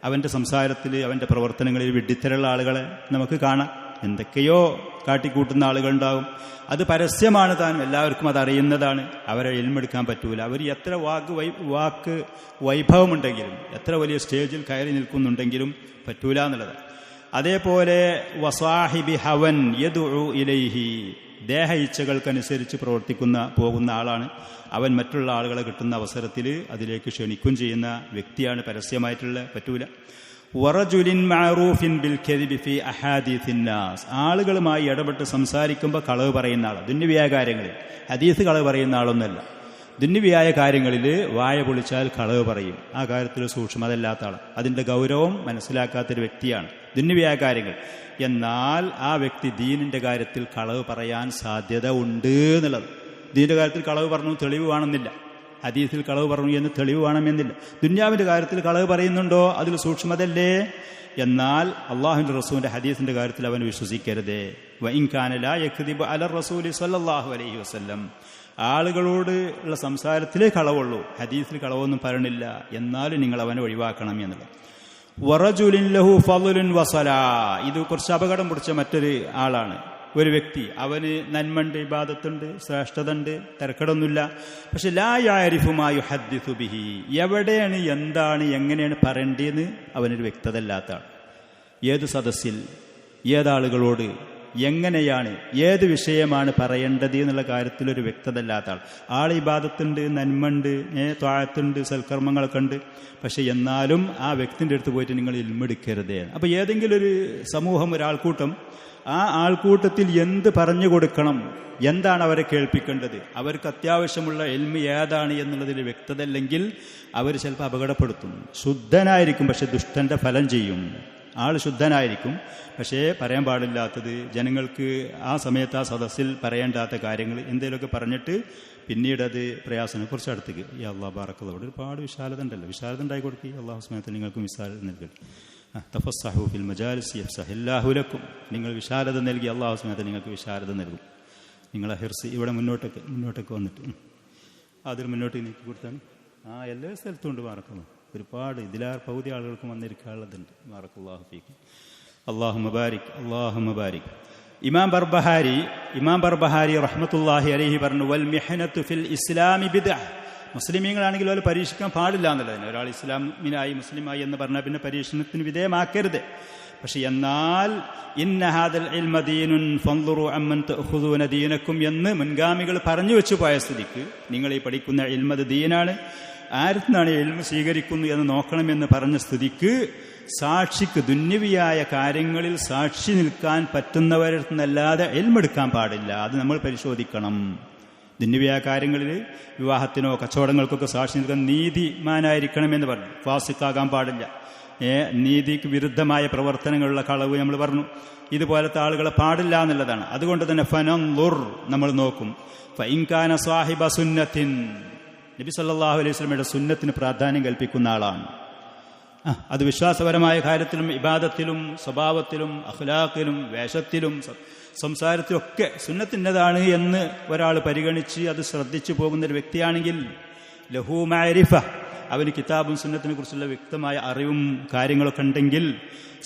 അവന്റെ സംസാരത്തിൽ, അവന്റെ പ്രവർത്തനങ്ങളിൽ വിഡ്ഢിത്തരമുള്ള ആളുകളെ നമുക്ക് കാണാം. എന്തൊക്കെയോ കാട്ടിക്കൂട്ടുന്ന ആളുകളുണ്ടാകും. അത് പരസ്യമാണ്, താൻ എല്ലാവർക്കും അതറിയുന്നതാണ്. അവരെ ഇൽമെടുക്കാൻ പറ്റൂല. അവർ എത്ര വാക്ക് വൈഭവമുണ്ടെങ്കിലും, എത്ര വലിയ സ്റ്റേജിൽ കയറി നിൽക്കുന്നുണ്ടെങ്കിലും പറ്റൂല എന്നുള്ളത്. അതേപോലെ വസാഹിബി ഹവൻ യദ്ഉ ഇലൈഹി. ദേഹ ഇച്ഛകൾക്കനുസരിച്ച് പോകുന്ന ആളാണ് അവൻ. മറ്റുള്ള ആളുകളെ കിട്ടുന്ന അവസരത്തിൽ അതിലേക്ക് ക്ഷണിക്കും ചെയ്യുന്ന വ്യക്തിയാണ്. പരസ്യമായിട്ടുള്ള പറ്റൂല. വറജുലിൻ മഅറൂഫിൻ ബിൽ കദിബി ഫി അഹാദീസിൻ നാസ്. ആളുകളുമായി ഇടപെട്ട് സംസാരിക്കുമ്പോൾ കളവ് പറയുന്ന ആൾ. ദുന്യവിയായ കാര്യങ്ങളിൽ, ഹദീസ് കളവ് പറയുന്ന ആളൊന്നല്ല. ദുന്യവിയായ കാര്യങ്ങളിൽ വായ പൊളിച്ചാൽ കളവ് പറയും. ആ കാര്യത്തിൽ സൂക്ഷ്മതല്ലാത്ത ആൾ, അതിൻ്റെ ഗൗരവം മനസ്സിലാക്കാത്തൊരു വ്യക്തിയാണ്. ദുന്യവിയായ കാര്യങ്ങൾ. എന്നാൽ ആ വ്യക്തി ദീനിന്റെ കാര്യത്തിൽ കളവ് പറയാൻ സാധ്യത ഉണ്ട് എന്നുള്ളത്. ദീനിന്റെ കാര്യത്തിൽ കളവ് പറഞ്ഞു തെളിവ് വേണമെന്നില്ല, ഹദീസിൽ കളവ് പറഞ്ഞു എന്ന് തെളിവ് വേണമെന്നില്ല. ദുന്യാവിന്റെ കാര്യത്തിൽ കളവ് പറയുന്നുണ്ടോ, അതിൽ സൂക്ഷ്മതല്ലേ. എന്നാൽ അള്ളാഹുവിന്റെ റസൂലിന്റെ ഹദീസിന്റെ കാര്യത്തിൽ അവൻ വിശ്വസിക്കരുതേ. വഇൻ കാന ലാ യക്ദിബു അലർ റസൂലി സ്വല്ലല്ലാഹു അലൈഹി വസല്ലം. ആളുകളോട് ഉള്ള സംസാരത്തിലേ കളവുള്ളൂ, ഹദീസിൽ കളവൊന്നും പറയണില്ല. എന്നാലും നിങ്ങൾ അവനെ ഒഴിവാക്കണം എന്നുള്ളത്. വറജുലിൻ ലഹു ഫളലുൻ വസലാ. ഇത് കുറച്ച് അപകടം പിടിച്ച മറ്റൊരു ആളാണ്, ഒരു വ്യക്തി. അവന് നന്മണ്ട്, ഇബാദത്തുണ്ട്, ശ്രേഷ്ഠത ഉണ്ട്, തിരക്കടൊന്നുമില്ല. പക്ഷെ ലാ യഅരിഫു മാ യുഹദ്ദിസു ബിഹി. എവിടെയാണ്, എന്താണ്, എങ്ങനെയാണ് പറയേണ്ടതെന്ന് അവനൊരു വ്യക്തത ഇല്ലാത്ത ആൾ. ഏത് സദസ്സിൽ, ഏതാളുകളോട്, എങ്ങനെയാണ്, ഏത് വിഷയമാണ് പറയേണ്ടത് എന്നുള്ള കാര്യത്തിൽ ഒരു വ്യക്തത ഇല്ലാത്ത ആൾ. ഇബാദത്തുണ്ട്, നന്മണ്ട്, ത്വാഅത്തുണ്ട്, സൽക്കർമ്മങ്ങളൊക്കെ ഉണ്ട്. പക്ഷെ എന്നാലും ആ വ്യക്തിൻ്റെ അടുത്ത് പോയിട്ട് നിങ്ങൾ ഇൽമെടുക്കരുതേ. അപ്പോൾ ഏതെങ്കിലും ഒരു സമൂഹം, ഒരാൾക്കൂട്ടം, ആ ആൾക്കൂട്ടത്തിൽ എന്ത് പറഞ്ഞു കൊടുക്കണം, എന്താണ് അവരെ കേൾപ്പിക്കേണ്ടത്, അവർക്ക് അത്യാവശ്യമുള്ള ഇൽമ് ഏതാണ് എന്നുള്ളതിൽ വ്യക്തത ഇല്ലെങ്കിൽ അവർ ചിലപ്പോൾ അപകടപ്പെടുത്തും. ശുദ്ധനായിരിക്കും, പക്ഷെ ദുഷ്ടന്റെ ഫലം ചെയ്യും. ആൾ ശുദ്ധനായിരിക്കും, പക്ഷേ പറയാൻ പാടില്ലാത്തത്, ജനങ്ങൾക്ക് ആ സമയത്ത് ആ സദസ്സിൽ പറയേണ്ടാത്ത കാര്യങ്ങൾ എന്തെങ്കിലുമൊക്കെ പറഞ്ഞിട്ട് പിന്നീട് അത് പ്രയാസം. കുറച്ച് അടുത്തേക്ക് ഈ അള്ളാഹ് ബാറക്കല്ലാഹു, അവിടെ ഒരുപാട് വിശാലത ഉണ്ടല്ലോ, വിശാലത ഉണ്ടായി കൊടുക്കുക. അള്ളാഹു സുബ്ഹാനഹു നിങ്ങൾക്കും വിശാലത നൽകി. തഫസ്സഹു ഫിൽ മജാലിസ് യഫ്സഹില്ലാഹു ലക്കും. നിങ്ങൾ വിശാലത നൽകി, അള്ളാഹു സുബ്ഹാനഹു നിങ്ങൾക്ക് വിശാലത നൽകും. നിങ്ങളെ ഹിർസ് ഇവിടെ മുന്നോട്ടേക്ക് വന്നിട്ട് അതിന് മുന്നോട്ട് നീക്കി കൊടുത്താണ്. എല്ലാ സ്ഥലത്തും ഉണ്ട് മാറക്കുന്നു. ഒരുപാട് പകുതി ആളുകൾക്ക് വന്നിരിക്കാനുള്ളതുണ്ട്. മാറക്കുല്ലാഹു ഫീക്കും. അല്ലാഹു മുബാരിക്, അല്ലാഹു മുബാരിക്. ഇമാം ബർബഹാരി റഹ്മത്തുള്ളാഹി അലൈഹി പറഞ്ഞു, വൽ മിഹ്നത്തു ഫിൽ ഇസ്ലാമി ബിദ്അ. മുസ്ലിമീങ്ങളാണെങ്കിൽ അവർ പരീക്ഷിക്കാൻ പാടില്ല എന്നുള്ളതിന്. ഒരാൾ ഇസ്ലാമിനായി മുസ്ലിമായി എന്ന് പറഞ്ഞാൽ പിന്നെ പരീക്ഷണത്തിന് വിധേയമാക്കരുത്. പക്ഷെ എന്നാൽ ഇന്ന ഹാദൽ ഇൽമ ദീനുൻ ഫൻദുറു അമ്മൻ തഅഖുദൂന ദീനക്കും എന്ന് മുൻഗാമികൾ പറഞ്ഞു വെച്ചു പോയ സ്ഥിതിക്ക് നിങ്ങൾ ഈ പഠിക്കുന്ന ഇൽമത് ദീനാണ്, ആരിൽ ഇൽമ സ്വീകരിക്കുന്നു എന്ന് നോക്കണമെന്ന് പറഞ്ഞ സ്ഥിതിക്ക് സാക്ഷിക്ക് ദുന്യവിയായ കാര്യങ്ങളിൽ സാക്ഷി നിൽക്കാൻ പറ്റുന്നവരിൽ നിന്നല്ലാതെ ഇൽമെടുക്കാൻ പാടില്ല. അത് നമ്മൾ പരിശോധിക്കണം. ദുന്യവിയായ കാര്യങ്ങളിൽ വിവാഹത്തിനോ കച്ചവടങ്ങൾക്കൊക്കെ സാക്ഷി നിൽക്കാൻ നീതിമാനായിരിക്കണമെന്ന് പറഞ്ഞു. ഫാസിക്കാകാൻ പാടില്ല. നീതിക്ക് വിരുദ്ധമായ പ്രവർത്തനങ്ങളുള്ള കളവ് നമ്മൾ പറഞ്ഞു. ഇതുപോലത്തെ ആളുകളെ പാടില്ല എന്നുള്ളതാണ്. അതുകൊണ്ട് തന്നെ ഫനൻദുർ, നമ്മൾ നോക്കും. ഫഇൻകാന സാഹിബ സുന്നത്തിൻ, നബി സല്ലല്ലാഹു അലൈഹി വസല്ലമയുടെ സുന്നത്തിന് പ്രാധാന്യം കൽപ്പിക്കുന്ന ആളാണ്. അത് വിശ്വാസപരമായ കാര്യത്തിലും ഇബാദത്തിലും സ്വഭാവത്തിലും അഖ്ലാഖിലും വേഷത്തിലും സംസാരത്തിലൊക്കെ സുന്നത്തിൻ്റെതാണ് എന്ന് ഒരാൾ പരിഗണിച്ച് അത് ശ്രദ്ധിച്ചു പോകുന്നൊരു വ്യക്തിയാണെങ്കിൽ ലഹു മഅരിഫ, അവന് കിതാബും സുന്നത്തിനെ കുറിച്ചുള്ള വ്യക്തമായ അറിവും കാര്യങ്ങളൊക്കെ ഉണ്ടെങ്കിൽ,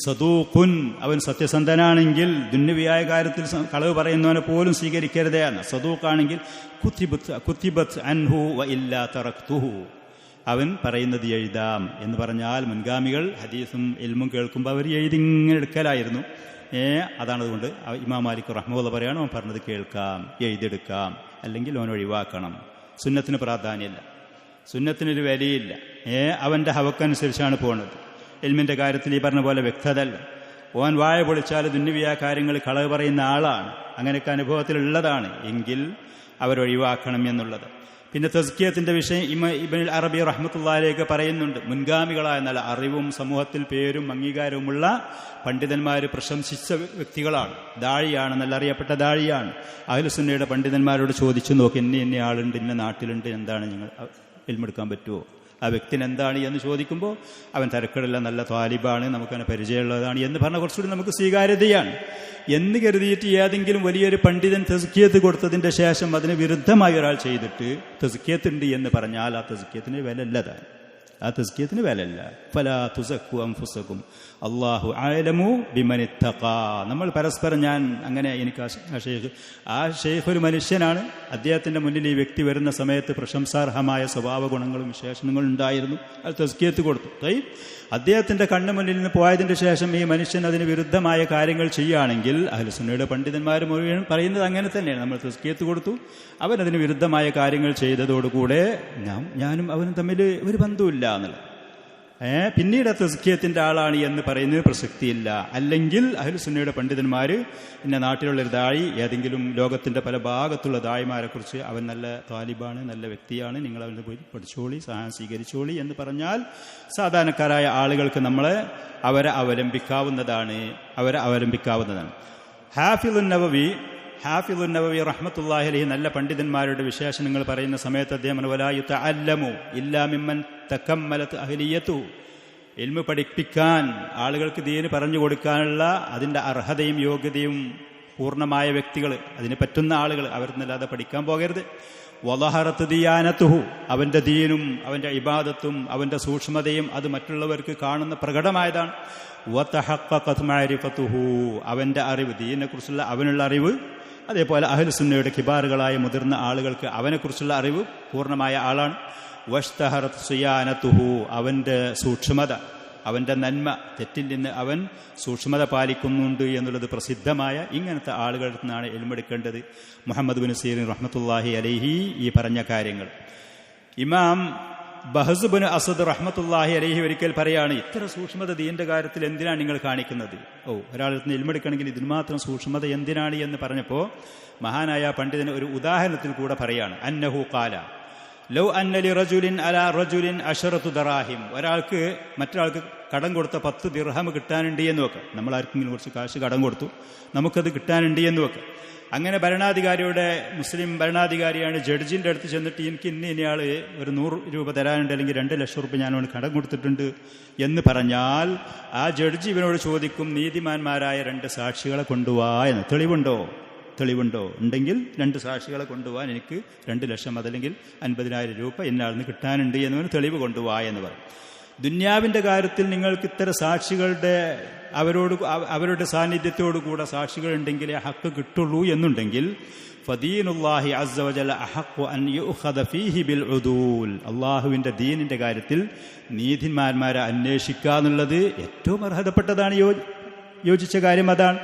സദൂഖുൻ, അവൻ സത്യസന്ധനാണെങ്കിൽ, ദുന്യവിയായ കാര്യത്തിൽ കളവ് പറയുന്നവനെ പോലും സ്വീകരിക്കരുതേ എന്ന്. സദൂഖാണെങ്കിൽ കുത്തിബത്ത് അൻഹു വ ഇല്ലാ തറക്തുഹു, അവൻ പറയുന്നത് എഴുതാം എന്ന് പറഞ്ഞാൽ മുൻഗാമികൾ ഹദീസും ഇൽമും കേൾക്കുമ്പോൾ അവർ എഴുതിങ്ങനെ എടുക്കലായിരുന്നു. അതാണ്. അതുകൊണ്ട് ഇമാം മാലിക് റഹ്മത്തുള്ളാഹി പറയാണ്, അവൻ പറഞ്ഞത് കേൾക്കാം, എഴുതിയെടുക്കാം, അല്ലെങ്കിൽ അവൻ ഒഴിവാക്കണം. സുന്നത്തിന് പ്രാധാന്യമില്ല, സുന്നത്തിനൊരു വിലയില്ല. അവൻ്റെ ഹവക്കനുസരിച്ചാണ് പോകുന്നത്. ഇൽമിൻ്റെ കാര്യത്തിൽ ഈ പറഞ്ഞ പോലെ വ്യക്തതല്ല. ഓൻ വായ പൊളിച്ചാൽ ദുന്യവിയായ കാര്യങ്ങൾ കളവ് പറയുന്ന ആളാണ്, അങ്ങനെയൊക്കെ അനുഭവത്തിലുള്ളതാണ് എങ്കിൽ അവരൊഴിവാക്കണം എന്നുള്ളത്. പിന്നെ തസ്കിയത്തിന്റെ വിഷയം ഇബ്നുൽ അറബി റഹ്മത്തുള്ളാഹിലേക്ക് പറയുന്നുണ്ട്. മുൻഗാമികളായ നല്ല അറിവും സമൂഹത്തിൽ പേരും അംഗീകാരവുമുള്ള പണ്ഡിതന്മാർ പ്രശംസിച്ച വ്യക്തികളാണ്. ദാഴിയാണ്, നല്ല അറിയപ്പെട്ട ദാഴിയാണ്. അഹ്ലുസുന്നയുടെ പണ്ഡിതന്മാരോട് ചോദിച്ചു നോക്കി, ഇന്ന ആളുണ്ട്, ഇന്ന നാട്ടിലുണ്ട്, എന്താണ് നിങ്ങൾ ഇൽമെടുക്കാൻ പറ്റുമോ? ആ വ്യക്തിന് എന്താണ് എന്ന് ചോദിക്കുമ്പോൾ അവൻ തരക്കേടില്ല, നല്ല താലിബാണ്, നമുക്കതിനെ പരിചയമുള്ളതാണ് എന്ന് പറഞ്ഞാൽ കുറച്ചുകൂടി നമുക്ക് സ്വീകാര്യതയാണ് എന്ന് കരുതിയിട്ട് ഏതെങ്കിലും വലിയൊരു പണ്ഡിതൻ തസ്കിയത്ത് കൊടുത്തതിൻ്റെ ശേഷം അതിന് വിരുദ്ധമായി ഒരാൾ ചെയ്തിട്ട് തസ്കിയത്ത് ഉണ്ട് എന്ന് പറഞ്ഞാൽ ആ തസ്കിയത്തിന് വിലല്ലതാണ്. ആ തസ്കിയത്തിന് വിലല്ല. ഫലാ തുസക്കു അൻഫുസകും അല്ലാഹു അഅലമു ബിമനിത്തഖാ. നമ്മൾ പരസ്പരം, ഞാൻ അങ്ങനെ, എനിക്ക് ആ ഷെയ്ഖ് ഒരു മനുഷ്യനാണ്. അദ്ദേഹത്തിൻ്റെ മുന്നിൽ ഈ വ്യക്തി വരുന്ന സമയത്ത് പ്രശംസാർഹമായ സ്വഭാവ ഗുണങ്ങളും വിശേഷണങ്ങളും ഉണ്ടായിരുന്നു. അത് തസ്കിയത്ത് കൊടുത്തു. അദ്ദേഹത്തിൻ്റെ കണ്ണു മുന്നിൽ നിന്ന് പോയതിൻ്റെ ശേഷം ഈ മനുഷ്യൻ അതിന് വിരുദ്ധമായ കാര്യങ്ങൾ ചെയ്യുകയാണെങ്കിൽ അഹ്ലുസുന്നയുടെ പണ്ഡിതന്മാർ മുഴുവൻ പറയുന്നത് അങ്ങനെ തന്നെയാണ്. നമ്മൾ തസ്കിയത്ത് കൊടുത്തു, അവനതിന് വിരുദ്ധമായ കാര്യങ്ങൾ ചെയ്തതോടുകൂടെ ഞാനും അവനും തമ്മിൽ ഒരു ബന്ധമില്ല എന്നുള്ളത്. പിന്നീട് തസ്കിയത്തിൻ്റെ ആളാണ് എന്ന് പറയുന്നത് പ്രസക്തിയില്ല. അല്ലെങ്കിൽ അഹ്ലുസുന്നയുടെ പണ്ഡിതന്മാർ ഇന്ന നാട്ടിലുള്ളൊരു ദാഴി, ഏതെങ്കിലും ലോകത്തിൻ്റെ പല ഭാഗത്തുള്ള ദാഴിമാരെക്കുറിച്ച് അവൻ നല്ല താലിബാണ്, നല്ല വ്യക്തിയാണ്, നിങ്ങൾ അവനെ പോയി പഠിച്ചോളി, സഹായം സ്വീകരിച്ചോളി എന്ന് പറഞ്ഞാൽ സാധാരണക്കാരായ ആളുകൾക്ക് അവരെ അവലംബിക്കാവുന്നതാണ്. ഹാഫിളുൻ നവവി റഹ്മത്തുള്ളാഹി അലൈഹി നല്ല പണ്ഡിതന്മാരുടെ വിശേഷണങ്ങൾ പറയുന്ന സമയത്ത് അദ്ദേഹം വലാ യുതഅല്ലമു ഇല്ലാ മിമ്മൻ തകമ്മലത് അഹ്ലിയതു, ഇൽമു പഠിപ്പിക്കാൻ, ആളുകൾക്ക് ദീന് പറഞ്ഞു കൊടുക്കാനുള്ള അതിൻ്റെ അർഹതയും യോഗ്യതയും പൂർണ്ണമായ വ്യക്തികൾ, അതിന് പറ്റുന്ന ആളുകൾ, അവരിന്നല്ലാതെ പഠിക്കാൻ പോകരുത്. വളഹറത്ത് ദിയാനത്തുഹു, അവൻ്റെ ദീനും അവൻ്റെ ഇബാദത്തും അവൻ്റെ സൂക്ഷ്മതയും അത് മറ്റുള്ളവർക്ക് കാണുന്ന പ്രകടമായതാണ്. വതഹഖഖത് മഅരിഫത്തുഹു, അവൻ്റെ അറിവ്, ദീനിനെക്കുറിച്ചുള്ള അവനുള്ള അറിവ്, അതേപോലെ അഹ്ലുസുന്നയുടെ കിബാറുകളായ മുതിർന്ന ആളുകൾക്ക് അവനെക്കുറിച്ചുള്ള അറിവ് പൂർണ്ണമായ ആളാണ്. വഷ്തഹറത് സുയാനത്തുഹു, അവൻ്റെ സൂക്ഷ്മത, അവൻ്റെ നന്മ, തെറ്റിൽ നിന്ന് അവൻ സൂക്ഷ്മത പാലിക്കുന്നുണ്ട് എന്നുള്ളത് പ്രസിദ്ധമായ ഇങ്ങനത്തെ ആളുകളിൽ നിന്നാണ് ഇൽമെടുക്കേണ്ടത്. മുഹമ്മദ് ബിൻ സീറിൻ റഹ്മത്തുള്ളാഹി അലൈഹി ഈ പറഞ്ഞ കാര്യങ്ങൾ. ഇമാം ബഹ്സ് ബിൻ അസദ് റഹ്മത്തുള്ളാഹി അലൈഹി ഒരിക്കൽ പറയാണ്, ഇത്ര സൂക്ഷ്മത ദീന്റെ കാര്യത്തിൽ എന്തിനാണ് നിങ്ങൾ കാണിക്കുന്നത്? ഒരാളിൽ നിന്ന് ഇൽമെടുക്കണമെങ്കിൽ ഇതിന് മാത്രം സൂക്ഷ്മത എന്തിനാണ് എന്ന് പറഞ്ഞപ്പോൾ മഹാനായ പണ്ഡിതന് ഒരു ഉദാഹരണത്തിൽ കൂടെ പറയാണ്. അന്നഹു ഖാല ലൗ അന്ന ലി റജുലിൻ അലാ റജുലിൻ അശറതു ദറാഹിം, ഒരാൾക്ക് മറ്റൊരാൾക്ക് കടം കൊടുത്ത 10 ദിർഹം കിട്ടാനുണ്ട് എന്ന് വെക്കാം. നമ്മൾ ആർക്കെങ്കിലും കുറച്ച് കാശ് കടം കൊടുത്തു, നമുക്കത് കിട്ടാനുണ്ട് എന്ന് വെക്കാം. അങ്ങനെ ഭരണാധികാരിയുടെ, മുസ്ലിം ഭരണാധികാരിയാണ്, ജഡ്ജിൻ്റെ അടുത്ത് ചെന്നിട്ട് എനിക്ക് ഇന്നയാൾ ഒരു 100 രൂപ തരാനുണ്ട്, അല്ലെങ്കിൽ 2 ലക്ഷം രൂപ ഞാനോട് കടം കൊടുത്തിട്ടുണ്ട് എന്ന് പറഞ്ഞാൽ ആ ജഡ്ജി ഇവനോട് ചോദിക്കും, നീതിമാന്മാരായ 2 സാക്ഷികളെ കൊണ്ടുവാ എന്ന്. തെളിവുണ്ടോ? തെളിവുണ്ടോ? ഉണ്ടെങ്കിൽ 2 സാക്ഷികളെ കൊണ്ടുപോകാൻ എനിക്ക് 2 ലക്ഷം അതല്ലെങ്കിൽ 50,000 രൂപ ഇന്നാളിന് കിട്ടാനുണ്ട് എന്നൊരു തെളിവ് കൊണ്ടുപോവാ എന്ന് പറയും. ദുന്യാവിൻ്റെ കാര്യത്തിൽ നിങ്ങൾക്ക് ഇത്തരം സാക്ഷികളുടെ അവരുടെ സാന്നിധ്യത്തോടുകൂടെ സാക്ഷികൾ ഉണ്ടെങ്കിലേ ഹക്ക് കിട്ടുള്ളൂ എന്നുണ്ടെങ്കിൽ ഫദീനുല്ലാഹി അസ്സ വജല്ല അഹഖു അൻ യുഖദ ഫീഹി ബിൽ ഉദൂൽ, അള്ളാഹുവിൻ്റെ ദീനിൻ്റെ കാര്യത്തിൽ നീതിമാന്മാരെ അന്വേഷിക്കുക എന്നുള്ളത് ഏറ്റവും അർഹതപ്പെട്ടതാണ്. യോജിച്ച കാര്യം അതാണ്.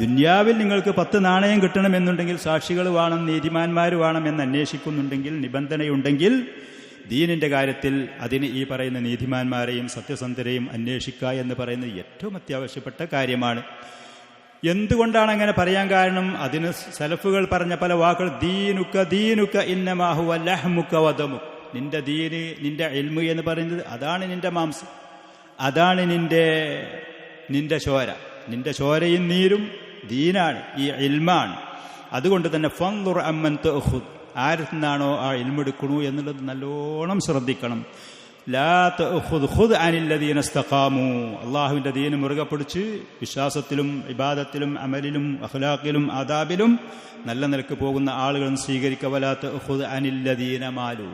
ദുന്യാവിൽ നിങ്ങൾക്ക് 10 നാണയം കിട്ടണമെന്നുണ്ടെങ്കിൽ സാക്ഷികൾ വേണം, നീതിമാന്മാർ വേണം എന്ന് അന്വേഷിക്കുന്നുണ്ടെങ്കിൽ, നിബന്ധനയുണ്ടെങ്കിൽ, ദീനിൻ്റെ കാര്യത്തിൽ അതിന് ഈ പറയുന്ന നീതിമാന്മാരെയും സത്യസന്ധരെയും അന്വേഷിക്കുക എന്ന് പറയുന്നത് ഏറ്റവും അത്യാവശ്യപ്പെട്ട കാര്യമാണ്. എന്തുകൊണ്ടാണ് അങ്ങനെ പറയാൻ കാരണം? അതിന് സലഫുകൾ പറഞ്ഞ പല വാക്കുകൾ, ദീനുക ഇന്നമാ ഹുവ ലഹ്മുക വദമുക, നിന്റെ ദീന്, നിന്റെ ഇൽമു എന്ന് പറയുന്നത് അതാണ് നിന്റെ മാംസം, അതാണ് നിന്റെ ചോര, നിന്റെ ചോരയും നീരും ദീനാണ്, ഈ ഇൽമാണ്. അതുകൊണ്ട് തന്നെ ഫൻദുർ അമ്മൻ തഅഖുദ്, ആരിൽ നിന്നാണോ ആ ഇൽമെടുക്കണു എന്നുള്ളത് നല്ലോണം ശ്രദ്ധിക്കണം. ലാ തഅഖുദ് ഖുദ് അനില്ലദീന ഇസ്തഖാമു, അള്ളാഹുവിൻ്റെ ദീന് മുറുകെ പിടിച്ച് വിശ്വാസത്തിലും ഇബാദത്തിലും അമലിലും അഖ്ലാഖിലും ആദാബിലും നല്ല നിലക്ക് പോകുന്ന ആളുകളും സ്വീകരിക്കുക. വലാ തഅഖുദ് അനില്ലദീന മാലു,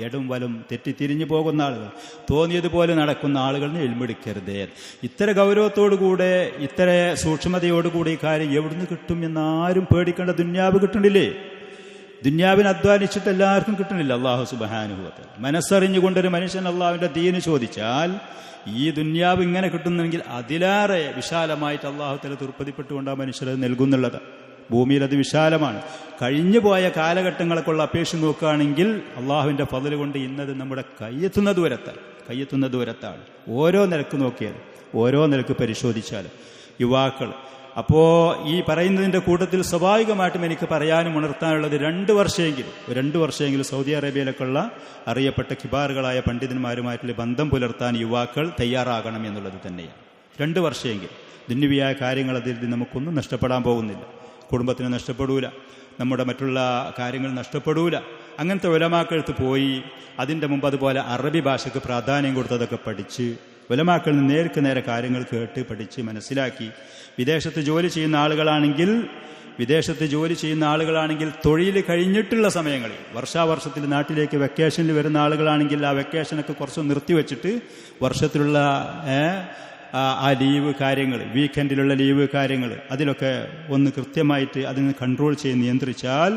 എടും വലും തെറ്റിത്തിരിഞ്ഞു പോകുന്ന ആളുകൾ, തോന്നിയതുപോലെ നടക്കുന്ന ആളുകളിന് ഇൽമെടുക്കരുത്. ഇത്ര ഗൗരവത്തോടുകൂടെ ഇത്ര സൂക്ഷ്മതയോടുകൂടി ഈ കാര്യം എവിടുന്ന് കിട്ടും എന്നാരും പേടിക്കേണ്ട. ദുന്യാവ് കിട്ടണില്ലേ? ദുന്യാവിന് അധ്വാനിച്ചിട്ട് എല്ലാവർക്കും കിട്ടണില്ല. അള്ളാഹു സുബ്ഹാനഹു വ തആല മനസ്സറിഞ്ഞുകൊണ്ടൊരു മനുഷ്യൻ അള്ളാഹുവിൻ്റെ ദീന് ചോദിച്ചാൽ ഈ ദുന്യാവ് ഇങ്ങനെ കിട്ടുന്നെങ്കിൽ അതിലേറെ വിശാലമായിട്ട് അള്ളാഹു തആല തൃപ്തിപ്പെട്ടുകൊണ്ട് ആ മനുഷ്യരത് നൽകുന്നുള്ളത്. ഭൂമിയിൽ അത് വിശാലമാണ്. കഴിഞ്ഞു പോയ കാലഘട്ടങ്ങളൊക്കെയുള്ള അപേക്ഷ നോക്കുകയാണെങ്കിൽ അള്ളാഹുവിൻ്റെ ഫضل കൊണ്ട് ഇന്നത് നമ്മുടെ കയ്യെത്തുന്ന ദൂരത്താണ്. ഓരോ നിലക്ക് നോക്കിയാൽ, ഓരോ നിലക്ക് പരിശോധിച്ചാൽ യുവാക്കൾ. അപ്പോൾ ഈ പറയുന്നതിൻ്റെ കൂട്ടത്തിൽ സ്വാഭാവികമായിട്ടും എനിക്ക് പറയാനും ഉണർത്താനുള്ളത് 2 വർഷമെങ്കിലും സൗദി അറേബ്യയിലൊക്കെയുള്ള അറിയപ്പെട്ട കിബാറുകളായ പണ്ഡിതന്മാരുമായിട്ടുള്ള ബന്ധം പുലർത്താൻ യുവാക്കൾ തയ്യാറാകണം എന്നുള്ളത് തന്നെയാണ്. 2 വർഷമെങ്കിലും ദുന്യവിയായ കാര്യങ്ങൾ അതിൽ നമുക്കൊന്നും നഷ്ടപ്പെടാൻ പോകുന്നില്ല. കുടുംബത്തിന് നഷ്ടപ്പെടൂല, നമ്മുടെ മറ്റുള്ള കാര്യങ്ങൾ നഷ്ടപ്പെടൂല. അങ്ങനത്തെ ഉലമാക്കടുത്ത് പോയി അതിൻ്റെ മുമ്പ് അതുപോലെ അറബി ഭാഷയ്ക്ക് പ്രാധാന്യം കൊടുത്തതൊക്കെ പഠിച്ച് ഉലമാക്കളിൽ നിന്ന് നേരെ കാര്യങ്ങൾ കേട്ട് പഠിച്ച് മനസ്സിലാക്കി വിദേശത്ത് ജോലി ചെയ്യുന്ന ആളുകളാണെങ്കിൽ തൊഴിൽ കഴിഞ്ഞിട്ടുള്ള സമയങ്ങളിൽ വർഷാവർഷത്തിൽ നാട്ടിലേക്ക് വെക്കേഷനിൽ വരുന്ന ആളുകളാണെങ്കിൽ ആ വെക്കേഷനൊക്കെ കുറച്ച് നിർത്തിവെച്ചിട്ട് വർഷത്തിലുള്ള ആ ലീവ് കാര്യങ്ങൾ, വീക്കെൻഡിലുള്ള ലീവ് കാര്യങ്ങൾ, അതിലൊക്കെ ഒന്ന് കൃത്യമായിട്ട് അതിന് കൺട്രോൾ ചെയ്ത് നിയന്ത്രിച്ചാൽ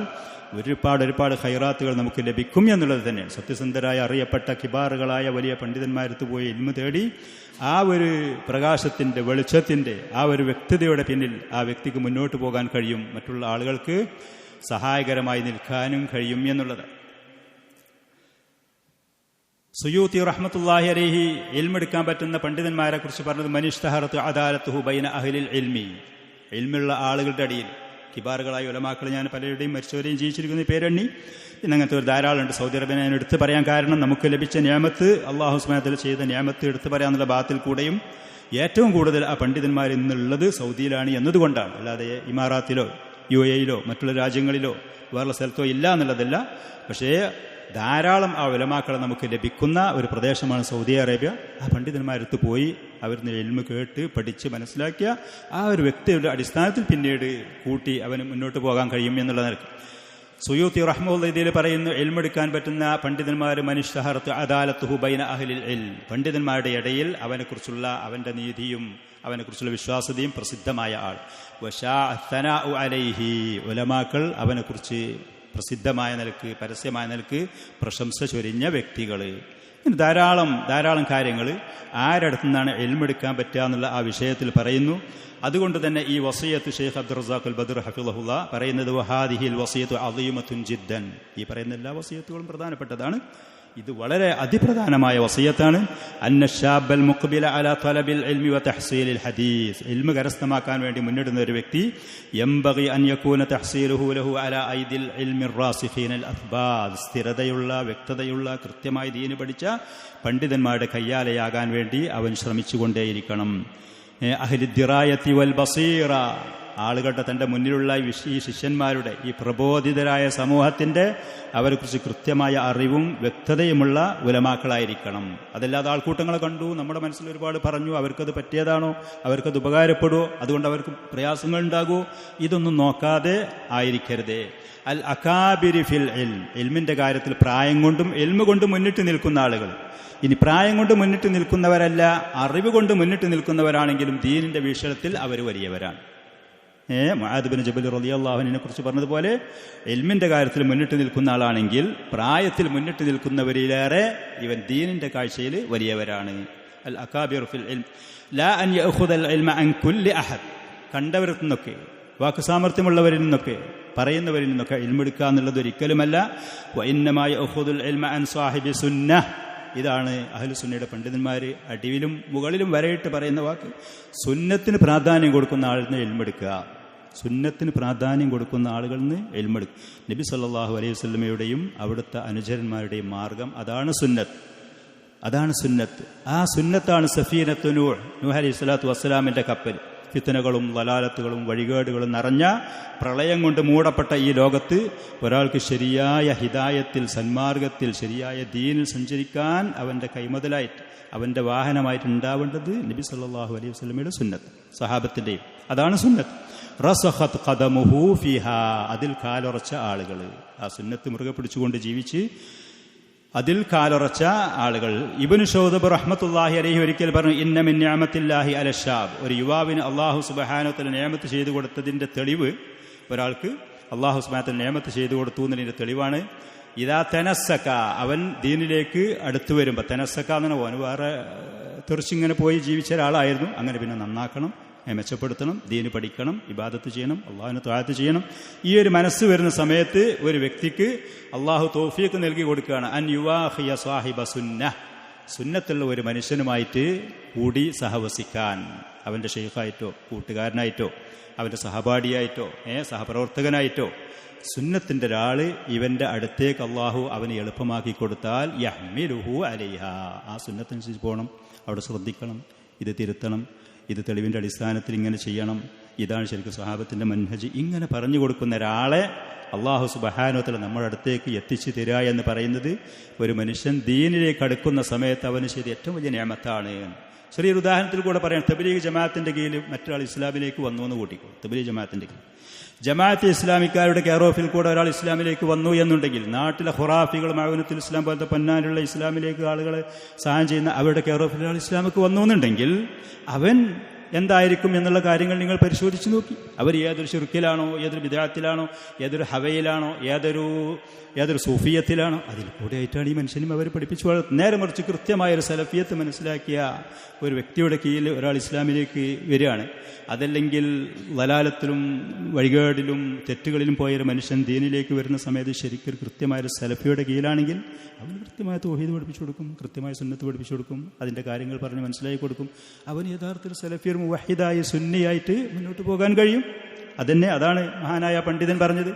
ഒരുപാട് ഹൈറാത്തുകൾ നമുക്ക് ലഭിക്കും എന്നുള്ളത് തന്നെയാണ്. സത്യസന്ധരായ അറിയപ്പെട്ട കിബാറുകളായ വലിയ പണ്ഡിതന്മാരത്ത് പോയി ഇൽമു തേടി ആ ഒരു പ്രകാശത്തിൻ്റെ വെളിച്ചത്തിൻ്റെ ആ ഒരു വ്യക്തതയുടെ പിന്നിൽ ആ വ്യക്തിക്ക് മുന്നോട്ട് പോകാൻ കഴിയും, മറ്റുള്ള ആളുകൾക്ക് സഹായകരമായി നിൽക്കാനും കഴിയും എന്നുള്ളത്. സുയൂത്തി റഹ്മത്തുള്ളാഹി അലൈഹി ഇൽമെടുക്കാൻ പറ്റുന്ന പണ്ഡിതന്മാരെ കുറിച്ച് പറഞ്ഞത്, മനിഷ്തഹറത്ത് അദാലത്തുഹു ബൈന അഹ്ലിൽ ഇൽമി, ഇൽമുള്ള ആളുകളുടെ അടിയിൽ കിബാറുകളായ ഉലമാക്കൾ ഞാൻ പലരുടെയും മരിച്ചവരെയും ജീവിച്ചിരിക്കുന്ന പേരെണ്ണി ഇന്നങ്ങനത്തെ ഒരു ധാരാളമുണ്ട്. സൗദി അറേബ്യ ഞാൻ എടുത്തു പറയാൻ കാരണം നമുക്ക് ലഭിച്ച നിയമത്ത്, അള്ളാഹു സുബ്ഹാനഹു വ തആല ചെയ്ത നിയമത്ത് എടുത്തു പറയാനുള്ള ഭാഗത്തിൽ കൂടെയും ഏറ്റവും കൂടുതൽ ആ പണ്ഡിതന്മാർ ഇന്നുള്ളത് സൗദിയിലാണ് എന്നതുകൊണ്ടാണ്. അല്ലാതെ ഇമാറാത്തിലോ UAE-യിലോ മറ്റുള്ള രാജ്യങ്ങളിലോ വേറെ സ്ഥലത്തോ ഇല്ല എന്നുള്ളതല്ല. പക്ഷേ ധാരാളം ആ ഉലമാക്കളെ നമുക്ക് ലഭിക്കുന്ന ഒരു പ്രദേശമാണ് സൗദി അറേബ്യ. ആ പണ്ഡിതന്മാരടുത്ത് പോയി അവരിന്ന് ഇൽമു കേട്ട് പഠിച്ച് മനസ്സിലാക്കിയ ആ ഒരു വ്യക്തിയുടെ അടിസ്ഥാനത്തിൽ പിന്നീട് കൂട്ടി അവന് മുന്നോട്ട് പോകാൻ കഴിയും എന്നുള്ള നിലക്ക് സുയൂത്തി റഹ്മത്തുള്ളാഹി ഇതിൽ പറയുന്നു, ഇൽമെടുക്കാൻ പറ്റുന്ന പണ്ഡിതന്മാർ മനിഷ്തഹറത്ത് അദാലത്തുഹു ബൈന അഹ്ലിൽ ഇൽം, പണ്ഡിതന്മാരുടെ ഇടയിൽ അവനെക്കുറിച്ചുള്ള അവൻ്റെ നീതിയും അവനെക്കുറിച്ചുള്ള വിശ്വാസ്യതയും പ്രസിദ്ധമായ ആൾ. വശാ തനാഉ അലൈഹി, ഉലമാക്കൾ അവനെക്കുറിച്ച് പ്രസിദ്ധമായ നിലക്ക് പരസ്യമായ നിലക്ക് പ്രശംസ ചൊരിഞ്ഞ വ്യക്തികൾ. ഇങ്ങനെ ധാരാളം കാര്യങ്ങൾ ആരടുത്തു നിന്നാണ് ഇൽമെടുക്കാൻ പറ്റുക എന്നുള്ള ആ വിഷയത്തിൽ പറയുന്നു. അതുകൊണ്ട് തന്നെ ഈ വസിയത്ത് ഷെയ്ഖ് അബ്ദുർ റസാഖ് അൽ ബദർ ഹഫിളഹുല്ലാ പറയുന്നത്, വഹാദിഹിൽ വസിയത്തു അദീമത്തുൻ ജിദ്ദൻ, ഈ പറയുന്ന എല്ലാ വസിയത്തുകളും പ്രധാനപ്പെട്ടതാണ്, ഇത് വളരെ അതിപ്രധാനമായ വസിയത്താണ്. അന്ന ശാബൽ മുഖ്ബില അലാ തലബിൽ ഇൽമി വ തഹ്സീലിൽ ഹദീസ്, ഇൽമു കരസ്ഥമാക്കാൻ വേണ്ടി മുന്നിടുന്ന ഒരു വ്യക്തി യംബഗി അൻ യകൂന തഹ്സീലുഹു ലഹു അലാ ഐദിൽ ഇൽമി റാസിഖീനൽ അത്ബാദ്, സ്ഥിരതയുള്ള വ്യക്തതയുള്ള കൃത്യമായി ദീന് പഠിച്ച പണ്ഡിതന്മാരുടെ കയ്യാലയാകാൻ വേണ്ടി അവൻ ശ്രമിച്ചുകൊണ്ടേയിരിക്കണം. അഹ്ലി ദിറായത്തി വൽ ബസീറ, ആളുകളുടെ തൻ്റെ മുന്നിലുള്ള ഈ ശിഷ്യന്മാരുടെ ഈ പ്രബോധിതരായ സമൂഹത്തിൻ്റെ അവരെക്കുറിച്ച് കൃത്യമായ അറിവും വ്യക്തതയുമുള്ള ഉലമാക്കളായിരിക്കണം. അതല്ലാതെ ആൾക്കൂട്ടങ്ങളെ കണ്ടു, നമ്മുടെ മനസ്സിൽ ഒരുപാട് പറഞ്ഞു, അവർക്കത് പറ്റിയതാണോ, അവർക്കത് ഉപകാരപ്പെടുമോ, അതുകൊണ്ട് അവർക്ക് പ്രയാസങ്ങൾ ഉണ്ടാകുമോ, ഇതൊന്നും നോക്കാതെ ആയിരിക്കരുതേ. അൽ അകാബിരി ഫിൽ ഇൽമിൻ്റെ കാര്യത്തിൽ പ്രായം കൊണ്ടും ഇൽമു കൊണ്ടും മുന്നിട്ട് നിൽക്കുന്ന ആളുകൾ. ഇനി പ്രായം കൊണ്ട് മുന്നിട്ട് നിൽക്കുന്നവരല്ല, അറിവ് കൊണ്ട് മുന്നിട്ട് നിൽക്കുന്നവരാണെങ്കിലും ദീനിന്റെ വീക്ഷണത്തിൽ അവർ വലിയവരാണ്. മുആദ് ബിൻ ജബൽ റളിയല്ലാഹു അൻഹുവിനെ കുറിച്ച് പറഞ്ഞതുപോലെ ഇൽമിന്റെ കാര്യത്തിൽ മുന്നിട്ട് നിൽക്കുന്ന ആളാണെങ്കിൽ പ്രായത്തിൽ മുന്നിട്ട് നിൽക്കുന്നവരിലേറെ ഇവൻ ദീനിന്റെ കാഴ്ചയിൽ വലിയവരാണ്. അൽ അകാബിർ ഫിൽ ഇൽം ലാ അൻ യഅഖുദൽ ഇൽമ അൻ കുല്ലി അഹദ്. കണ്ടവരിൽ നിന്നൊക്കെ, വാക്ക് സാമർത്ഥ്യമുള്ളവരിൽ നിന്നൊക്കെ, പറയുന്നവരിൽ നിന്നൊക്കെ ഇൽമെടുക്കുക എന്നുള്ളത് ഒരിക്കലുമല്ല. വഇന്നമാ യഅഖുദുൽ ഇൽമ അൻ സാഹിബി സുന്നഹ്. ഇതാണ് അഹ്ലുസുന്നയുടെ പണ്ഡിതന്മാർ അടിവിലും മുകളിലും വരയിട്ട് പറയുന്ന വാക്ക്. സുന്നത്തിന് പ്രാധാന്യം കൊടുക്കുന്ന ആളിൽ നിന്ന് ഇൽമെടുക്കുക. സുന്നത്തിന് പ്രാധാന്യം കൊടുക്കുന്ന ആളുകളിൽ നിന്ന് ഇൽമെടുക്കുക. നബി സല്ലല്ലാഹു അലൈഹി വസല്ലമയുടെയും അവിടുത്തെ അനുചരന്മാരുടെയും മാർഗം അതാണ് സുന്നത്ത്. അതാണ് സുന്നത്ത്. ആ സുന്നത്താണ് സഫീനത്തു നൂഹ്, നൂഹ് അലൈഹി സ്വലാത്തു വസ്സലാമിൻ്റെ കപ്പൽ. ഫിത്നകളും ലലാലത്തുകളും വഴികേടുകളും നിറഞ്ഞ പ്രളയം കൊണ്ട് മൂടപ്പെട്ട ഈ ലോകത്ത് ഒരാൾക്ക് ശരിയായ ഹിദായത്തിൽ, സന്മാർഗത്തിൽ, ശരിയായ ദീനിൽ സഞ്ചരിക്കാൻ അവൻ്റെ കൈമുതലായിട്ട്, അവൻ്റെ വാഹനമായിട്ട് ഉണ്ടാവേണ്ടത് നബി സല്ലല്ലാഹു അലൈഹി വസല്ലമയുടെ സുന്നത്ത്, സഹാബത്തിൻ്റെയും. അതാണ് സുന്നത്ത്. റസഖത് ഖദമുഹു ഫിഹാ. അതിൽ കാലുറച്ച ആളുകൾ, ആ സുന്നത്ത് മുറുകെ പിടിച്ചുകൊണ്ട് ജീവിച്ച് അതിൽ കാലുറച്ച ആളുകൾ. ഇബ്നു ശൗദബ് റഹ്മത്തുള്ളാഹി അലൈഹി ഒരിക്കൽ പറഞ്ഞു, ഇന്ന മിൻ നിഅമത്തില്ലാഹി അല ശാബ്. ഒരു യുവാവിന് അല്ലാഹു സുബ്ഹാനഹു വ തആല നിഅമത്ത് ചെയ്തു കൊടുത്തതിൻ്റെ തെളിവ്, ഒരാൾക്ക് അല്ലാഹു സുബ്ഹാനഹു വ തആല നിഅമത്ത് ചെയ്തു കൊടുത്തു എന്നതിൻ്റെ തെളിവാണ് ഇദാ തനസ്സക. അവൻ ദീനിലേക്ക് അടുത്തു വരുമ്പോൾ, തനസ്സക എന്ന് പറഞ്ഞാൽ വേറെ തെറിച്ചിങ്ങനെ പോയി ജീവിച്ച ഒരാളായിരുന്നു. അങ്ങനെ പിന്നെ നന്നാക്കണം, മെച്ചപ്പെടുത്തണം, ദീന് പഠിക്കണം, ഇബാദത്ത് ചെയ്യണം, അള്ളാഹുവിനെ ത്വാഅത്ത് ചെയ്യണം. ഈ ഒരു മനസ്സ് വരുന്ന സമയത്ത് ഒരു വ്യക്തിക്ക് അള്ളാഹു തൗഫീഖ് നൽകി കൊടുക്കുകയാണ്. അൻ യുവാഹിയ സാഹിബ സുന്നഹ്. സുന്നത്തുള്ള ഒരു മനുഷ്യനുമായിട്ട് കൂടി സഹവസിക്കാൻ, അവൻ്റെ ഷെയ്ഖായിട്ടോ കൂട്ടുകാരനായിട്ടോ അവൻ്റെ സഹപാഠിയായിട്ടോ സഹപ്രവർത്തകനായിട്ടോ സുന്നത്തിൻ്റെ ഒരാള് ഇവൻ്റെ അടുത്തേക്ക് അള്ളാഹു അവന് എളുപ്പമാക്കി കൊടുത്താൽ യഹ്മിലുഹു അലൈഹ. ആ സുന്നത്തനുസരിച്ച് പോകണം, അവിടെ ശ്രദ്ധിക്കണം, ഇത് തിരുത്തണം, ഇത് തെളിവിൻ്റെ അടിസ്ഥാനത്തിൽ ഇങ്ങനെ ചെയ്യണം, ഇതാണ് ശരിക്കും സ്വഹാബത്തിൻ്റെ മൻഹജ്. ഇങ്ങനെ പറഞ്ഞു കൊടുക്കുന്ന ഒരാളെ അള്ളാഹു സുബ്ഹാനഹു വ തആല നമ്മുടെ അടുത്തേക്ക് എത്തിച്ചു തരിക എന്ന് പറയുന്നത് ഒരു മനുഷ്യൻ ദീനിലേക്ക് അടുക്കുന്ന സമയത്ത് അവന് ശരി ഏറ്റവും വലിയ നിഅമത്താണ്. ചെറിയൊരു ഉദാഹരണത്തിൽ കൂടെ പറയാം. തബ്ലീഗ് ജമാഅത്തിൻ്റെ കീഴിൽ മറ്റൊരാൾ ഇസ്ലാമിലേക്ക് വന്നു എന്ന് കൂട്ടിക്കോ. തബ്ലീഗ് ജമാഅത്തിൻ്റെ കീഴിൽ ജമാഅത്തെ ഇസ്ലാമിക്കാരുടെ കെയർ ഓഫിൽ കൂടെ ഒരാൾ ഇസ്ലാമിലേക്ക് വന്നു എന്നുണ്ടെങ്കിൽ, നാട്ടിലെ ഖുറാഫികൾ മഅൂനത്തുൽ ഇസ്ലാം പോലത്തെ പൊന്നാനുള്ള ഇസ്ലാമിലേക്ക് ആളുകളെ സഹായം ചെയ്യുന്ന അവരുടെ കെയർ ഓഫിൽ ഒരാൾ ഇസ്ലാമിലേക്ക് വന്നു എന്നുണ്ടെങ്കിൽ അവൻ എന്തായിരിക്കും എന്നുള്ള കാര്യങ്ങൾ നിങ്ങൾ പരിശോധിച്ച് നോക്കി. അവർ ഏതൊരു ശിർക്കിലാണോ, ഏതൊരു ബിദ്അത്തിലാണോ, ഏതൊരു ഹവയിലാണോ, ഏതൊരു സൂഫിയത്തിലാണോ, അതിൽ കൂടെ ആയിട്ടാണ് ഈ മനുഷ്യനും അവർ പഠിപ്പിച്ചു വളർത്തുന്നത്. നേരെ മറിച്ച് കൃത്യമായൊരു സലഫിയത്ത് മനസ്സിലാക്കിയ ഒരു വ്യക്തിയുടെ കീഴിൽ ഒരാൾ ഇസ്ലാമിലേക്ക് വരികയാണ്. അതല്ലെങ്കിൽ വലാലത്തിലും വഴികേടിലും തെറ്റുകളിലും പോയൊരു മനുഷ്യൻ ദീനിലേക്ക് വരുന്ന സമയത്ത് ശരിക്കും കൃത്യമായൊരു സലഫിയുടെ കീഴിലാണെങ്കിൽ അവന് കൃത്യമായ തൗഹീദ് പഠിപ്പിച്ചു കൊടുക്കും, കൃത്യമായ സുന്നത്ത് പഠിപ്പിച്ചു കൊടുക്കും, അതിൻ്റെ കാര്യങ്ങൾ പറഞ്ഞ് മനസ്സിലാക്കി കൊടുക്കും. അവന് യഥാർത്ഥത്തിൽ സലഫിയർ മുവഹിദായി സുന്നിയായിട്ട് മുന്നോട്ട് പോകാൻ കഴിയും. അതാണ് മഹാനായ പണ്ഡിതൻ പറഞ്ഞത്.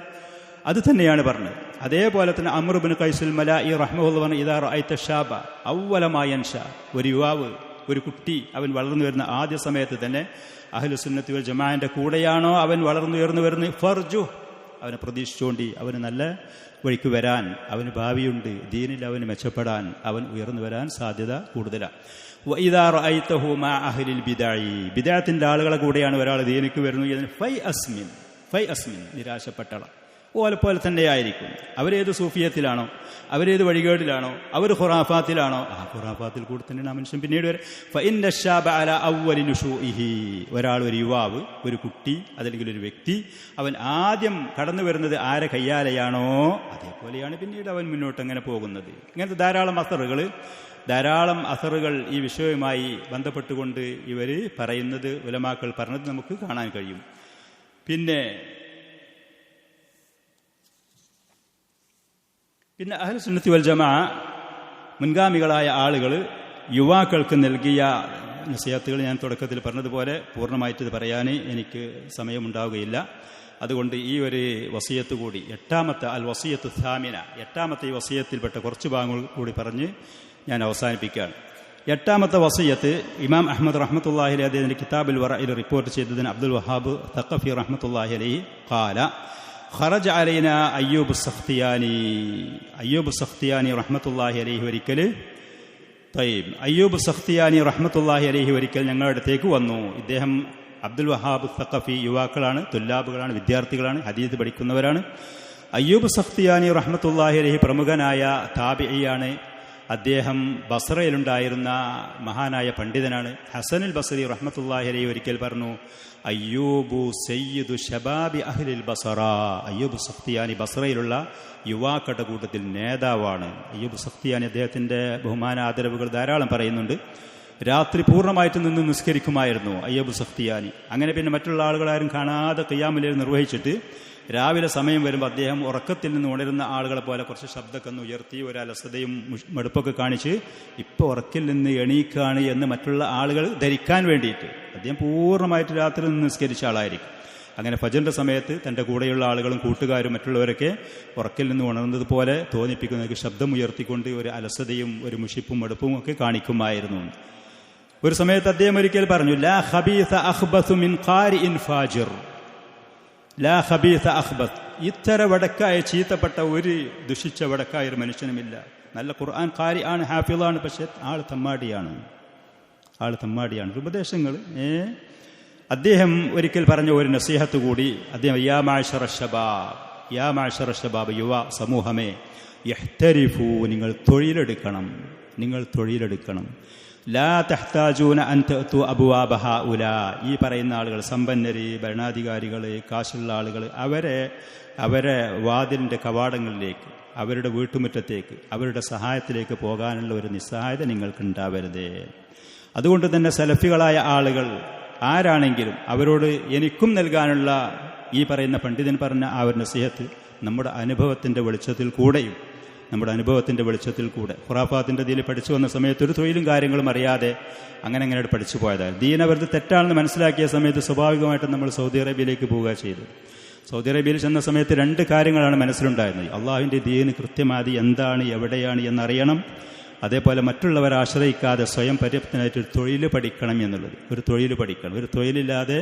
അത് തന്നെയാണ് പറഞ്ഞത്. അതേപോലെ തന്നെ അംർ ഇബ്നു ഖൈസുൽ മലാഇ റഹ്മഹുല്ലാഹു പറഞ്ഞു, ഇദാ റഅയ്ത ശാബ അവ്വല മാ യൻഷാ. ഒരു യുവാവ്, ഒരു കുട്ടി അവൻ വളർന്നു വരുന്ന ആദ്യ സമയത്ത് തന്നെ അഹ്ലു സുന്നത്തി വൽ ജമാഅത്തിന്റെ കൂടെയാണോ അവൻ വളർന്നുയർന്നു വരുന്നത്, ഫർജു, അവനെ പ്രതീക്ഷിച്ചുകൊണ്ട് അവന് നല്ല വഴിക്ക് വരാൻ, അവന് ഭാവിയുണ്ട്, ദീനിൽ അവന് മെച്ചപ്പെടാൻ, അവൻ ഉയർന്നു വരാൻ സാധ്യത കൂടുതലാണ്. വഇദാ റഅയ്തഹു മാ അഹ്ലിൽ ബിദഅഇ. ബിദഅത്തിന്റെ ആളുകളെ കൂടെയാണ് ഒരാൾ ദീനിലേക്ക് വരുന്നത്, ഫൈ അസ്മിൻ, നിരാശപ്പെട്ടള പോലെ തന്നെയായിരിക്കും. അവരേത് സൂഫിയത്തിലാണോ, അവരേത് വഴികേടിലാണോ, അവർ ഖുറാഫാത്തിലാണോ, ആ ഖുറാഫാത്തിൽ കൂടെ തന്നെയാണ് ആ മനുഷ്യൻ പിന്നീട് വരെ. ഫഇന്ന ശാബ അലാ അവ്വലി നുശൂഇഹി. ഒരാൾ, ഒരു യുവാവ്, ഒരു കുട്ടി, അതല്ലെങ്കിൽ ഒരു വ്യക്തി, അവൻ ആദ്യം കടന്നു വരുന്നത് ആരെ കയ്യാലെയാണോ അതേപോലെയാണ് പിന്നീട് അവൻ മുന്നോട്ട് അങ്ങനെ പോകുന്നത്. ഇങ്ങനത്തെ ധാരാളം അസറുകൾ ഈ വിഷയവുമായി ബന്ധപ്പെട്ടുകൊണ്ട് ഇവർ പറയുന്നത്, ഉലമാക്കൾ പറഞ്ഞത് നമുക്ക് കാണാൻ കഴിയും. പിന്നെ അഹ്ലു സുന്നത്തി വൽ ജമാഅ മുൻഗാമികളായ ആളുകൾ യുവാക്കൾക്ക് നൽകിയ നസിഹത്തുകൾ ഞാൻ തുടക്കത്തിൽ പറഞ്ഞതുപോലെ പൂർണ്ണമായിട്ട് ഇത് പറയാൻ എനിക്ക് സമയമുണ്ടാവുകയില്ല. അതുകൊണ്ട് ഈ ഒരു വസിയത്ത് കൂടി, എട്ടാമത്തെ അൽ വസിയത്തു സാമിന, എട്ടാമത്തെ ഈ വസിയത്തിൽപ്പെട്ട കുറച്ച് ഭാഗങ്ങൾ കൂടി പറഞ്ഞ് ഞാൻ അവസാനിപ്പിക്കുകയാണ്. എട്ടാമത്തെ വസിയത്ത് ഇമാം അഹ്മദ് റഹ്മത്തുള്ളാഹി അലൈഹി അദ്ദേഹത്തിന്റെ കിതാബുൽ വറഇൽ റിപ്പോർട്ട് ചെയ്തതിന് അബ്ദുൽ വഹാബ് തഖഫി റഹ്മത്തുള്ളാഹി അലൈഹി ഖാല ഖറജ അലൈന അയ്യൂബ് സഖ്തിയാനി റഹ്മത്തുള്ളാഹി അലൈഹി ഒരിക്കൽ അയ്യൂബ് സഖ്തിയാനി റഹ്മത്തുള്ളാഹി അലൈഹി ഒരിക്കൽ ഞങ്ങളുടെ അടുത്തേക്ക് വന്നു. ഇദ്ദേഹം അബ്ദുൽ വഹാബ് തഖഫി യുവാക്കളാണ്, തുല്ലാബുകളാണ്, വിദ്യാർത്ഥികളാണ്, ഹദീസ് പഠിക്കുന്നവരാണ്. അയ്യൂബ് സഖ്തിയാനി റഹ്മത്തുള്ളാഹി അലൈഹി പ്രമുഖനായ താബിഈയാണ്. അദ്ദേഹം ബസ്രയിലുണ്ടായിരുന്ന മഹാനായ പണ്ഡിതനാണ്. ഹസനുൽ ബസ്രി റഹ്മത്തുള്ളാഹി അലൈഹി ഒരിക്കൽ പറഞ്ഞു, അയ്യൂബു സയ്യിദു ശബാബി അഹ്ലിൽ ബസറ. അയ്യൂബ് സഖ്തിയാനി ബസ്രയിലുള്ള യുവാക്കളുടെ കൂട്ടത്തിൽ നേതാവാണ്. അയ്യൂബ് സഖ്തിയാനി അദ്ദേഹത്തിന്റെ ബഹുമാന ആദരവുകൾ ധാരാളം പറയുന്നുണ്ട്. രാത്രി പൂർണ്ണമായിട്ട് നിന്ന് നിസ്കരിക്കുമായിരുന്നു അയ്യൂബ് സഖ്തിയാനി. അങ്ങനെ പിന്നെ മറ്റുള്ള ആളുകളാരും കാണാതെ ഖിയാമുൽ ലൈൽ നിർവഹിച്ചിട്ട് രാവിലെ സമയം വരുമ്പോൾ അദ്ദേഹം ഉറക്കത്തിൽ നിന്ന് ഉണരുന്ന ആളുകളെ പോലെ കുറച്ച് ശബ്ദമൊക്കെ ഒന്ന് ഉയർത്തി ഒരു അലസതയും മടുപ്പൊക്കെ കാണിച്ച് ഇപ്പോൾ ഉറക്കിൽ നിന്ന് എണീക്കാണ് എന്ന് മറ്റുള്ള ആളുകൾ ധരിക്കാൻ വേണ്ടിയിട്ട് അദ്ദേഹം പൂർണ്ണമായിട്ട് രാത്രി നിന്ന് നിസ്കരിച്ച ആളായിരിക്കും. അങ്ങനെ ഫജ്റിന്റെ സമയത്ത് തൻ്റെ കൂടെയുള്ള ആളുകളും കൂട്ടുകാരും മറ്റുള്ളവരൊക്കെ ഉറക്കിൽ നിന്ന് ഉണർന്നതുപോലെ തോന്നിപ്പിക്കുന്നതിന് ശബ്ദം ഉയർത്തിക്കൊണ്ട് ഒരു അലസതയും ഒരു മുഷിപ്പും മടുപ്പും ഒക്കെ കാണിക്കുമായിരുന്നു. ഒരു സമയത്ത് അദ്ദേഹം ഒരിക്കൽ പറഞ്ഞു, ലാ ഖബീസ അഖ്ബസു മിൻ ഖാരിഇൻ ഫാജിർ. ലാ ഖബീസ അഖ്ബസ്, ഇത്തര വടക്കായ ചീത്തപ്പെട്ട ഒരു ദുഷിച്ച വടക്കായ ഒരു മനുഷ്യനുമില്ല. നല്ല ഖുർആൻ ഖാരി ആണ്, ഹാഫിളാണ്, പക്ഷെ ആൾ തമ്മാടിയാണ്. ഉപദേശങ്ങൾ അദ്ദേഹം ഒരിക്കൽ പറഞ്ഞ ഒരു നസീഹത്ത് കൂടി അദ്ദേഹം, യാ മാഅ്ശറ ശബാബ്, യുവ സമൂഹമേ, യഹ്തരിഫൂ, നിങ്ങൾ തൊഴിലെടുക്കണം. ലാ തഹ്താജൂന അൻ തഅതു അബ്വാബ ഹഉലാ, ഈ പറയുന്ന ആളുകൾ, സമ്പന്നര്, ഭരണാധികാരികൾ, കാശുള്ള ആളുകൾ, അവരെ വാതിലിന്റെ കവാടങ്ങളിലേക്ക്, അവരുടെ വീട്ടുമുറ്റത്തേക്ക്, അവരുടെ സഹായത്തിലേക്ക് പോകാനുള്ള ഒരു നിസ്സഹായത നിങ്ങൾക്കുണ്ടാവരുതേ. അതുകൊണ്ട് തന്നെ സലഫികളായ ആളുകൾ ആരാണെങ്കിലും അവരോട് എനിക്കും നൽകാനുള്ള ഈ പറയുന്ന പണ്ഡിതൻ പറഞ്ഞ ആ ഒരു നസീഹത്ത് നമ്മുടെ അനുഭവത്തിന്റെ വെളിച്ചത്തിൽ കൂടെ ഖുറാഫാത്തിന്റെ ഇതിൽ പഠിച്ചു വന്ന സമയത്ത് ഒരു തൊഴിലും കാര്യങ്ങളും അറിയാതെ അങ്ങനെ പഠിച്ചു പോയതാണ്. ദീൻ അവർക്ക് തെറ്റാണെന്ന് മനസ്സിലാക്കിയ സമയത്ത് സ്വാഭാവികമായിട്ടും നമ്മൾ സൗദി അറേബ്യയിലേക്ക് പോവുക ചെയ്തു. സൗദി അറേബ്യയിൽ ചെന്ന സമയത്ത് രണ്ട് കാര്യങ്ങളാണ് മനസ്സിലുണ്ടായിരുന്നത്. അള്ളാഹുവിൻ്റെ ദീന് കൃത്യമായി എന്താണ്, എവിടെയാണ് എന്നറിയണം. അതേപോലെ മറ്റുള്ളവരെ ആശ്രയിക്കാതെ സ്വയം പര്യാപ്തനായിട്ട് ഒരു തൊഴിൽ പഠിക്കണം എന്നുള്ളത്. ഒരു തൊഴിലില്ലാതെ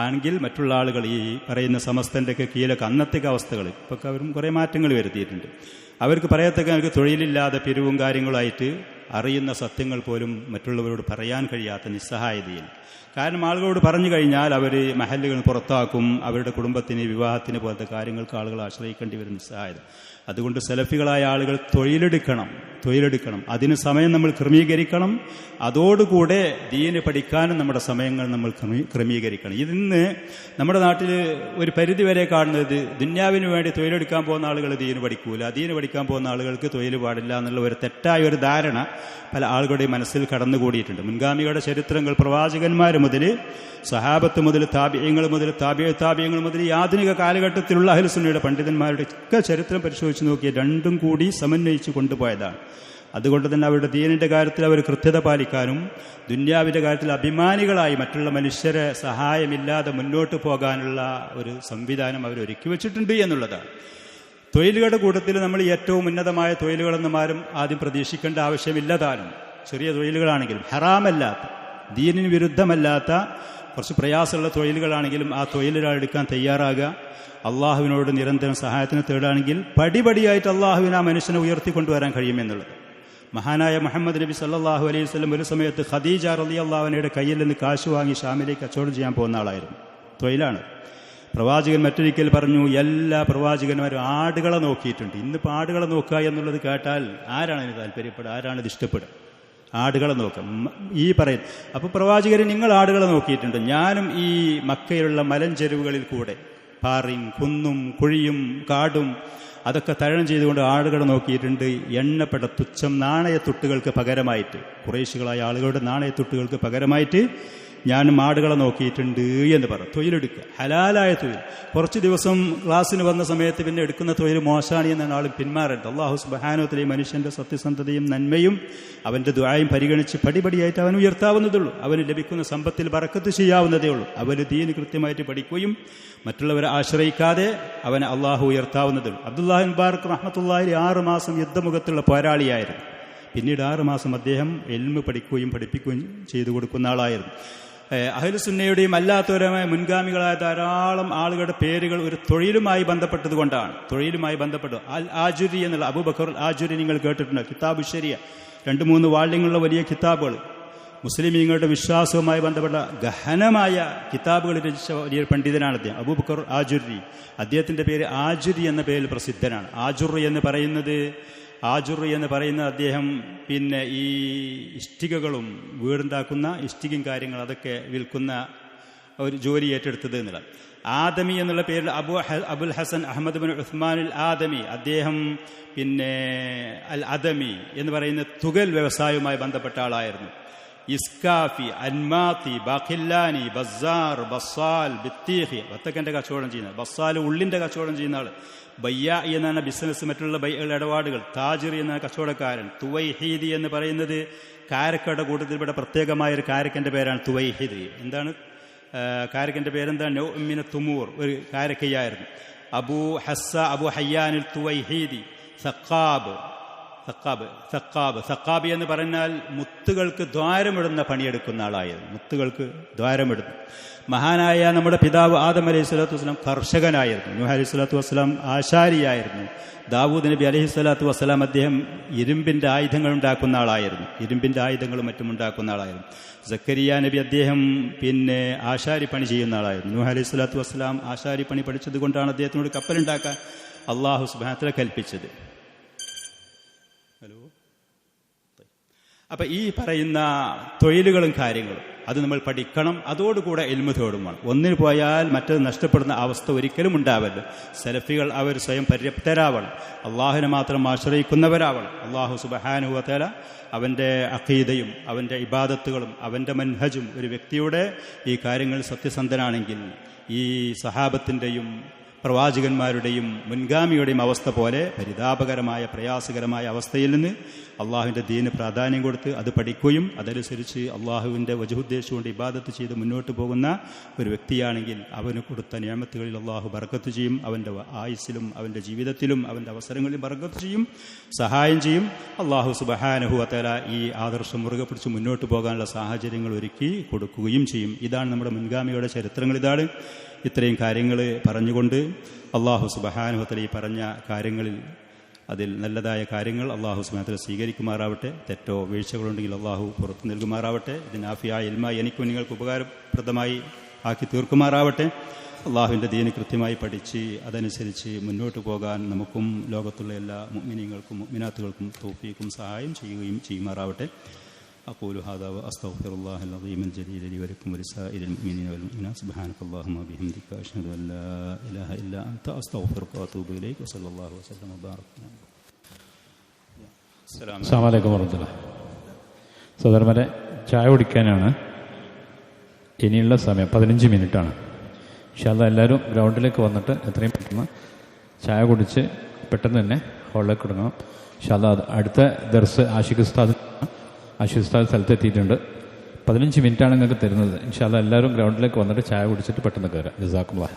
ആണെങ്കിൽ മറ്റുള്ള ആളുകൾ ഈ പറയുന്ന സമസ്തൻ്റെയൊക്കെ കീഴൊക്കെ അന്നത്തെ അവസ്ഥകൾ ഇപ്പൊക്കെ അവരും കുറേ മാറ്റങ്ങൾ വരുത്തിയിട്ടുണ്ട്. അവർക്ക് പറയത്തക്ക അവർക്ക് തൊഴിലില്ലാതെ പിരിവും കാര്യങ്ങളായിട്ട് അറിയുന്ന സത്യങ്ങൾ പോലും മറ്റുള്ളവരോട് പറയാൻ കഴിയാത്ത നിസ്സഹായതയിൽ. കാരണം ആളുകളോട് പറഞ്ഞു കഴിഞ്ഞാൽ അവർ മഹല്ലുകൾ പുറത്താക്കും, അവരുടെ കുടുംബത്തിന് വിവാഹത്തിന് പോലത്തെ കാര്യങ്ങൾക്ക് ആളുകൾ ആശ്രയിക്കേണ്ടി വരുന്ന നിസ്സഹായത. അതുകൊണ്ട് സലഫികളായ ആളുകൾ തൊഴിലെടുക്കണം. അതിന് സമയം നമ്മൾ ക്രമീകരിക്കണം. അതോടുകൂടെ ദീന് പഠിക്കാനും നമ്മുടെ സമയങ്ങൾ നമ്മൾ ക്രമീകരിക്കണം. ഇതിന്ന് നമ്മുടെ നാട്ടിൽ ഒരു പരിധി വരെ കാണുന്നത് ദുന്യാവിന് വേണ്ടി തൊഴിലെടുക്കാൻ പോകുന്ന ആളുകൾ ദീന് പഠിക്കൂല, ദീന് പഠിക്കാൻ പോകുന്ന ആളുകൾക്ക് തൊഴിൽ പാടില്ല എന്നുള്ള ഒരു തെറ്റായ ഒരു ധാരണ പല ആളുകളുടെയും മനസ്സിൽ കടന്നുകൂടിയിട്ടുണ്ട്. മുൻഗാമികളുടെ ചരിത്രങ്ങൾ, പ്രവാചകന്മാർ മുതൽ സഹാബത്ത് മുതൽ താബിഈങ്ങൾ മുതൽ താബിഈങ്ങൾ മുതൽ ഈ ആധുനിക കാലഘട്ടത്തിലുള്ള അഹ്ലുസുന്നയുടെ പണ്ഡിതന്മാരുടെ ഒക്കെ ചരിത്രം പരിശോധിച്ച് നോക്കിയാൽ രണ്ടും കൂടി സമന്വയിച്ച് കൊണ്ടുപോയതാണ്. അതുകൊണ്ട് തന്നെ അവരുടെ ദീനിന്റെ കാര്യത്തിൽ അവർ കൃത്യത പാലിക്കാനും ദുന്യാവിന്റെ കാര്യത്തിൽ അഭിമാനികളായി മറ്റുള്ള മനുഷ്യരെ സഹായമില്ലാതെ മുന്നോട്ട് പോകാനുള്ള ഒരു സംവിധാനം അവർ ഒരുക്കി വെച്ചിട്ടുണ്ട് എന്നുള്ളതാണ്. തൊഴിലുകളുടെ കൂട്ടത്തിൽ നമ്മൾ ഏറ്റവും ഉന്നതമായ തൊഴിലുകളൊന്നും ആരും ആദ്യം പ്രതീക്ഷിക്കേണ്ട ആവശ്യമില്ലതാനും. ചെറിയ തൊഴിലുകളാണെങ്കിലും ഹറാമല്ലാത്ത, ദീനിന് വിരുദ്ധമല്ലാത്ത കുറച്ച് പ്രയാസമുള്ള തൊഴിലുകളാണെങ്കിലും ആ തൊഴിലുകളെടുക്കാൻ തയ്യാറാകുക. അള്ളാഹുവിനോട് നിരന്തരം സഹായത്തിന് തേടുകയാണെങ്കിൽ പടിപടിയായിട്ട് അള്ളാഹുവിന് ആ മനുഷ്യനെ ഉയർത്തിക്കൊണ്ടുവരാൻ കഴിയുമെന്നുള്ളത്. മഹാനായ മുഹമ്മദ് നബി സല്ലല്ലാഹു അലൈഹി വസല്ലം ഒരു സമയത്ത് ഖദീജ റളിയല്ലാഹു അൻഹയുടെ കയ്യിൽ നിന്ന് കാശ് വാങ്ങി ഷാമിലേക്ക് കച്ചവടം ചെയ്യാൻ പോകുന്ന ആളായിരുന്നു. തൊഴിലാണ്. പ്രവാചകൻ മറ്റൊരിക്കൽ പറഞ്ഞു, എല്ലാ പ്രവാചകന്മാരും ആടുകളെ നോക്കിയിട്ടുണ്ട്. ഇന്നിപ്പോൾ ആടുകളെ നോക്കുക എന്നുള്ളത് കേട്ടാൽ ആരാണ് ഇതിന് താല്പര്യപ്പെടുക, ആരാണ് ഇത് ഇഷ്ടപ്പെടുക? ആടുകളെ നോക്കാം ഈ പറയും. അപ്പോൾ പ്രവാചകരെ നിങ്ങൾ ആടുകളെ നോക്കിയിട്ടുണ്ട്. ഞാനും ഈ മക്കയിലുള്ള മലഞ്ചെരുവുകളിൽ കൂടെ പാറയും കുന്നും കുഴിയും കാടും അതൊക്കെ തരണം ചെയ്തുകൊണ്ട് ആടുകളെ നോക്കിയിട്ടുണ്ട്. എണ്ണപ്പെട്ട തുച്ഛം നാണയത്തുട്ടുകൾക്ക് പകരമായിട്ട്, ഖുറൈശികളായ ആളുകളുടെ നാണയത്തുട്ടുകൾക്ക് പകരമായിട്ട് ഞാനും ആടുകളെ നോക്കിയിട്ടുണ്ട് എന്ന് പറ. തൊഴിലെടുക്കുക, ഹലാലായ തൊഴിൽ. കുറച്ച് ദിവസം ക്ലാസ്സിന് വന്ന സമയത്ത് പിന്നെ എടുക്കുന്ന തൊഴിൽ മോശാണി എന്നാണ് ആളും പിന്മാറരുത്. അള്ളാഹു സുബ്ഹാനഹു വ തആല മനുഷ്യന്റെ സത്യസന്ധതയും നന്മയും അവന്റെ ദുആയും പരിഗണിച്ച് പടിപടിയായിട്ട് അവൻ ഉയർത്താവുന്നതുള്ളൂ. അവന് ലഭിക്കുന്ന സമ്പത്തിൽ ബറക്കത്ത് ചെയ്യാവുന്നതേ ഉള്ളൂ. അവന് ദീന് കൃത്യമായിട്ട് പഠിക്കുകയും മറ്റുള്ളവരെ ആശ്രയിക്കാതെ അവനെ അള്ളാഹു ഉയർത്താവുന്നതുള്ളൂ. അബ്ദുല്ലാഹി മുബാറക് റഹ്മത്തുള്ളാഹി 6 മാസം യുദ്ധമുഖത്തുള്ള പോരാളിയായിരുന്നു. പിന്നീട് 6 മാസം അദ്ദേഹം ഇൽമ് പഠിക്കുകയും പഠിപ്പിക്കുകയും ചെയ്തു കൊടുക്കുന്ന ആളായിരുന്നു. അഹ്ലുസുന്നയുടെയും അല്ലാത്തവരുമായ മുൻഗാമികളായ ധാരാളം ആളുകളുടെ പേരുകൾ ഒരു തൊഴിലുമായി ബന്ധപ്പെട്ടത് കൊണ്ടാണ്. തൊഴിലുമായി ബന്ധപ്പെട്ടു അൽ ആജുരി എന്നുള്ള അബൂബക്കർ അൽ ആജുരി നിങ്ങൾ കേട്ടിട്ടുണ്ട്. കിതാബ് ശരിയ 2-3 വാള്യങ്ങളുള്ള വലിയ കിതാബുകൾ, മുസ്ലിമീങ്ങളുടെ വിശ്വാസവുമായി ബന്ധപ്പെട്ട ഗഹനമായ കിതാബുകൾ രചിച്ച വലിയ പണ്ഡിതനാണ് അദ്ദേഹം, അബൂബക്കർ ആജുരി. അദ്ദേഹത്തിന്റെ പേര് ആജുരി എന്ന പേരിൽ പ്രസിദ്ധനാണ്. ആജുർ എന്ന് പറയുന്ന അദ്ദേഹം പിന്നെ ഈ ഇഷ്ടികകളും വീടുണ്ടാക്കുന്ന ഇഷ്ടികയും കാര്യങ്ങൾ അതൊക്കെ വിൽക്കുന്ന ഒരു ജോലി ഏറ്റെടുത്തത് എന്നുള്ളത്. ആദമി എന്നുള്ള പേരിൽ അബുൽ ഹസൻ അഹമ്മദ് ബിൻ ഉസ്മാൻ അൽ ആദമി, അദ്ദേഹം പിന്നെ അൽ അദമി എന്ന് പറയുന്ന തുകൽ വ്യവസായവുമായി ബന്ധപ്പെട്ട ആളായിരുന്നു. ഇസ്കാഫി, അൻമാത്തി, ബാഖില്ലാനി, ബസാർ, ബസാൽ, ബിത്തീഹി, വത്തക്കൻ്റെ കച്ചവടം ചെയ്യുന്ന, ബസാൽ ഉള്ളിൻ്റെ കച്ചവടം ചെയ്യുന്ന ആൾ, ബയ്യ എന്നാണ് ബിസിനസ്, മറ്റുള്ള ഇടപാടുകൾ, താജിർ എന്ന കച്ചവടക്കാരൻ, തുവൈഹീദി എന്ന് പറയുന്നത് കാരക്കയുടെ കൂട്ടത്തിൽപ്പെട്ട പ്രത്യേകമായൊരു കാരക്കൻ്റെ പേരാണ് തുവൈഹീദി. എന്താണ് കാരക്കൻ്റെ പേരെന്താണ്? നൗമിന തുമൂർ, ഒരു കാരക്കയായിരുന്നു. അബു ഹയ്യാനിൽ തുവൈഹീദി. സക്കാബ് എന്ന് പറഞ്ഞാൽ മുത്തുകൾക്ക് ദ്വാരമിടുന്ന പണിയെടുക്കുന്ന ആളായിരുന്നു. മുത്തുകൾക്ക് ദ്വാരമിടുന്നു. മഹാനായ നമ്മുടെ പിതാവ് ആദം അലൈഹി സ്വലാത്തു വസ്സലാം കർഷകനായിരുന്നു. നൂഹ് അലൈഹി സ്വലാത്തു വസ്സലാം ആശാരിയായിരുന്നു. ദാവൂദ് നബി അലൈഹി സ്വലാത്തു വസ്സലാം അദ്ദേഹം ഇരുമ്പിന്റെ ആയുധങ്ങൾ ഉണ്ടാക്കുന്ന ആളായിരുന്നു. ഇരുമ്പിന്റെ ആയുധങ്ങളും മറ്റും ഉണ്ടാക്കുന്ന ആളായിരുന്നു. സക്കരിയ നബി അദ്ദേഹം പിന്നെ ആശാരി പണി ചെയ്യുന്ന ആളായിരുന്നു. നൂഹ് അലൈഹി സ്വലാത്തു വസ്സലാം ആശാരി പണി പഠിച്ചത് കൊണ്ടാണ് അദ്ദേഹത്തിനോട് കപ്പലുണ്ടാക്കാൻ അള്ളാഹു സുബ്ഹാനഹു വ തആല കൽപ്പിച്ചത്. അപ്പൊ ഈ പറയുന്ന തൊഴിലുകളും കാര്യങ്ങളും അത് നമ്മൾ പഠിക്കണം. അതോടുകൂടെ ഇൽമു തേടും വേണം. ഒന്നിന് പോയാൽ മറ്റത് നഷ്ടപ്പെടുന്ന അവസ്ഥ ഒരിക്കലും ഉണ്ടാവരുത്. സലഫികൾ അവർ സ്വയം പര്യാപ്തരാവണം. അള്ളാഹുവിനെ മാത്രം ആശ്രയിക്കുന്നവരാവണം. അള്ളാഹു സുബ്ഹാനഹു വ തആല അവൻ്റെ അഖീദയും അവൻ്റെ ഇബാദത്തുകളും അവൻ്റെ മൻഹജും ഒരു വ്യക്തിയുടെ ഈ കാര്യങ്ങൾ സത്യസന്ധനാണെങ്കിൽ ഈ സഹാബത്തിൻ്റെയും പ്രവാചകന്മാരുടെയും മുൻഗാമിയുടെയും അവസ്ഥ പോലെ പരിതാപകരമായ പ്രയാസകരമായ അവസ്ഥയിൽ നിന്ന് അള്ളാഹുവിൻ്റെ ദീന് പ്രാധാന്യം കൊടുത്ത് അത് പഠിക്കുകയും അതനുസരിച്ച് അള്ളാഹുവിൻ്റെ വജുദ്ദേശിച്ചുകൊണ്ട് ഇബാദത്ത് ചെയ്ത് മുന്നോട്ട് പോകുന്ന ഒരു വ്യക്തിയാണെങ്കിൽ അവന് കൊടുത്ത നിയമത്തുകളിൽ അള്ളാഹു ബർക്കത്ത് ചെയ്യും. അവൻ്റെ ആയുസ്സിലും അവൻ്റെ ജീവിതത്തിലും അവൻ്റെ അവസരങ്ങളിലും ബർക്കത്ത് ചെയ്യും, സഹായം ചെയ്യും. അള്ളാഹു സുബ്ഹാനഹു വ തആല ഈ ആദർശം മുറുകെ പിടിച്ച് മുന്നോട്ട് പോകാനുള്ള സാഹചര്യങ്ങൾ ഒരുക്കി കൊടുക്കുകയും ചെയ്യും. ഇതാണ് നമ്മുടെ മുൻഗാമിയുടെ ചരിത്രങ്ങൾ. ഇതാണ് ഇത്രയും കാര്യങ്ങൾ പറഞ്ഞുകൊണ്ട് അള്ളാഹു സുബ്ഹാനഹു വ തആല ഈ പറഞ്ഞ കാര്യങ്ങളിൽ അതിൽ നല്ലതായ കാര്യങ്ങൾ അള്ളാഹു സുബ്ഹാനഹു വ തആല സ്വീകരിക്കുമാറാവട്ടെ. തെറ്റോ വീഴ്ചകളുണ്ടെങ്കിൽ അള്ളാഹു പുറത്തു നൽകുമാറാവട്ടെ. ഇതിന് ആഫിയായ ഇൽമായി എനിക്കും നിങ്ങൾക്ക് ഉപകാരപ്രദമായി ആക്കി തീർക്കുമാറാവട്ടെ. അള്ളാഹുവിൻ്റെ ദീന് കൃത്യമായി പഠിച്ച് അതനുസരിച്ച് മുന്നോട്ട് പോകാൻ നമുക്കും ലോകത്തുള്ള എല്ലാ മുഅ്മിനീങ്ങൾക്കും മുഅ്മിനാത്തുകൾക്കും തൗഫീഖും സഹായം ചെയ്യുകയും ചെയ്യുമാറാവട്ടെ. أقول هذا وأستغفر الله العظيم الجليل لي ولكم ولسائر المؤمنين والمؤمنات. سبحانك اللهم وبحمدك أشهد أن لا إله إلا أنت أستغفرك وأتوب إليك وصلى الله وسلم وبارك. അസ്സലാമു അലൈക്കും വറഹ്മത്തുള്ളാഹി. സഹോദരന്മാരെ, ചായ കുടിക്കാനാണ് ഇനിയുള്ള സമയം. 15 മിനിറ്റാണ്. ഇൻഷാ അല്ലാഹ് എല്ലാവരും ഗ്രൗണ്ടിലേക്ക് വന്നിട്ട് എത്രയും പെട്ടെന്ന് ചായ കുടിച്ച് പെട്ടെന്ന് തന്നെ ഹോളിലേക്ക് ഇടണം. ഇൻഷാ അല്ലാഹ് അടുത്ത ദർസ് ആഷിഖ് ഉസ്താദ് സ്ഥലത്തെത്തിയിട്ടുണ്ട്. 15 മിനിറ്റാണ് നിങ്ങൾക്ക് തരുന്നത്. ഇൻഷാ അല്ലാഹ് എല്ലാവരും ഗ്രൗണ്ടിലേക്ക് വന്നിട്ട് ചായ കുടിച്ചിട്ട് പെട്ടെന്ന് കയറാം. ജസാക്കുമുല്ലാഹ്.